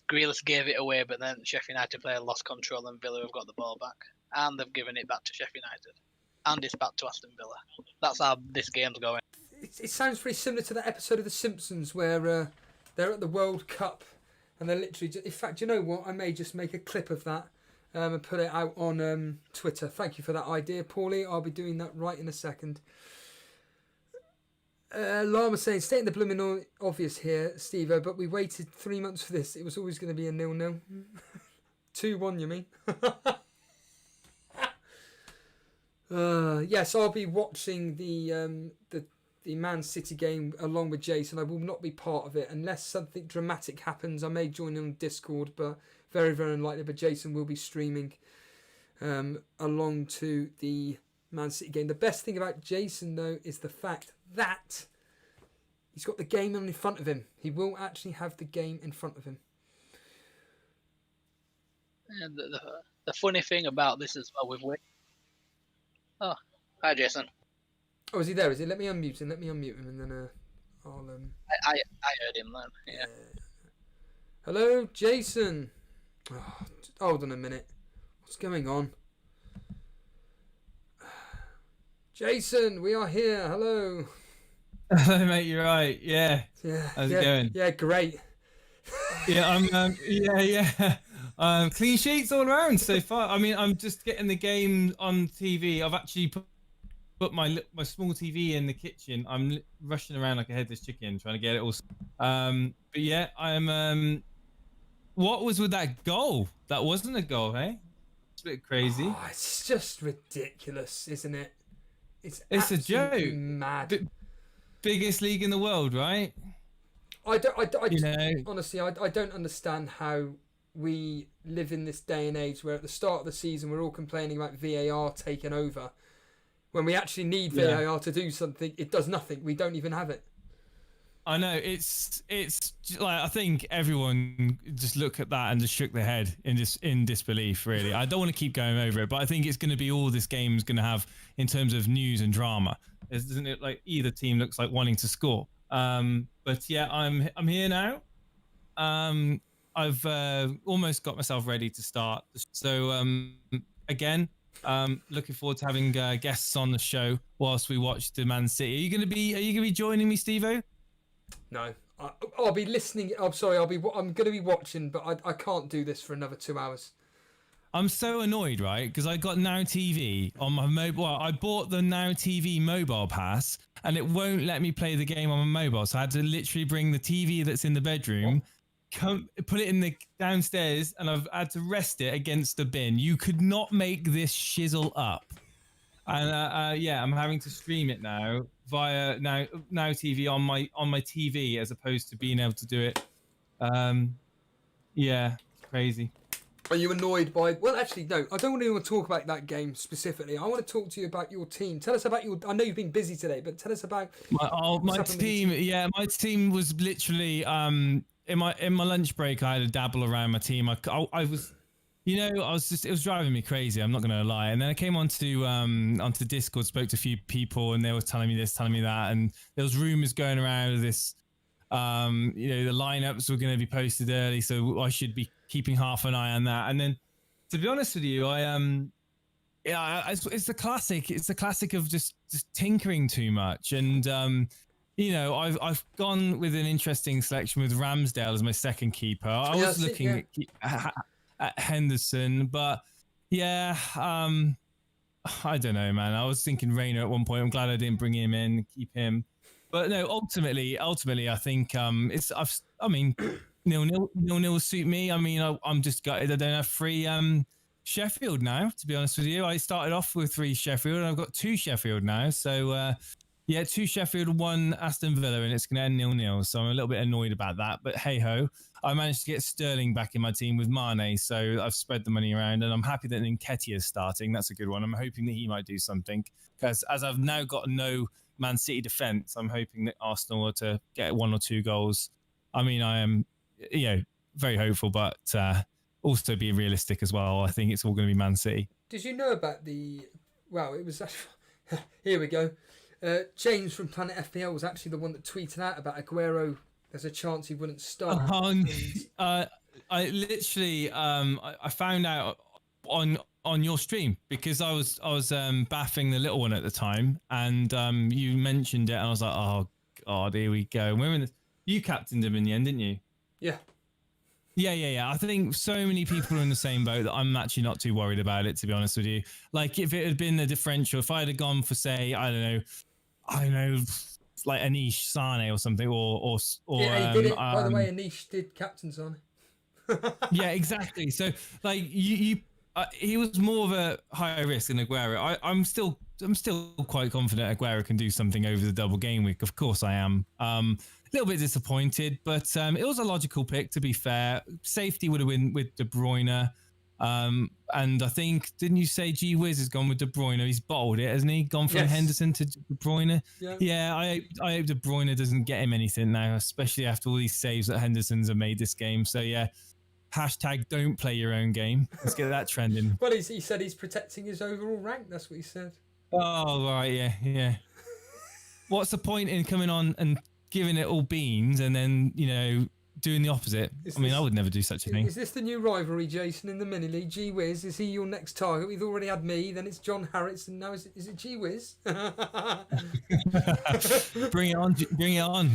Grealish gave it away, but then Sheffield United player lost control and Villa have got the ball back. And they've given it back to Sheffield United. And it's back to Aston Villa. That's how this game's going. It sounds very similar to that episode of The Simpsons where they're at the World Cup and they're literally... In fact, you know what? I may just make a clip of that and put it out on Twitter. Thank you for that idea, Paulie. I'll be doing that right in a second. Lama saying, stating the blooming obvious here, Steve-O, but we waited 3 months for this. It was always going to be a 0-0. 2-1, you mean? Yes, I'll be watching the Man City game along with Jason. I will not be part of it unless something dramatic happens. I may join on Discord, but very, very unlikely. But Jason will be streaming along to the Man City game. The best thing about Jason, though, is the fact that he's got the game in front of him. He will actually have the game in front of him. And the funny thing about this as well, Oh, hi Jason. Oh, is he there? Is he? Let me unmute him. And then I'll I heard him then. Yeah. Hello, Jason. Oh, hold on a minute. What's going on? Jason, we are here. Hello. Hello, mate. You're right. Yeah. How's it going? Yeah, great. Yeah, I'm. Clean sheets all around so far. I mean, I'm just getting the game on TV. I've actually put my small TV in the kitchen. I'm rushing around like a headless chicken trying to get it all. But yeah, I'm. What was with that goal? That wasn't a goal, eh? It's a bit crazy. Oh, it's just ridiculous, isn't it? It's a joke. Mad. Biggest league in the world, right? Honestly, I don't understand how we live in this day and age where at the start of the season we're all complaining about VAR taking over. When we actually need VAR to do something, it does nothing. We don't even have it. I know, it's like, I think everyone just look at that and just shook their head in disbelief, really. I don't want to keep going over it, but I think it's going to be all this game's going to have in terms of news and drama. Isn't it like either team looks like wanting to score? But yeah, I'm here now. I've almost got myself ready to start. So again, looking forward to having guests on the show whilst we watch the Man City. Are you gonna be joining me, Steve-O? No, I'll be listening. I'm sorry, I'm gonna be watching, but I can't do this for another 2 hours. I'm so annoyed, right? Because I got Now TV on my mobile. Well, I bought the Now TV mobile pass, and it won't let me play the game on my mobile. So I had to literally bring the TV that's in the bedroom, put it in the downstairs, and I've had to rest it against the bin. You could not make this shizzle up. And yeah, I'm having to stream it now via Now TV on my TV as opposed to being able to do it. Yeah, it's crazy. Are you annoyed by... Well, actually, no. I don't want to talk about that game specifically. I want to talk to you about your team. Tell us about your... I know you've been busy today, but tell us about... My team. Yeah, my team was literally... In my lunch break, I had a dabble around my team. I was... it was driving me crazy. I'm not going to lie. And then I came onto Discord, spoke to a few people, and they were telling me this, telling me that. And there was rumors going around of this... the lineups were going to be posted early, so I should be keeping half an eye on that. And then, to be honest with you, it's the classic. It's the classic of just tinkering too much. And you know, I've gone with an interesting selection with Ramsdale as my second keeper. I was looking at Henderson, but yeah, I don't know, man. I was thinking Reina at one point. I'm glad I didn't bring him in, keep him. But no, ultimately, I think I mean, 0-0 will suit me. I mean, I'm just gutted I don't have 3 Sheffield now. To be honest with you, I started off with 3 Sheffield, and I've got 2 Sheffield now. So yeah, 2 Sheffield, 1 Aston Villa, and it's going to end 0-0. So I'm a little bit annoyed about that. But hey ho, I managed to get Sterling back in my team with Mane, so I've spread the money around, and I'm happy that Nketiah is starting. That's a good one. I'm hoping that he might do something, because as I've now got no Man City defence, I'm hoping that Arsenal are to get 1 or 2 goals. I mean, I am, very hopeful, but also be realistic as well. I think it's all going to be Man City. Did you know about it was here we go. James from Planet FPL was actually the one that tweeted out about Aguero. There's a chance he wouldn't start. I literally I found out on your stream, because I was bathing the little one at the time, and you mentioned it, and I was like, oh god, here we go. You captained him in the end, didn't you? Yeah. Yeah. I think so many people are in the same boat that I'm actually not too worried about it, to be honest with you. Like, if it had been a differential, if I had gone for, say, I don't know, like Anish Sane or something, or yeah, he did it. By the way, Anish did captain Sane. Yeah, exactly. So like he was more of a higher risk than Aguero. I'm still quite confident Aguero can do something over the double game week. Of course I am. A little bit disappointed, but it was a logical pick, to be fair. Safety would have been with De Bruyne. And I think, didn't you say G Wiz has gone with De Bruyne? He's bottled it, hasn't he? Gone from Henderson to De Bruyne. Yeah, I hope De Bruyne doesn't get him anything now, especially after all these saves that Henderson's have made this game. So yeah, hashtag don't play your own game. Let's get that trending. Well, he said he's protecting his overall rank. That's what he said. Oh, right, yeah. What's the point in coming on and giving it all beans and then, doing the opposite? I would never do such a thing. Is this the new rivalry, Jason, in the mini league? Gee Whiz, is he your next target? We've already had me, then it's John Harris, and now is it Gee Whiz? Bring it on.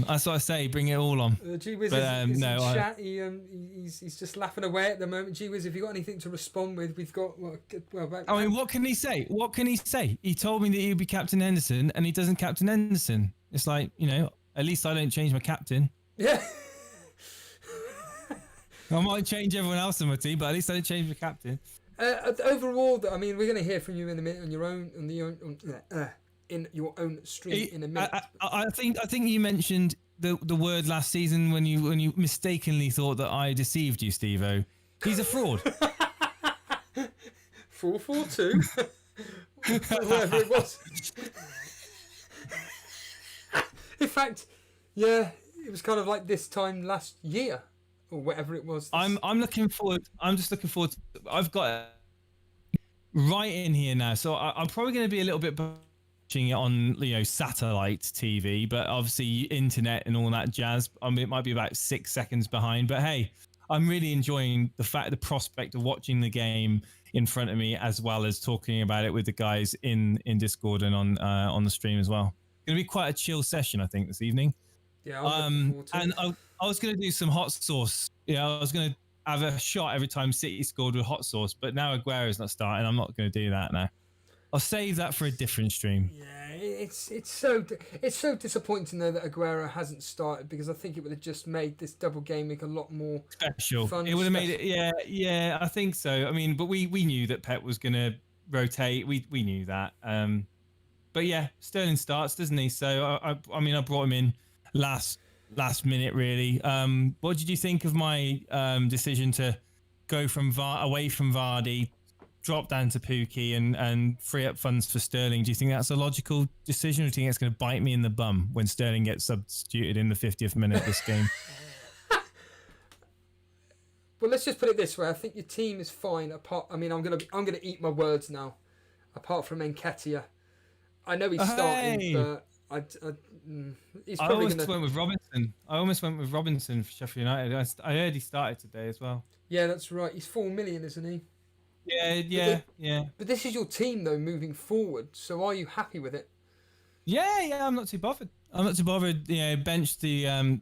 That's what I say. Bring it all on. Gee Whiz is in chat. He's just laughing away at the moment. Gee Whiz, if you've got anything to respond with, we've got. What can he say? He told me that he'd be Captain Henderson, and he doesn't Captain Henderson. It's like, at least I don't change my captain. Yeah. I might change everyone else in my team, but at least I didn't change the captain. Overall, we're going to hear from you in a minute on your own, in your own stream in a minute. I think you mentioned the word last season when you mistakenly thought that I deceived you, Steve-O. He's a fraud. 442. Whatever it was. In fact, yeah, it was kind of like this time last year. Or whatever it was. I'm looking forward. I'm just looking forward. I've got it right in here now, so I'm probably going to be a little bit watching it on satellite TV, but obviously internet and all that jazz. It might be about 6 seconds behind, but hey, I'm really enjoying the prospect of watching the game in front of me, as well as talking about it with the guys in Discord and on the stream as well. It's going to be quite a chill session, I think, this evening. Yeah, I'm looking forward to it. I was going to do some hot sauce. I was going to have a shot every time City scored with hot sauce, but now Aguero's not starting. I'm not going to do that now. I'll save that for a different stream. Yeah, it's so disappointing though that Aguero hasn't started, because I think it would have just made this double game week a lot more special. Fun. It would have made it. Yeah, I think so. I mean, but we knew that Pep was going to rotate. We knew that. But yeah, Sterling starts, doesn't he? So I brought him in last minute, really. What did you think of my decision to go away from Vardy, drop down to Pookie, and free up funds for Sterling? Do you think that's a logical decision, or do you think it's going to bite me in the bum when Sterling gets substituted in the 50th minute of this game? Well, let's just put it this way. I think your team is fine. I'm gonna eat my words now. Apart from Nketiah, I know he's starting, but he's probably went with Robinson. I almost went with Robinson for Sheffield United. I heard he started today as well. Yeah, that's right. He's 4 million, isn't he? Yeah. But this is your team though, moving forward. So are you happy with it? Yeah. I'm not too bothered. I'm not too bothered. Bench the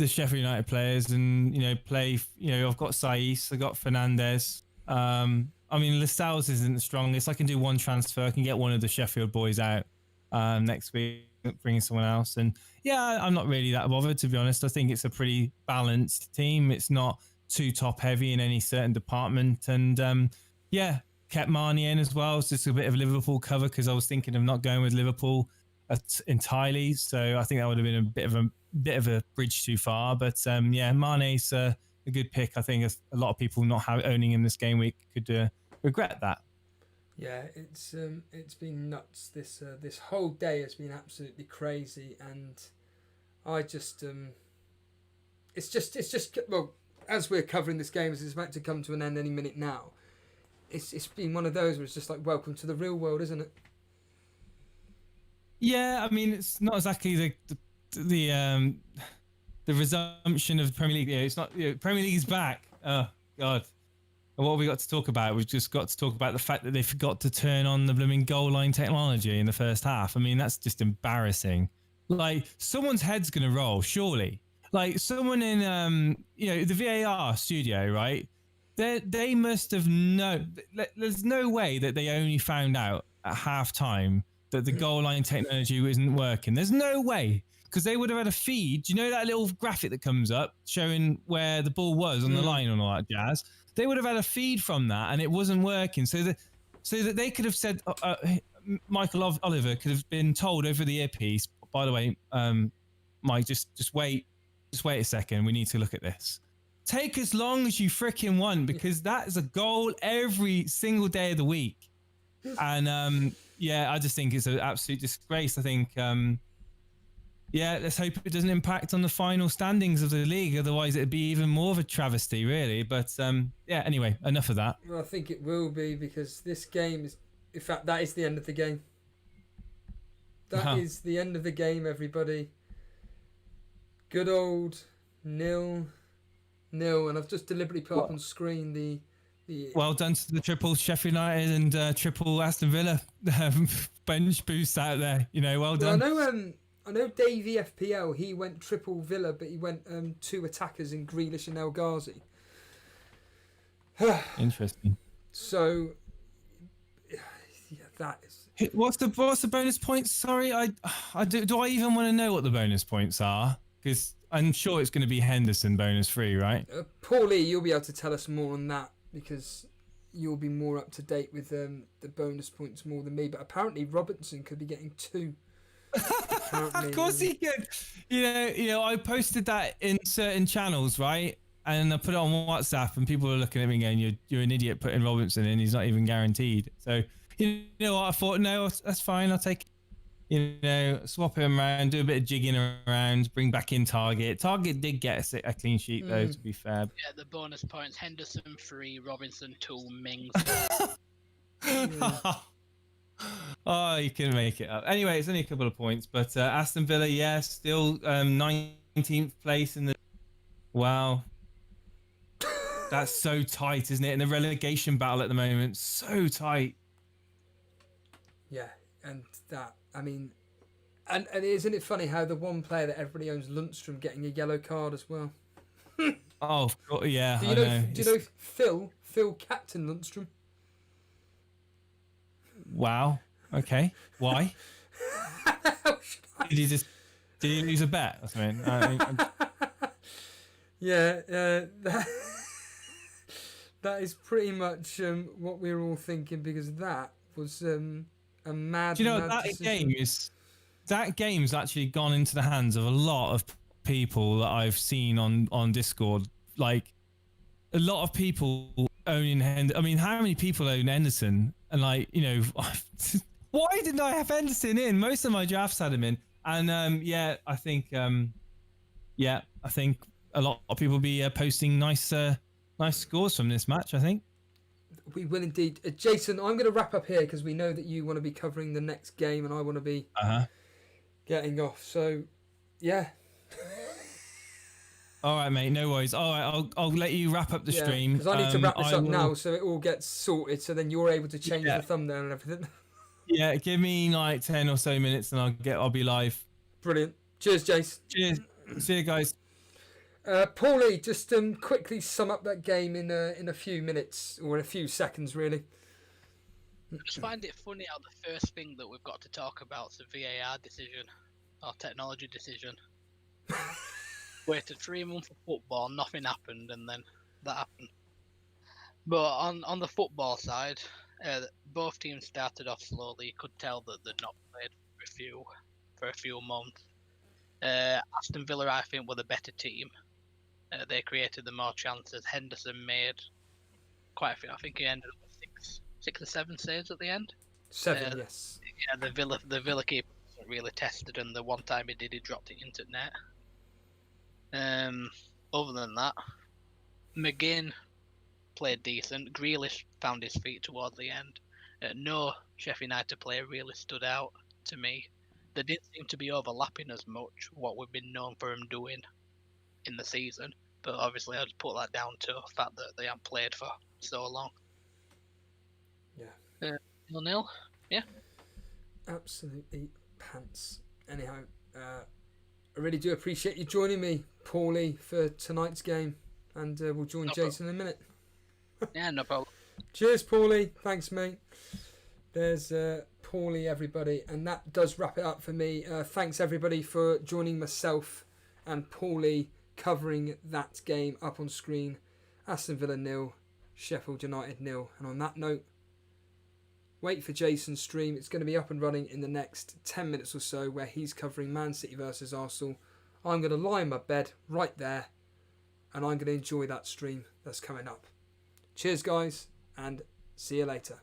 Sheffield United players and play. I've got Saiss, I've got Fernandez. Lascelles isn't the strongest. I can do one transfer. I can get one of the Sheffield boys out next week, bringing someone else. And yeah, I'm not really that bothered, to be honest. I think it's a pretty balanced team. It's not too top heavy in any certain department. And kept Marnie in as well. It's just a bit of Liverpool cover because I was thinking of not going with Liverpool entirely. So I think that would have been a bit of a bridge too far. But Mane's a good pick. I think a lot of people not owning him this game week could regret that. Yeah, it's been nuts. This whole day has been absolutely crazy, and I just it's just well, as we're covering this game, as it's about to come to an end any minute now, it's been one of those where it's just like welcome to the real world, isn't it? Yeah, I mean it's not exactly the resumption of the Premier League. It's not Premier League is back. Oh God. And what have we got to talk about? We've just got to talk about the fact that they forgot to turn on the blooming goal line technology in the first half. I mean, that's just embarrassing. Like, someone's head's going to roll, surely. Like, someone in, the VAR studio, right? They must have known. There's no way that they only found out at half-time that the goal line technology isn't working. There's no way. Because they would have had a feed. Do you know that little graphic that comes up showing where the ball was on the line and all that jazz? They would have had a feed from that, and it wasn't working. So that they could have said, Michael Oliver could have been told over the earpiece. By the way, Mike, just wait a second. We need to look at this. Take as long as you freaking want, because that is a goal every single day of the week. And I just think it's an absolute disgrace. I think. Let's hope it doesn't impact on the final standings of the league. Otherwise, it'd be even more of a travesty, really. But anyway, enough of that. Well, I think it will be, because this game is, in fact, that is the end of the game. That is the end of the game, everybody. Good old 0-0, and I've just deliberately put up on screen the. Well done to the triple Sheffield United and triple Aston Villa bench boost out there. Well done. Well, I know Davey FPL, he went triple Villa, but he went 2 attackers in Grealish and El Ghazi. Interesting. So, that is... What's the bonus points? Sorry, do I even want to know what the bonus points are? Because I'm sure it's going to be Henderson bonus free, right? Paulie, you'll be able to tell us more on that, because you'll be more up to date with the bonus points more than me. But apparently Robertson could be getting 2. Of course he could. I posted that in certain channels, right? And I put it on WhatsApp, and people are looking at me going, "You're an idiot putting Robertson in. He's not even guaranteed." So you know what? I thought, no, that's fine. I'll take, swap him around, do a bit of jigging around, bring back in Target. Target did get a clean sheet though, to be fair. Yeah, the bonus points: Henderson 3, Robinson 2, Mings. Oh, you can make it up. Anyway, it's only a couple of points, but Aston Villa, still 19th place in the. Wow, that's so tight, isn't it? In the relegation battle at the moment, so tight. Yeah, and that, I mean, and isn't it funny how the one player that everybody owns, Lundstrom, getting a yellow card as well? Oh, yeah. Do you know Phil Captain Lundstrom? Wow. Okay. Why? Did he lose a bet or something? That is pretty much what we were all thinking, because that was a mad. Do you know mad decision. that game's actually gone into the hands of a lot of people that I've seen on Discord. Like, a lot of people owning Henderson. I mean, how many people own Henderson? And why didn't I have Henderson in? Most of my drafts had him in. And I think a lot of people will be posting nice scores from this match, I think. We will indeed. Jason, I'm going to wrap up here, because we know that you want to be covering the next game and I want to be getting off. So, yeah. All right, mate. No worries. All right, I'll let you wrap up the stream. Because I need to wrap this up now, so it all gets sorted. So then you're able to change the thumbnail and everything. Yeah, give me like 10 or so minutes and I'll be live. Brilliant. Cheers, Jace. Cheers. See you guys. Paulie, just quickly sum up that game in a few minutes or in a few seconds, really. I just find it funny how the first thing that we've got to talk about is a VAR decision or technology decision. Waited 3 months for football, nothing happened, and then that happened. But on the football side, both teams started off slowly. You could tell that they'd not played for a few months. Aston Villa, I think, were the better team. They created the more chances. Henderson made quite a few. I think he ended up with six or seven saves at the end. 7, yes. Yeah, the Villa keeper wasn't really tested, and the one time he did, he dropped it into net. Other than that, McGinn played decent. Grealish found his feet towards the end. No Sheff United player really stood out to me. They didn't seem to be overlapping as much what we've been known for him doing in the season. But obviously, I'd put that down to the fact that they haven't played for so long. Yeah. 0-0. Yeah. Absolutely pants. Anyhow, I really do appreciate you joining me, Paulie, for tonight's game. And we'll join Jason in a minute. Yeah, no problem. Cheers, Paulie. Thanks, mate. There's Paulie, everybody. And that does wrap it up for me. Thanks, everybody, for joining myself and Paulie covering that game up on screen. Aston Villa 0, Sheffield United 0. And on that note, wait for Jason's stream. It's going to be up and running in the next 10 minutes or so, where he's covering Man City versus Arsenal. I'm going to lie in my bed right there, and I'm going to enjoy that stream that's coming up. Cheers, guys, and see you later.